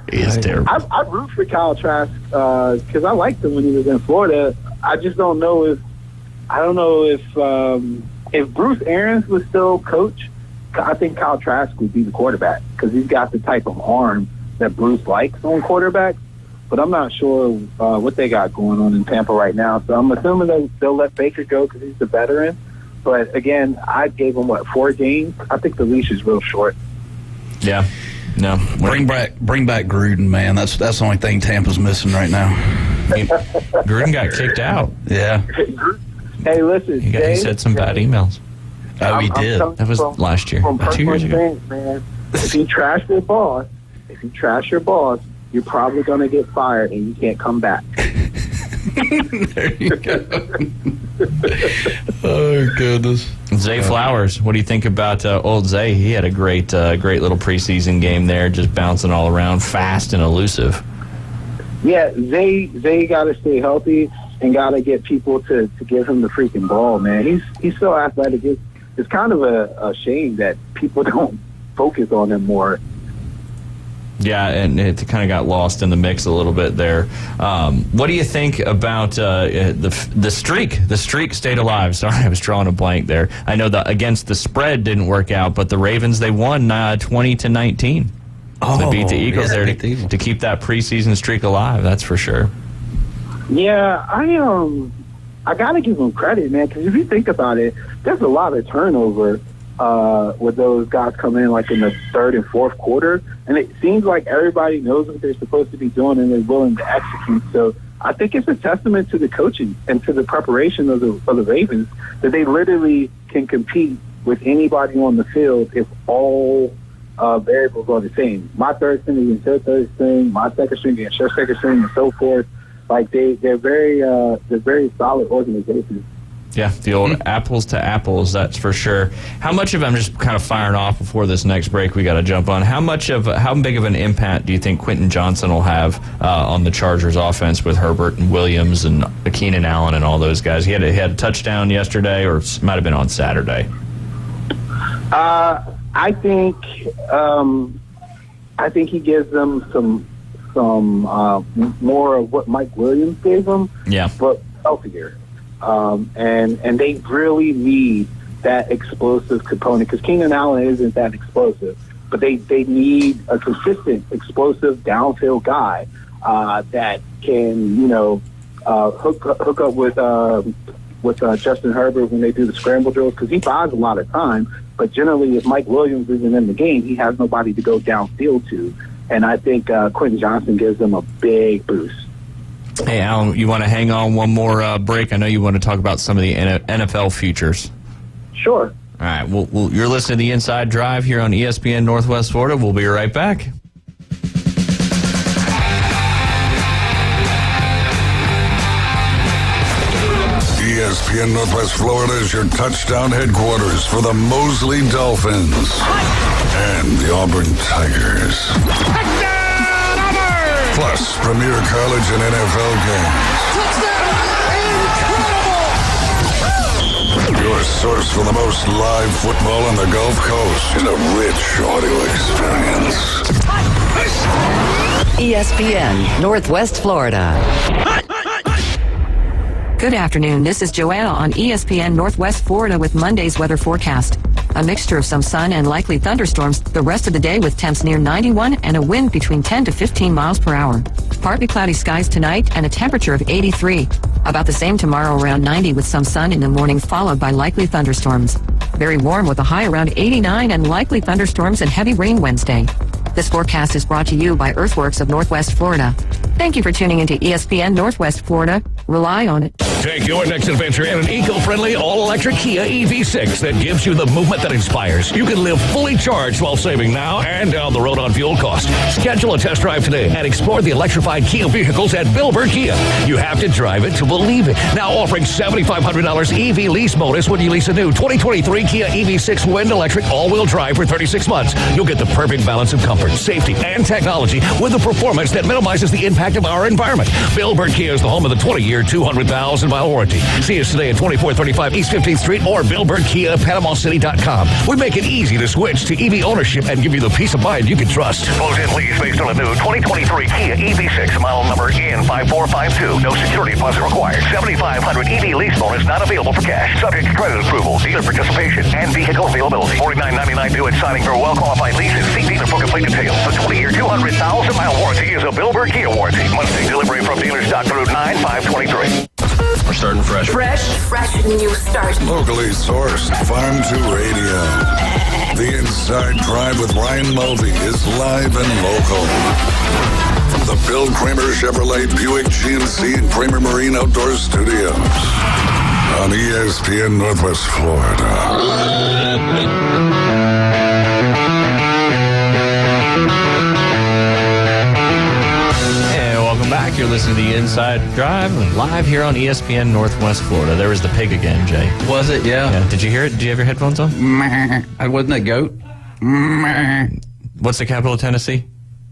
He is terrible. I root for Kyle Trask because I liked him when he was in Florida. I just don't know if Bruce Arians was still coach. I think Kyle Trask would be the quarterback because he's got the type of arm that Bruce likes on quarterbacks. But I'm not sure what they got going on in Tampa right now. So I'm assuming they'll let Baker go because he's the veteran. But again, I gave him 4 games. I think the leash is real short. Yeah. No. Bring back Gruden, man. That's the only thing Tampa's missing right now. Gruden got kicked out. Yeah. Hey, listen. He said some bad emails. Oh, he did. That was last year. From 2 years ago. Man, if you trash your boss, you're probably going to get fired and you can't come back. There you go. Oh, goodness. Zay Flowers, what do you think about old Zay? He had a great little preseason game there, just bouncing all around, fast and elusive. Yeah, they got to stay healthy and got to get people to give him the freaking ball, man. He's so athletic. It's kind of a shame that people don't focus on him more. Yeah, and it kind of got lost in the mix a little bit there. What do you think about the streak? The streak stayed alive. Sorry, I was drawing a blank there. I know that against the spread didn't work out, but the Ravens, they won 20-19. They beat the Eagles there to keep that preseason streak alive. That's for sure. Yeah, I got to give them credit, man, because if you think about it, there's a lot of turnover with those guys coming in like in the third and fourth quarter, and it seems like everybody knows what they're supposed to be doing and they're willing to execute. So I think it's a testament to the coaching and to the preparation of the Ravens that they literally can compete with anybody on the field if all variables are the same. My third string against your third string, my second string against your second string, and so forth. Like they're very solid organizations. Yeah, the old apples to apples, that's for sure. How much of, I'm just kind of firing off before this next break we got to jump on, how big of an impact do you think Quentin Johnson will have on the Chargers offense with Herbert and Williams and Keenan Allen and all those guys? He had a touchdown yesterday, or it might have been on Saturday. I think he gives them some more of what Mike Williams gave them, but healthier. And they really need that explosive component because Keenan Allen isn't that explosive, but they need a consistent explosive downfield guy that can hook up with Justin Herbert when they do the scramble drills because he buys a lot of time. But generally, if Mike Williams isn't in the game, he has nobody to go downfield to. And I think Quentin Johnson gives them a big boost. Hey, Alan, you want to hang on one more break? I know you want to talk about some of the NFL futures. Sure. All right. Well, you're listening to The Inside Drive here on ESPN Northwest Florida. We'll be right back. ESPN Northwest Florida is your touchdown headquarters for the Mosley Dolphins and the Auburn Tigers. Touchdown, Auburn! Plus, premier college and NFL games. Touchdown! Incredible! Your source for the most live football on the Gulf Coast in a rich audio experience. ESPN Northwest Florida. Good afternoon. This is Joanna on ESPN Northwest Florida with Monday's weather forecast. A mixture of some sun and likely thunderstorms the rest of the day with temps near 91 and a wind between 10 to 15 miles per hour. Partly cloudy skies tonight and a temperature of 83. About the same tomorrow, around 90 with some sun in the morning followed by likely thunderstorms. Very warm with a high around 89 and likely thunderstorms and heavy rain Wednesday. This forecast is brought to you by Earthworks of Northwest Florida. Thank you for tuning into ESPN Northwest Florida. Rely on it. Take your next adventure in an eco-friendly all-electric Kia EV6 that gives you the movement that inspires. You can live fully charged while saving now and down the road on fuel costs. Schedule a test drive today and explore the electrified Kia vehicles at Bilbert Kia. You have to drive it to believe it. Now offering $7,500 EV lease bonus when you lease a new 2023 Kia EV6 wind electric all-wheel drive for 36 months. You'll get the perfect balance of comfort, safety, and technology with a performance that minimizes the impact of our environment. Bilbert Kia is the home of the 20-year, 200,000-mile warranty. See us today at 2435 East 15th Street or BilbertKia.PanamaCity.com. We make it easy to switch to EV ownership and give you the peace of mind you can trust. Close-in lease based on a new 2023 Kia EV6, model number N5452. No security deposit required. $7,500 EV lease bonus not available for cash. Subject to credit approval, dealer participation, and vehicle availability. $49.99 due at signing for a well-qualified lease and see dealer for complete details. The 20-year, 200,000-mile warranty is a Bilbert Kia warranty. Must take delivery from dealer stock through 9/5/23. We're starting fresh. Fresh new start. Locally sourced, Farm to Radio. The Inside Drive with Ryan Mulvey is live and local. From the Bill Kramer Chevrolet Buick GMC and Kramer Marine Outdoor Studios. On ESPN Northwest Florida. Back. You're listening to The Inside Drive live here on ESPN Northwest Florida. There was the pig again, Jay. Was it? Yeah. Did you hear it? Did you have your headphones on? Wasn't that goat? What's the capital of Tennessee?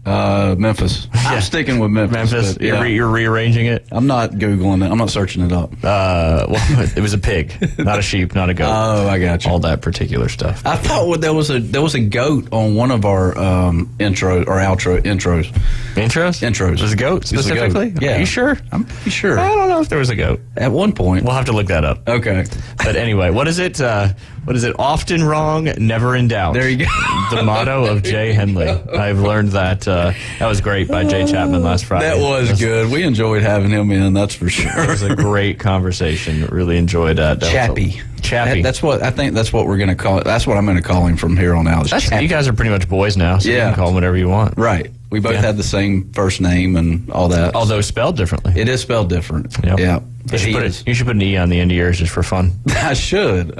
Memphis. I'm sticking with Memphis. But, you're rearranging it? I'm not Googling it. I'm not searching it up. Well, it was a pig, not a sheep, not a goat. Oh, I got you. All that particular stuff. I thought there was a goat on one of our intros. Intros. Was a goat specifically? Yeah. Are you sure? I'm pretty sure. I don't know if there was a goat. At one point. We'll have to look that up. Okay. But anyway, what is it? Often wrong, never in doubt. There you go. The motto of Jay Henley. I've learned that. That was great by Jay Chapman last Friday. That was good. We enjoyed having him in, that's for sure. It was a great conversation. Really enjoyed that. Chappie. That's what we're going to call it. That's what I'm going to call him from here on out. You guys are pretty much boys now, so you can call him whatever you want. Right. We both had the same first name and all that. Although spelled differently. It is spelled different. Yep. Yeah. You should put an E on the end of yours just for fun. I should.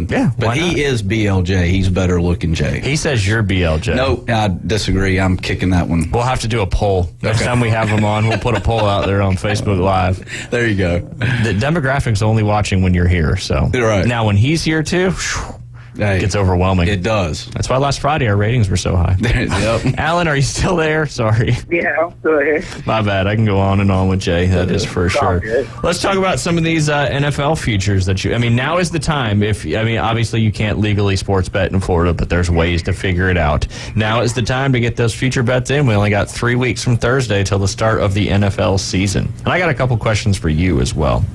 Yeah. But he is BLJ. He's better looking Jay. He says you're BLJ. No, I disagree. I'm kicking that one. We'll have to do a poll. Next time we have him on, we'll put a poll out there on Facebook Live. There you go. The demographics only watching when you're here. So right. Now when he's here too, it gets overwhelming. It does. That's why last Friday our ratings were so high. Yep. Alan, are you still there? Sorry. Yeah, I'm still here. My bad. I can go on and on with Jay. That is for sure. Good. Let's talk about some of these NFL futures that now is the time. Obviously you can't legally sports bet in Florida, but there's ways to figure it out. Now is the time to get those future bets in. We only got 3 weeks from Thursday till the start of the NFL season. And I got a couple questions for you as well.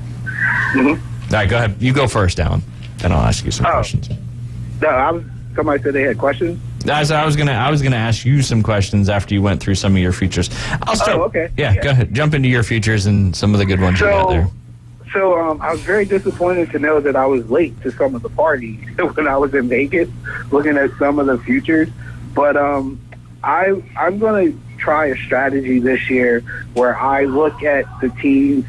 Mm-hmm. All right, go ahead. You go first, Alan. Then I'll ask you some questions. No, somebody said they had questions. I was gonna ask you some questions after you went through some of your features. I'll start. Oh, okay. Yeah, go ahead. Jump into your features and some of the good ones you got there. So I was very disappointed to know that I was late to some of the parties when I was in Vegas, looking at some of the futures. But I'm going to try a strategy this year where I look at the team's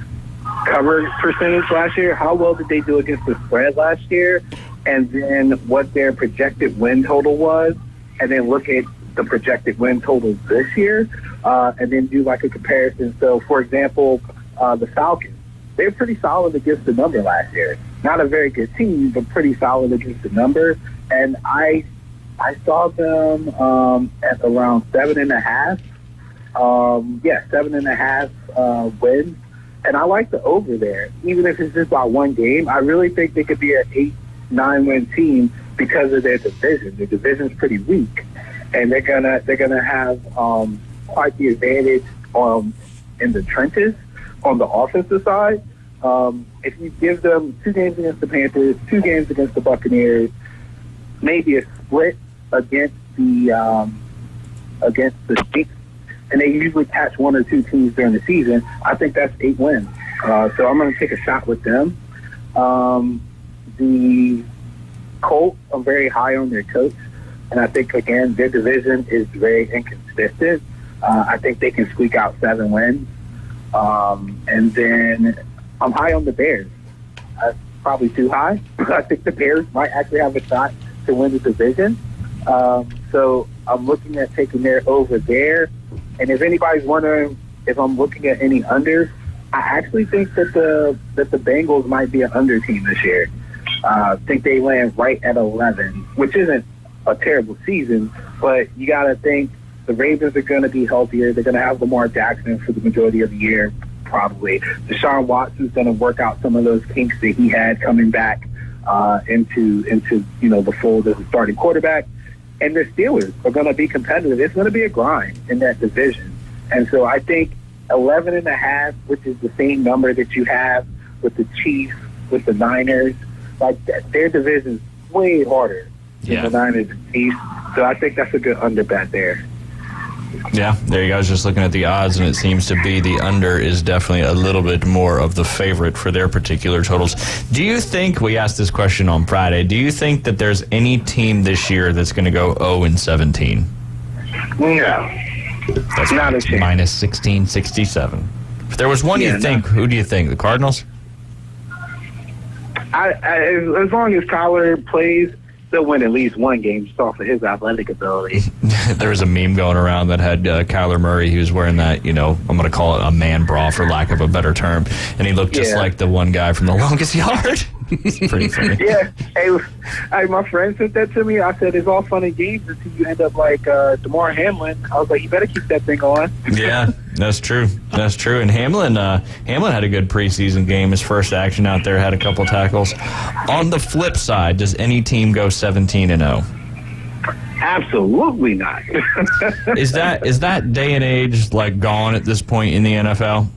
cover percentage last year. How well did they do against the spread last year? And then what their projected win total was, and then look at the projected win total this year, and then do like a comparison. So, for example, the Falcons, they were pretty solid against the number last year. Not a very good team, but pretty solid against the number. And I saw them at around 7.5. 7.5 wins. And I like the over there, even if it's just by one game. I really think they could be an 8-9 win team because of their division. Their division's pretty weak, and they're gonna have quite the advantage in the trenches on the offensive side. If you give them 2 games against the Panthers, 2 games against the Buccaneers, maybe a split against the Saints, and they usually catch 1 or 2 teams during the season, I think that's 8 wins. So I'm going to take a shot with them. The Colts, I'm very high on their coach, and I think, again, their division is very inconsistent. I think they can squeak out 7 wins. And then I'm high on the Bears. That's probably too high. I think the Bears might actually have a shot to win the division. So I'm looking at taking their over there. And if anybody's wondering if I'm looking at any unders, I actually think that the Bengals might be an under team this year. I think they land right at 11, which isn't a terrible season, but you got to think the Ravens are going to be healthier. They're going to have Lamar Jackson for the majority of the year, probably. Deshaun Watson's going to work out some of those kinks that he had coming back into the fold as a starting quarterback. And the Steelers are going to be competitive. It's going to be a grind in that division. And so I think 11.5, which is the same number that you have with the Chiefs, with the Niners, like their division is way harder than the Niners and Chiefs. So I think that's a good under bet there. Yeah, there you go. I was just looking at the odds, and it seems to be the under is definitely a little bit more of the favorite for their particular totals. Do you think, we asked this question on Friday, do you think that there's any team this year that's going to go 0-17? No. That's not a chance. Minus 1667. If there was one you think, who do you think? The Cardinals? As long as Kyler plays, they'll win at least one game just off of his athletic ability. There was a meme going around that had Kyler Murray. He was wearing that, I'm going to call it a man bra for lack of a better term. And he looked just like the one guy from The Longest Yard. It's pretty funny. Yeah. Hey, my friend sent that to me. I said, it's all fun and games until you end up like DeMar Hamlin. I was like, you better keep that thing on. Yeah, that's true. That's true. And Hamlin had a good preseason game. His first action out there, had a couple tackles. On the flip side, does any team go 17-0? Absolutely not. Is that day and age like gone at this point in the NFL?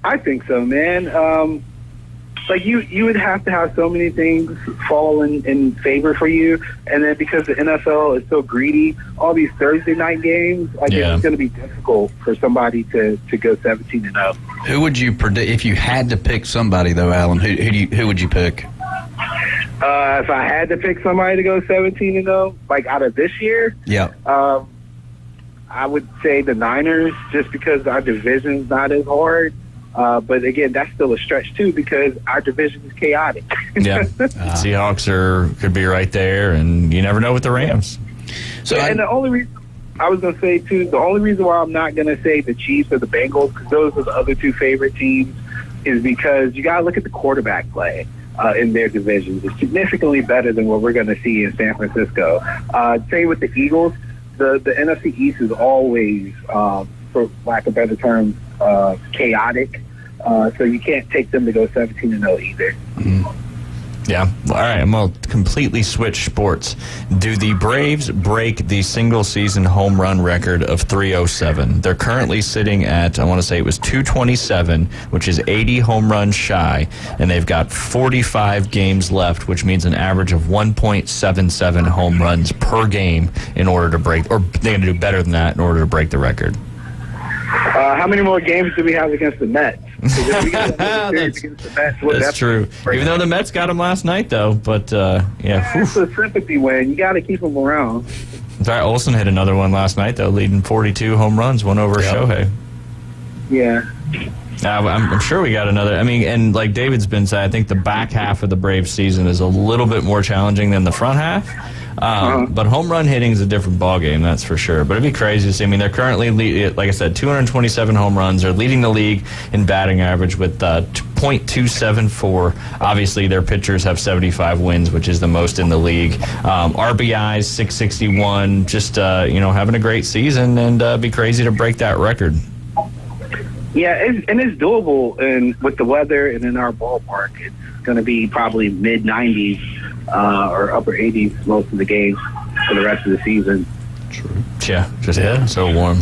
I think so, man. Like you would have to have so many things fall in favor for you, and then because the NFL is so greedy, all these Thursday night games, it's going to be difficult for somebody to go 17-0. Who would you predict if you had to pick somebody though, Alan? Who would you pick? If I had to pick somebody to go 17-0, like out of this year, I would say the Niners, just because our division's not as hard. But again, that's still a stretch too because our division is chaotic. Yeah, Seahawks could be right there, and you never know with the Rams. So, and the only reason I was going to say too, the only reason why I'm not going to say the Chiefs or the Bengals, because those are the other two favorite teams, is because you got to look at the quarterback play in their divisions. It's significantly better than what we're going to see in San Francisco. Same with the Eagles. The NFC East is always, for lack of better terms, chaotic. So you can't take them to go 17-0 either. Yeah. All right, I'm going to completely switch sports. Do the Braves break the single-season home run record of 307? They're currently sitting at, I want to say it was 227, which is 80 home runs shy, and they've got 45 games left, which means an average of 1.77 home runs per game in order to break, or they're going to do better than that in order to break the record. How many more games do we have against the Mets? That's true. Even though the Mets got him last night, though. But, It's a sympathy win. You got to keep him around. In fact, Olsen hit another one last night, though, leading 42 home runs, one over Shohei. Yeah. I'm sure we got another. I mean, and like David's been saying, I think the back half of the Braves season is a little bit more challenging than the front half. But home run hitting is a different ballgame, that's for sure. But it'd be crazy to see. I mean, they're currently, like I said, 227 home runs. They're leading the league in batting average with .274. Obviously, their pitchers have 75 wins, which is the most in the league. RBIs, 661. Just, having a great season, and be crazy to break that record. Yeah, it's doable, and with the weather and in our ballpark, it's going to be probably mid-90s or upper 80s most of the games for the rest of the season. True. Yeah, so warm.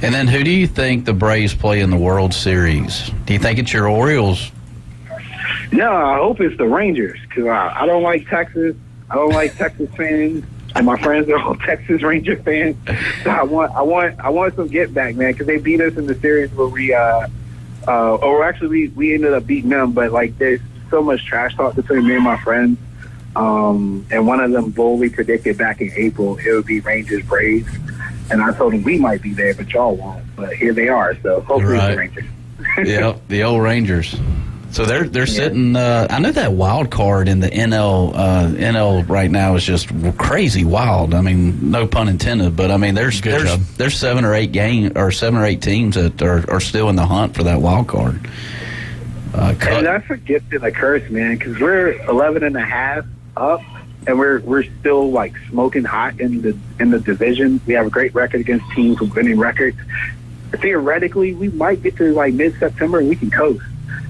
And then who do you think the Braves play in the World Series? Do you think it's your Orioles? No, I hope it's the Rangers, because I don't like Texas. I don't like Texas fans. And my friends are all Texas Ranger fans, so I want some get back, man, because they beat us in the series where we ended up beating them, but like there's so much trash talk between me and my friends, and one of them boldly predicted back in April it would be Rangers Braves, and I told them we might be there, but y'all won't. But here they are, so hopefully it's the Rangers. Yeah, the old Rangers. So they're sitting. I know that wild card in the NL right now is just crazy wild. I mean, no pun intended, but I mean there's 7 or 8 teams that are still in the hunt for that wild card. And that's a gift and a curse, man, because we're 11.5 up, and we're still like smoking hot in the division. We have a great record against teams with winning records. Theoretically, we might get to like mid-September and we can coast.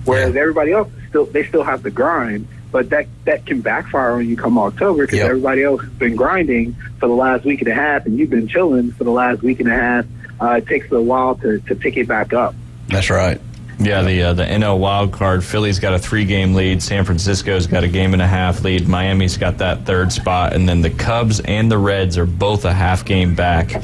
Whereas everybody else still have to grind, but that can backfire when you come October because everybody else has been grinding for the last week and a half, and you've been chilling for the last week and a half. It takes a while to pick it back up. That's right. Yeah, the NL wild card. Philly's got a 3-game lead. San Francisco's got a 1.5 lead. Miami's got that 3rd spot, and then the Cubs and the Reds are both a half game back,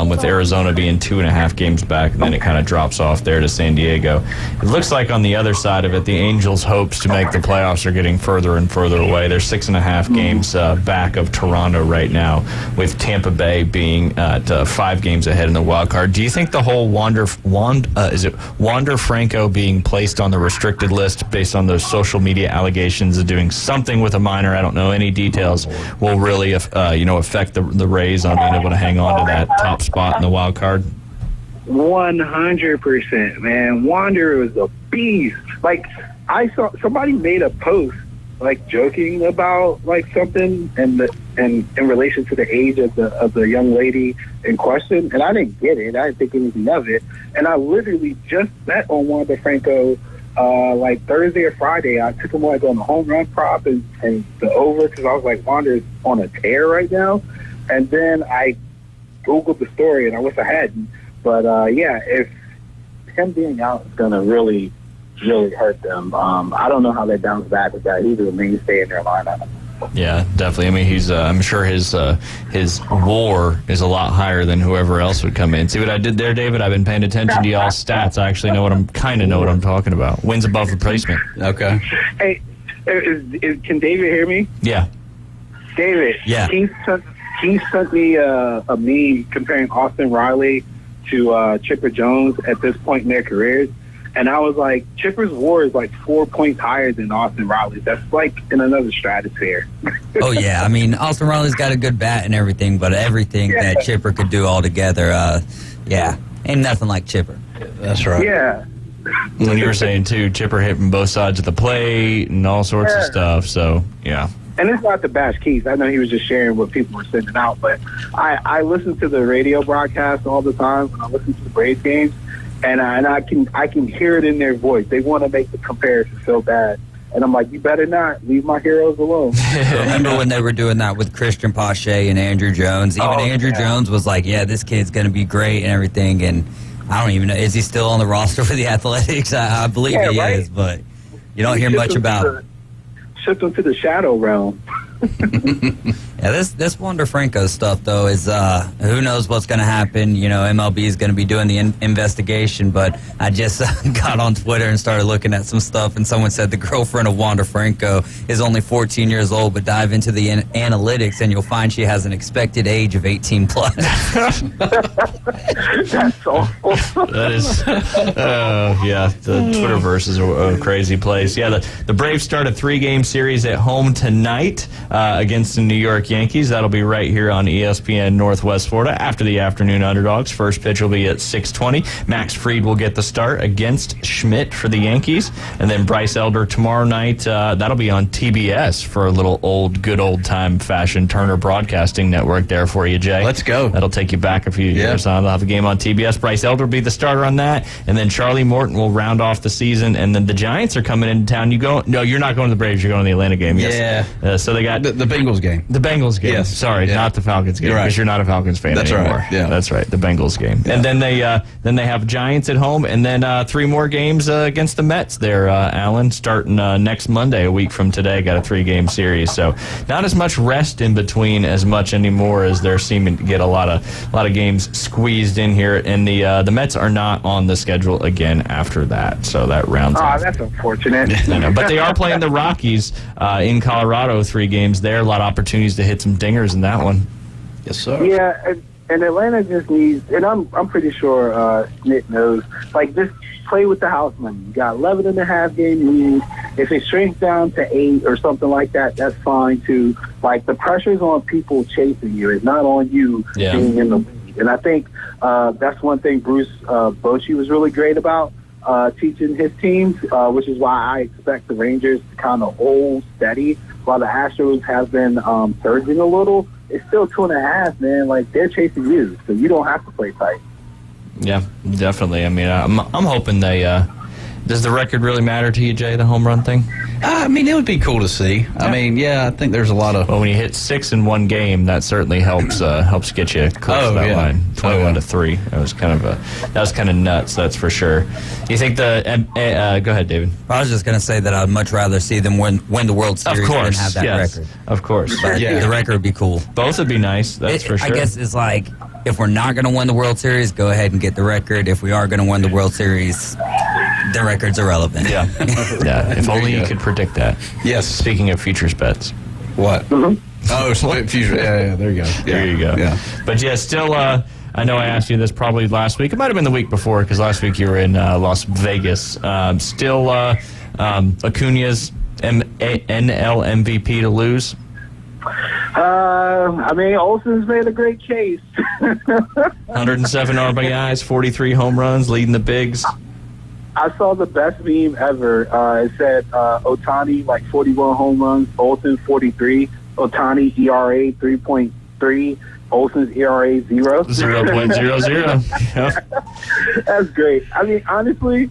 with Arizona being 2.5 games back, and then it kind of drops off there to San Diego. It looks like on the other side of it, the Angels' hopes to make the playoffs are getting further and further away. They're 6.5 games back of Toronto right now, with Tampa Bay being at 5 games ahead in the wild card. Do you think the whole Wander Franco being placed on the restricted list based on those social media allegations of doing something with a minor, I don't know any details, will really affect the Rays on being able to hang on to that top spot in the wild card? 100%, man. Wander was a beast. Like, I saw somebody made a post like joking about like something and in relation to the age of the young lady in question, and I didn't get it. I didn't think anything of it, and I literally just bet on Wander Franco like Thursday or Friday. I took him like on the home run prop and the over because I was like, Wander's on a tear right now, and then I Googled the story, and I wish I hadn't. But yeah, if him being out is gonna really hurt them. I don't know how they bounce back with that. He's a mainstay in their lineup. Yeah, definitely. I mean, he's. I'm sure his WAR is a lot higher than whoever else would come in. See what I did there, David? I've been paying attention to y'all's stats. I actually know what I'm talking about. Wins above replacement. Okay. Hey, can David hear me? Yeah. David. Yeah. He sent me a meme comparing Austin Riley to Chipper Jones at this point in their careers. And I was like, Chipper's WAR is like 4 points higher than Austin Riley's. That's like in another stratosphere. Oh, yeah. I mean, Austin Riley's got a good bat and everything, but everything that Chipper could do altogether, yeah, ain't nothing like Chipper. That's right. Yeah. When you were saying, too, Chipper hit from both sides of the plate and all sorts of stuff. So, yeah. And it's not to bash Keith. I know he was just sharing what people were sending out, but I listen to the radio broadcast all the time when I listen to the Braves games. And I can hear it in their voice. They want to make the comparison so bad. And I'm like, you better not. Leave my heroes alone. Remember when they were doing that with Christian Pache and Andrew Jones? Even Andrew Jones was like, yeah, this kid's going to be great and everything. And I don't even know. Is he still on the roster for the Athletics? I believe he is, but you don't hear much about him. Shipped him to the shadow realm. Yeah, this Wander Franco stuff, though, is who knows what's going to happen. You know, MLB is going to be doing the investigation, but I just got on Twitter and started looking at some stuff, and someone said the girlfriend of Wander Franco is only 14 years old, but dive into the analytics, and you'll find she has an expected age of 18 plus. That's awful. That is, yeah, the Twitterverse is a crazy place. Yeah, the Braves start a 3-game series at home tonight against the New York Yankees. That'll be right here on ESPN Northwest Florida after the afternoon underdogs. First pitch will be at 6:20. Max Fried will get the start against Schmidt for the Yankees. And then Bryce Elder tomorrow night. That'll be on TBS for a little good old time fashion. Turner Broadcasting Network there for you, Jay. Let's go. That'll take you back a few years. They'll have a game on TBS. Bryce Elder will be the starter on that. And then Charlie Morton will round off the season. And then the Giants are coming into town. No, you're not going to the Braves. You're going to the Atlanta game. Yes. Yeah. So they got the Bengals game. The Bengals game. Yes. Sorry, not the Falcons game. Because you're not a Falcons fan anymore. Right. Yeah. That's right. The Bengals game. Yeah. And then they have Giants at home, and then 3 more games against the Mets there, Alan, starting next Monday, a week from today. Got a 3-game series. So not as much rest in between as much anymore as they're seeming to get a lot of games squeezed in here. And the Mets are not on the schedule again after that. So that rounds out. That's unfortunate. I know. But they are playing the Rockies in Colorado, 3 games there. A lot of opportunities to hit some dingers in that one. Yes, sir. Yeah, and Atlanta just needs, and I'm pretty sure Nick knows, like, just play with the house money. You got 11.5 game lead. If it shrinks down to 8 or something like that, that's fine too. Like, the pressure's on people chasing you. It's not on you being in the lead. And I think that's one thing Bruce Bochy was really great about. Teaching his teams, which is why I expect the Rangers to kind of hold steady while the Astros have been surging a little. It's still 2.5, man. Like, they're chasing you, so you don't have to play tight. Yeah, definitely. I mean, I'm hoping they. Does the record really matter to you, Jay? The home run thing? I mean, it would be cool to see. Yeah. I mean, I think there's a lot of. Well, when you hit 6 in one game, that certainly helps get you close to that line. 21-3. That was kind of nuts. That's for sure. You think go ahead, David. I was just going to say that I'd much rather see them win the World Series than have that record. Of course. But the record would be cool. Both would be nice. That's for sure. I guess it's like, if we're not going to win the World Series, go ahead and get the record. If we are going to win the World Series, the record's irrelevant. Yeah. Yeah. If only you could predict that. Yes. Speaking of futures bets. What? Oh, future. Yeah, there you go. There you go. Yeah. But still, I know I asked you this probably last week. It might have been the week before, because last week you were in Las Vegas. Still, Acuna's NL MVP to lose? I mean, Olsen's made a great case. 107 RBIs, 43 home runs, leading the bigs. I saw the best meme ever. It said Ohtani, like 41 home runs, Olsen 43. Ohtani ERA 3.3. Olsen's ERA 0. 0.00. Yep. That's great. I mean, honestly,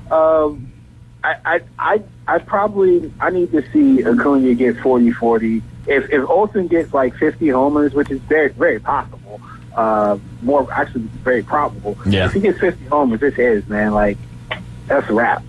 I need to see Acuna get 40-40. If Olsen gets like 50 homers, which is very, very possible, more actually very probable. Yeah. If he gets 50 homers, this is, man, like, that's a wrap.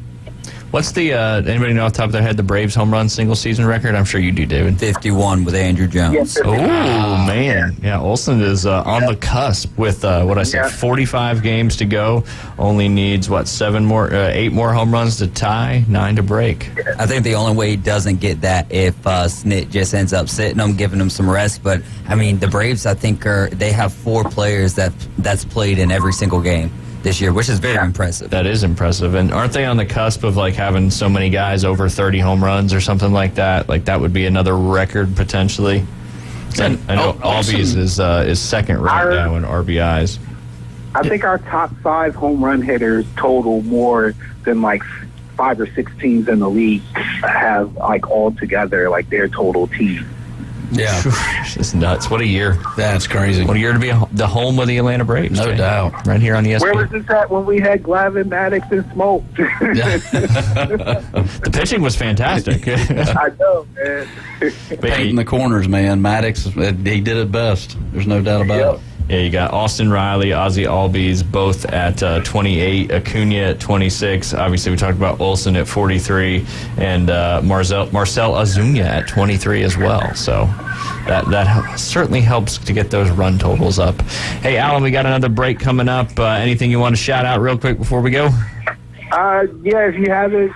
What's the, anybody know off the top of their head, the Braves home run single season record? I'm sure you do, David. 51 with Andrew Jones. Oh, man. Yeah, Olsen is on the cusp with, 45 games to go. Only needs, 8 more home runs to tie, 9 to break. I think the only way he doesn't get that if Snit just ends up sitting him, giving him some rest. But, I mean, the Braves, I think, they have 4 players that's played in every single game this year, which is very impressive. That is impressive. And aren't they on the cusp of like having so many guys over 30 home runs or something like that? Like that would be another record potentially. And I know Albies is second right now in RBIs. I think our top 5 home run hitters total more than like 5 or 6 teams in the league have like all together, like their total team. Yeah. It's nuts. What a year. That's crazy. What a year to be the home of the Atlanta Braves. No doubt. Right here on ESPN. Where was this at when we had Glavine, Maddox, and Smoke? The pitching was fantastic. I know, man. Painting the corners, man. Maddox, he did it best. There's no doubt about it. Yeah, you got Austin Riley, Ozzie Albies, both at 28, Acuna at 26. Obviously, we talked about Olsen at 43, and Marcell Ozuna at 23 as well. So that certainly helps to get those run totals up. Hey, Alan, we got another break coming up. Anything you want to shout out real quick before we go? Yeah, if you haven't,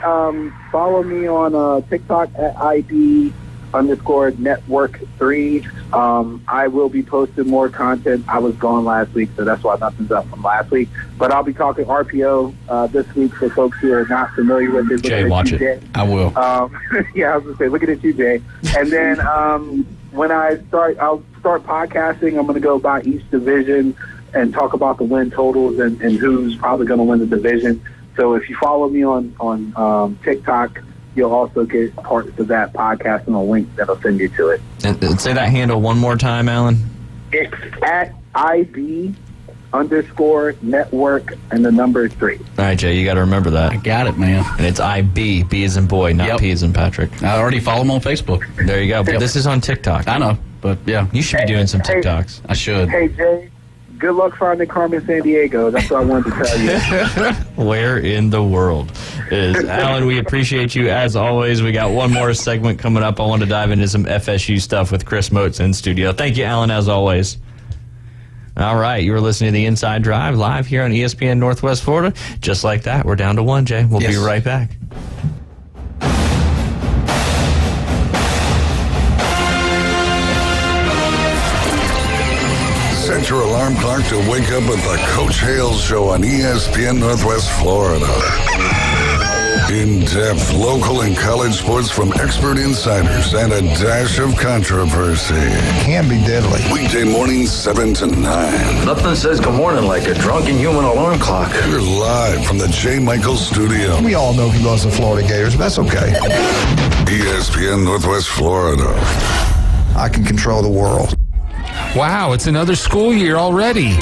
follow me on TikTok at ID_network3. I will be posting more content. I was gone last week, so that's why nothing's up from last week. But I'll be talking RPO this week for folks who are not familiar with it. Jay, watch it. Jay. I will. Yeah, I was going to say, looking at you, Jay. And then when I'll start podcasting. I'm going to go by each division and talk about the win totals and who's probably going to win the division. So if you follow me on TikTok, you'll also get parts of that podcast and a link that'll send you to it. And say that handle one more time, Alan. It's at ID_network and the number 3. All right, Jay, you got to remember that. I got it, man. And it's IB, B as in boy, not P as in Patrick. I already follow him on Facebook. There you go. But this is on TikTok. I know, but yeah. You should be doing some TikToks. I should. Hey, Jay. Good luck finding Carmen Sandiego. That's what I wanted to tell you. Where in the world is Alan? We appreciate you as always. We got one more segment coming up. I want to dive into some FSU stuff with Chris Moats in studio. Thank you, Alan, as always. All right, you were listening to the Inside Drive live here on ESPN Northwest Florida. Just like that, we're down to 1, Jay. We'll be right back. Set your alarm clock to wake up with the Coach Hales Show on ESPN Northwest Florida. In-depth local and college sports from expert insiders and a dash of controversy. Can be deadly. Weekday mornings 7 to 9. Nothing says good morning like a drunken human alarm clock. You're live from the J. Michaels studio. We all know he loves the Florida Gators, but that's okay. ESPN Northwest Florida. I can control the world. Wow, it's another school year already.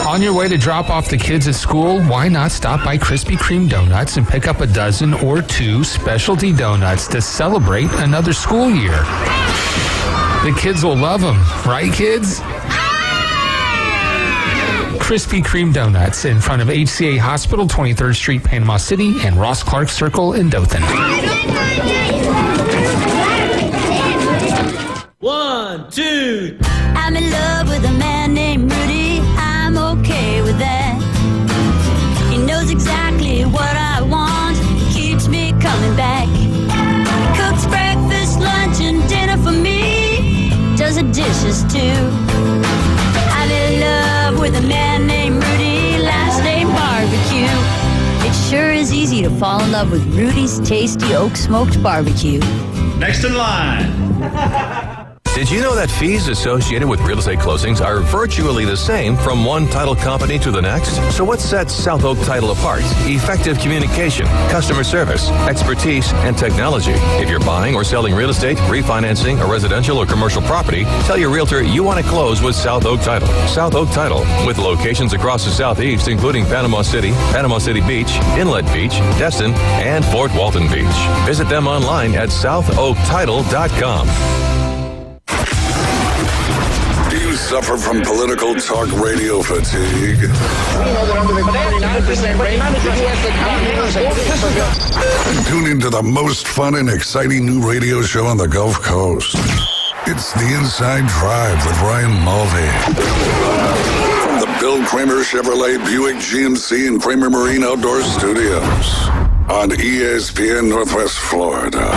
On your way to drop off the kids at school, why not stop by Krispy Kreme Donuts and pick up a dozen or 2 specialty donuts to celebrate another school year? The kids will love them, right, kids? Krispy Kreme Donuts in front of HCA Hospital, 23rd Street, Panama City, and Ross Clark Circle in Dothan. 1, 2. I'm in love with a man named Rudy. I'm okay with that. He knows exactly what I want. Keeps me coming back. Cooks breakfast, lunch, and dinner for me. Does the dishes too. I'm in love with a man named Rudy. Last name Barbecue. It sure is easy to fall in love with Rudy's tasty oak smoked barbecue. Next in line. Did you know that fees associated with real estate closings are virtually the same from one title company to the next? So what sets South Oak Title apart? Effective communication, customer service, expertise, and technology. If you're buying or selling real estate, refinancing a residential or commercial property, tell your realtor you want to close with South Oak Title. South Oak Title, with locations across the Southeast, including Panama City Beach, Inlet Beach, Destin, and Fort Walton Beach. Visit them online at southoaktitle.com. Do you suffer from political talk radio fatigue? Tune into the most fun and exciting new radio show on the Gulf Coast. It's The Inside Drive with Ryan Mulvey. From the Bill Kramer Chevrolet Buick GMC and Kramer Marine Outdoor Studios on ESPN Northwest Florida.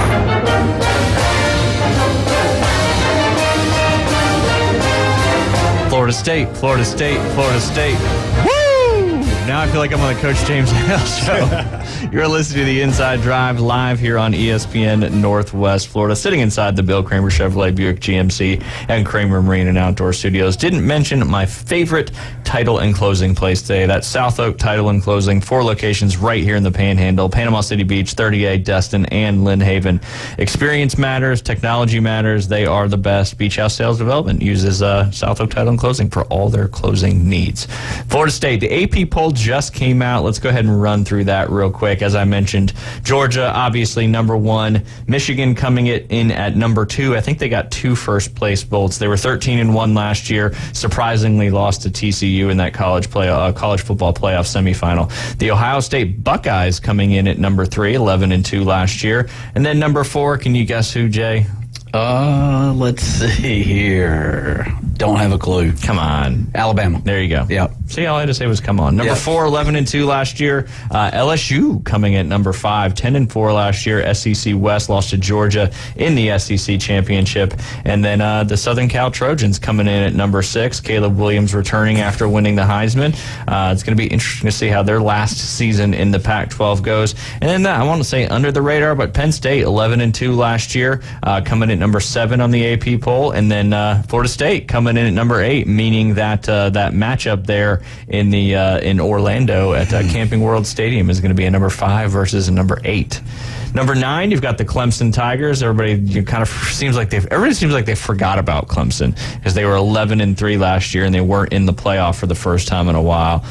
Florida State. Woo! Now I feel like I'm on the Coach James Hale Show. You're listening to The Inside Drive live here on ESPN Northwest Florida, sitting inside the Bill Kramer Chevrolet Buick GMC and Kramer Marine and Outdoor Studios. Didn't mention my favorite title and closing place today. That's South Oak Title and Closing. 4 locations right here in the Panhandle: Panama City Beach, 30A, Destin, and Lynn Haven. Experience matters. Technology matters. They are the best. Beach House Sales Development uses South Oak Title and Closing for all their closing needs. Florida State, the AP poll just came out. Let's go ahead and run through that real quick. As I mentioned, Georgia, obviously number 1. Michigan coming in at number 2. I think they got 2 first-place votes. They were 13-1 last year. Surprisingly lost to TCU in that college football playoff semifinal. The Ohio State Buckeyes coming in at number 3, 11-2 last year. And then number 4, can you guess who, Jay? Let's see here. Don't have a clue. Come on. Alabama. There you go. Yep. See, all I had to say was come on. Number 4, 11-2 last year. LSU coming at number 5, 10-4 last year. SEC West lost to Georgia in the SEC championship. And then the Southern Cal Trojans coming in at number 6. Caleb Williams returning after winning the Heisman. It's going to be interesting to see how their last season in the Pac-12 goes. And then I want to say under the radar, but Penn State 11-2 last year, coming at number 7 on the AP poll. And then Florida State coming in at number 8, meaning that that matchup there in Orlando at Camping World Stadium is going to be a number 5 versus a number 8. Number 9, you've got the Clemson Tigers. Everybody seems like they forgot about Clemson because they were 11-3 last year and they weren't in the playoff for the first time in a while.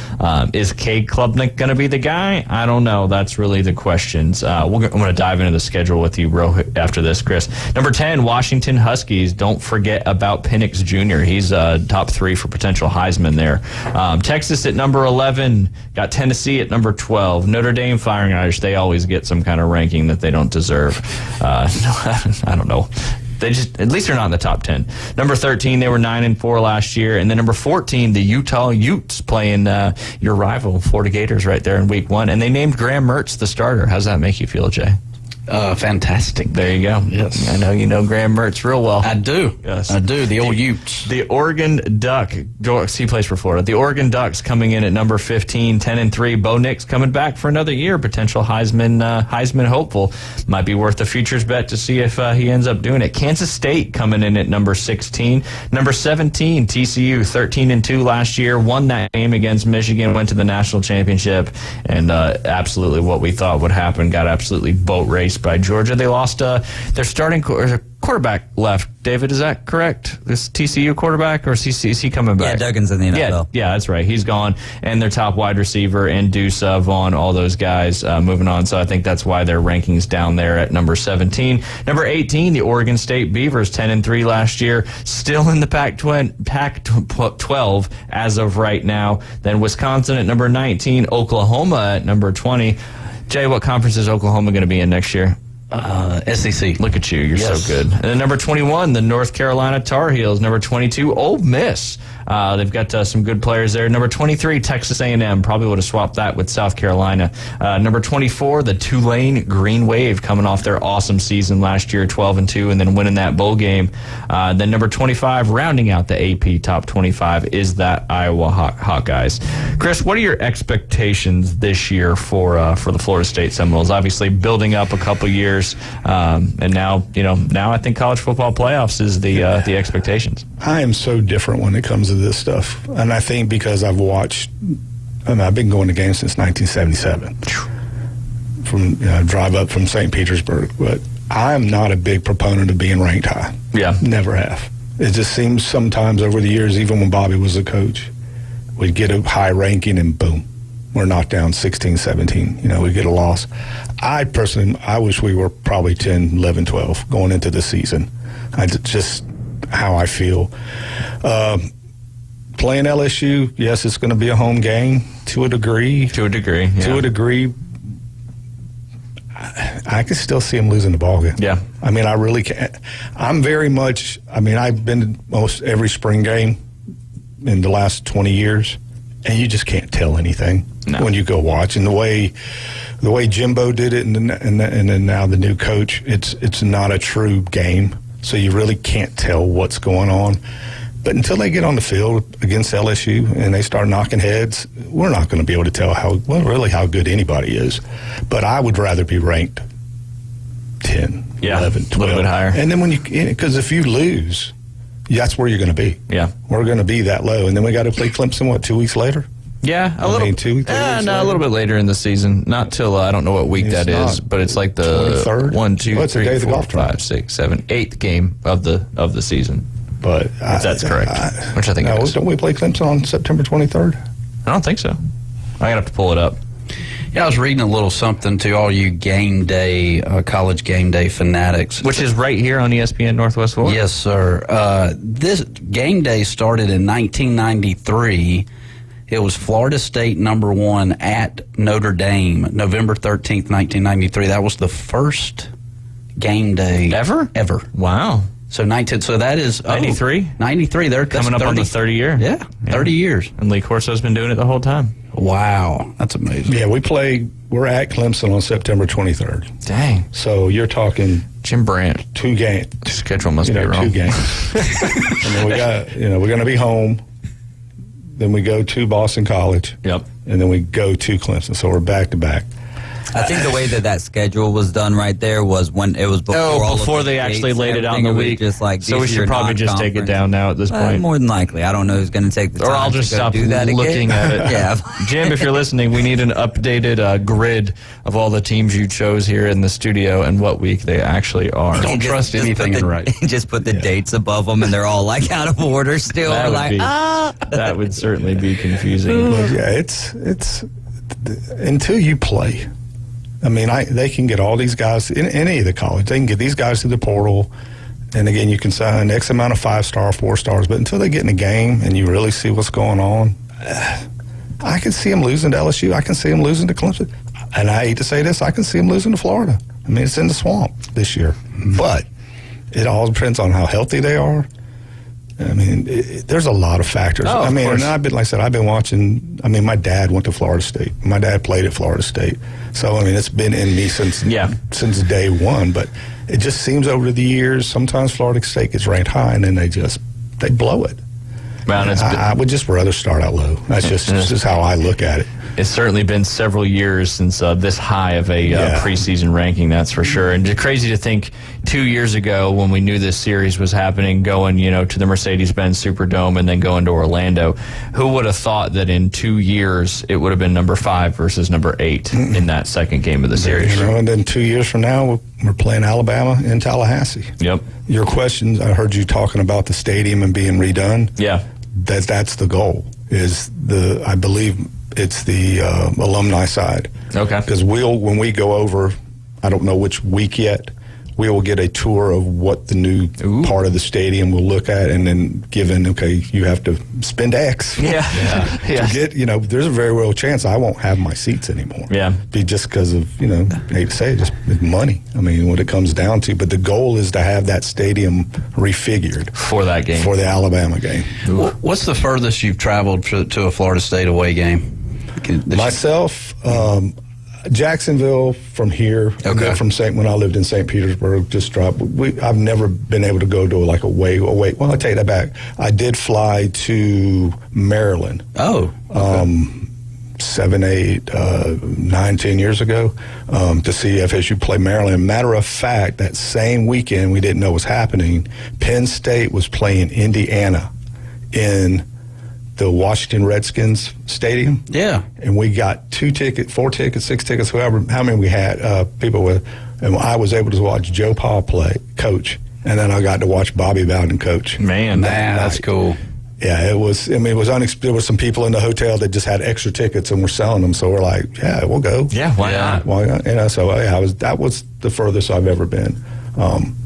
Is Cade Klubnik going to be the guy? I don't know. That's really the questions. I'm going to dive into the schedule with you after this, Chris. Number 10, Washington Huskies. Don't forget about Penix Jr. He's top 3 for potential Heisman there. Texas at number 11. Got Tennessee at number 12. Notre Dame Fighting Irish. They always get some kind of ranking that they don't deserve. I don't know. At least they're not in the top 10. Number 13, they were 9-4 last year. And then number 14, the Utah Utes playing your rival, Florida Gators, right there in week 1. And they named Graham Mertz the starter. How's that make you feel, Jay? Fantastic. There you go. Yes. I know you know Graham Mertz real well. I do. Yes. I do. The old Utes. The Oregon Duck. He plays for Florida. The Oregon Ducks coming in at number 15, 10-3. Bo Nix coming back for another year. Potential Heisman hopeful. Might be worth a futures bet to see if he ends up doing it. Kansas State coming in at number 16. Number 17, TCU, 13-2 last year. Won that game against Michigan. Went to the national championship. And absolutely what we thought would happen. Got absolutely boat raced by Georgia. They lost their starting quarterback left. David, is that correct? This TCU quarterback, or is he coming back? Yeah, Duggan's in the NFL. Yeah, that's right. He's gone. And their top wide receiver and Deuce Vaughn, all those guys moving on. So I think that's why their ranking's down there at number 17. Number 18, the Oregon State Beavers, 10-3 last year. Still in the Pac-12 as of right now. Then Wisconsin at number 19. Oklahoma at number 20. Jay, what conference is Oklahoma going to be in next year? SEC. Look at you. You're Yes. so good. And then number 21, the North Carolina Tar Heels. Number 22, Ole Miss. They've got some good players there. Number 23, Texas A&M. Probably would have swapped that with South Carolina. Number 24, the Tulane Green Wave, coming off their awesome season last year, 12-2, and then winning that bowl game. Then number 25, rounding out the AP top 25, is that Iowa Hawkeyes. Chris, what are your expectations this year for the Florida State Seminoles? Obviously, building up a couple years years. And now I think college football playoffs is the expectations. I am so different when it comes to this stuff. And I think because I've been going to games since 1977. Drive up from St. Petersburg. But I'm not a big proponent of being ranked high. Yeah. Never have. It just seems sometimes over the years, even when Bobby was a coach, we'd get a high ranking and boom, we're knocked down 16, 17. We get a loss. I wish we were probably 10, 11, 12 going into the season. Just how I feel. Playing LSU, yes, it's going to be a home game to a degree. Yeah. I can still see them losing the ball game. Yeah. I mean, I really can't. I've been to most every spring game in the last 20 years, and you just can't tell anything when you go watch. And the way Jimbo did it, and then now the new coach, it's not a true game, so you really can't tell what's going on. But until they get on the field against LSU and they start knocking heads, we're not going to be able to tell how good anybody is. But I would rather be ranked 10, 11, 12. A little bit higher. And then because if you lose, that's where you're going to be. Yeah. We're going to be that low. And then we got to play Clemson, 2 weeks later? Yeah, a little bit later in the season. Not till I don't know what week that is, but it's like the 23rd? 1, 2, 3, 4, 5, tournament. 6, 7, 8th game of the season. But if that's correct, which I think it is. Don't we play Clemson on September 23rd? I don't think so. I got to pull it up. Yeah, I was reading a little something to all you game day, college game day fanatics. Which is right here on ESPN Northwest Florida? Yes, sir. This game day started in 1993. It was Florida State #1 at Notre Dame, November 13th, 1993. That was the first game day ever. Wow. So that is 93. 93. They're coming up on the 30 year. Yeah, 30 years. And Lee Corso's been doing it the whole time. Wow, that's amazing. Yeah, we're at Clemson on September 23rd. Dang. So you're talking Jim Brandt. 2 games. Schedule must be wrong. 2 games. And then we're going to be home. Then we go to Boston College. Yep. And then we go to Clemson. So we're back to back. I think the way that schedule was done right there was when it was before they actually laid it out in the week. Just like, so we should probably just take it down now at this point. More than likely. I don't know who's going to take the time. Or I'll just stop do that looking at it. Yeah. Jim, if you're listening, we need an updated grid of all the teams you chose here in the studio and what week they actually are. Don't trust anything in writing. Just put the dates above them, and they're all like out of order still. That would certainly be confusing. But yeah, it's until you play. I mean, they can get all these guys in any of the college. They can get these guys through the portal, and again, you can sign X amount of 5-star, 4-stars. But until they get in a game and you really see what's going on, I can see them losing to LSU. I can see them losing to Clemson, and I hate to say this, I can see them losing to Florida. I mean, it's in the swamp this year, but it all depends on how healthy they are. I mean, there's a lot of factors. Oh, I mean, and I've been watching. I mean, my dad went to Florida State. My dad played at Florida State. So, I mean, it's been in me since day one. But it just seems over the years, sometimes Florida State gets ranked high, and then they blow it. Man, I would just rather start out low. That's just how I look at it. It's certainly been several years since this high of a preseason ranking, that's for sure. And it's crazy to think 2 years ago when we knew this series was happening, going to the Mercedes-Benz Superdome and then going to Orlando. Who would have thought that in 2 years it would have been number 5 versus number 8 in that second game of the series? And then 2 years from now, we're playing Alabama in Tallahassee. Yep. Your questions, I heard you talking about the stadium and being redone. Yeah. That's the goal. I believe it's the alumni side. Okay. Because when we go over, I don't know which week yet, we will get a tour of what the new part of the stadium will look at, and then you have to spend X. Yeah. To get, there's a very real chance I won't have my seats anymore. Yeah. Be just because of, I hate to say it, just money. I mean, what it comes down to. But the goal is to have that stadium refigured. For that game. For the Alabama game. What's the furthest you've traveled to a Florida State away game? Myself, Jacksonville from here. Okay. When I lived in St. Petersburg, just dropped. I've never been able to go to away. Well, I take that back. I did fly to Maryland. Oh. Okay. 7, 8, 9, 10 years ago to see FSU play Maryland. Matter of fact, that same weekend, we didn't know what was happening. Penn State was playing Indiana in the Washington Redskins stadium. Yeah. And we got 2 tickets, 4 tickets, 6 tickets, how many we had, people with, and I was able to watch Joe Paul coach, and then I got to watch Bobby Bowden coach. Man, that's cool. Yeah, it was. I mean, it was unexpected. There were some people in the hotel that just had extra tickets and were selling them. So we're like, yeah, we'll go. Yeah, why not? Why not? You know, so yeah, that was the furthest I've ever been.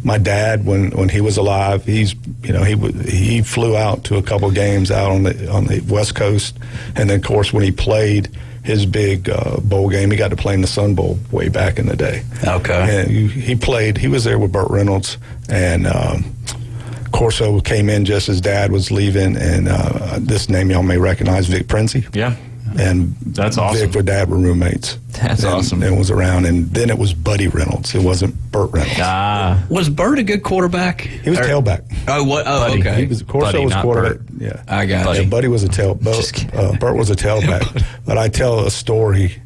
My dad, when he was alive, he flew out to a couple games out on the West Coast, and then of course when he played his big bowl game, he got to play in the Sun Bowl way back in the day. Okay. And he played. He was there with Burt Reynolds and. Corso came in just as Dad was leaving, and this name y'all may recognize, Vic Prinzi. Yeah. And that's awesome. Vic and Dad were roommates. That's awesome. And was around, and then it was Buddy Reynolds. It wasn't Burt Reynolds. Was Burt a good quarterback? He was tailback. Oh, what? Oh, Buddy. okay. Corso Buddy, was not quarterback. Burt. Yeah, I got Yeah, you. Buddy was a Burt was a tailback. But I tell a story.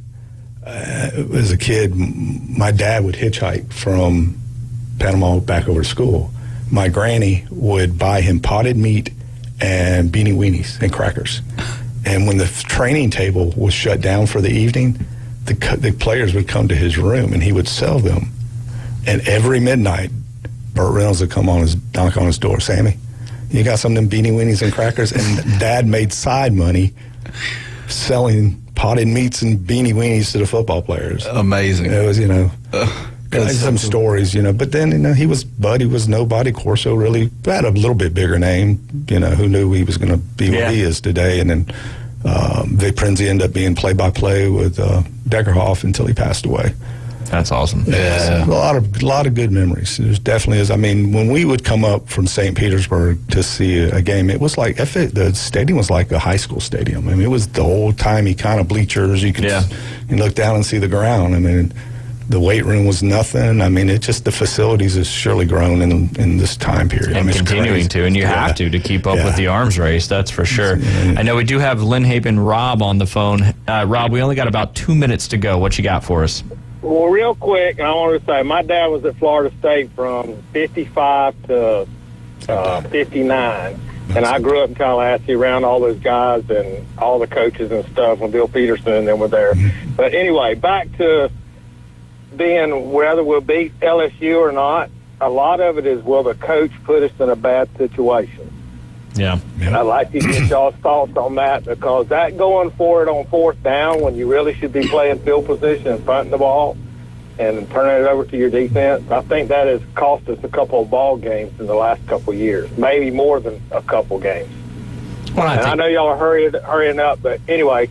As a kid, my dad would hitchhike from Panama back over to school. My granny would buy him potted meat and beanie weenies and crackers. And when the training table was shut down for the evening, the players would come to his room and he would sell them. And every midnight, Burt Reynolds would knock on his door. Sammy, you got some of them beanie weenies and crackers? And Dad made side money selling potted meats and beanie weenies to the football players. Amazing. It was, some stories, but then, Buddy was nobody. Corso really had a little bit bigger name, who knew he was going to be what he is today. And then Vic Prinzi ended up being play-by-play with Deckerhoff until he passed away. That's awesome. Yeah. A lot of good memories. There's definitely is. I mean, when we would come up from St. Petersburg to see a game, it was like, the stadium was like a high school stadium. I mean, it was the old-timey kind of bleachers. You could you look down and see the ground. I mean, the weight room was nothing. I mean, the facilities has surely grown in this time period. And continuing to, and you have to keep up with the arms race, that's for sure. I know we do have Lynn Haven Rob on the phone. Rob, we only got about 2 minutes to go. What you got for us? Well, real quick, I want to say my dad was at Florida State from 55 to 59. And I grew up in Tallahassee around all those guys and all the coaches and stuff when Bill Peterson and them were there. But anyway, back to being whether we'll beat LSU or not, a lot of it is will the coach put us in a bad situation? Yeah. I'd like to get y'all's thoughts on that, because that going for it on fourth down when you really should be playing field position and punting the ball and turning it over to your defense, I think that has cost us a couple of ball games in the last couple of years, maybe more than a couple games. Well, I know y'all are hurrying up, but anyway,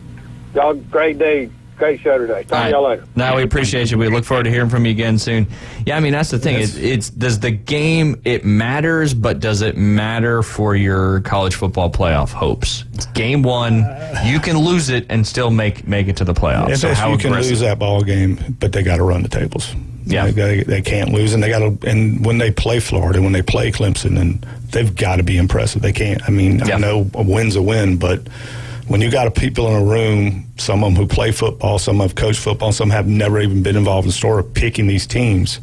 y'all, great day. Great show today. Talk to y'all later. No, we appreciate you. We look forward to hearing from you again soon. Yeah, I mean, that's the thing. It's does the game, it matters, but does it matter for your college football playoff hopes? It's game one. You can lose it and still make it to the playoffs. So how you can lose that ball game, but they got to run the tables. Yeah, they can't lose, and they got to. And when they play Florida, when they play Clemson, and they've got to be impressive. They can't. I mean, I know a win's a win, but when you got people in a room, some of them who play football, some have coached football, some have never even been involved in the story of picking these teams,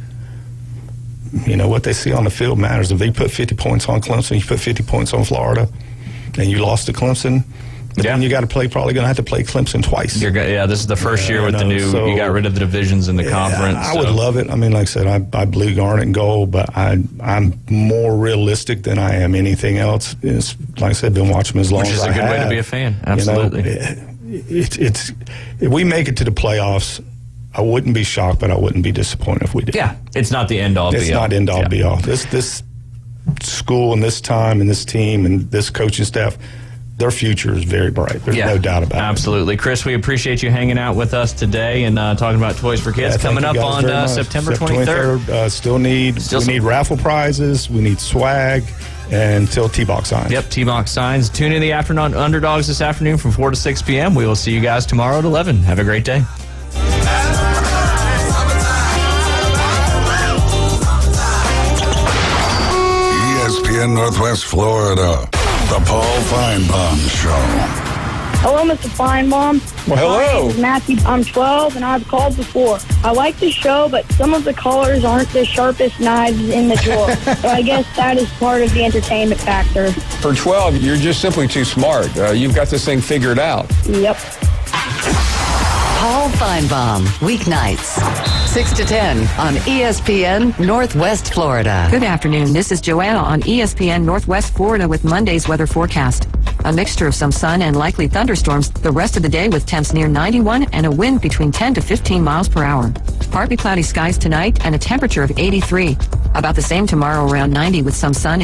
what they see on the field matters. If they put 50 points on Clemson, you put 50 points on Florida, and you lost to Clemson, then you got to probably going to have to play Clemson twice. This is the first year with the new, you got rid of the divisions in the conference. I would love it. I mean, like I said, I bleed garnet and gold, but I'm more realistic than I am anything else. It's, like I said, been watching them as long as I have. Which is a good way to be a fan. Absolutely. It's if we make it to the playoffs, I wouldn't be shocked, but I wouldn't be disappointed if we did. Yeah, it's not the end-all, be-all. It's not end-all, be-all. This school and this time and this team and this coaching staff, their future is very bright. There's no doubt about it. Absolutely. Chris, we appreciate you hanging out with us today and talking about Toys for Kids. Coming up on September 23rd. We need raffle prizes. We need swag. And until T-Box signs. Yep, T-Box signs. Tune in the afternoon Underdogs this afternoon from 4 to 6 p.m. We will see you guys tomorrow at 11. Have a great day. ESPN Northwest Florida, the Paul Feinbaum Show. Hello, Mr. Feinbaum. Well, hello. My name is Matthew. I'm 12, and I've called before. I like the show, but some of the callers aren't the sharpest knives in the drawer. So I guess that is part of the entertainment factor. For 12, you're just simply too smart. You've got this thing figured out. Yep. Paul Feinbaum, weeknights, 6 to 10 on ESPN Northwest Florida. Good afternoon. This is Joanna on ESPN Northwest Florida with Monday's weather forecast. A mixture of some sun and likely thunderstorms the rest of the day with temps near 91 and a wind between 10 to 15 miles per hour. Partly cloudy skies tonight and a temperature of 83. About the same tomorrow around 90 with some sun.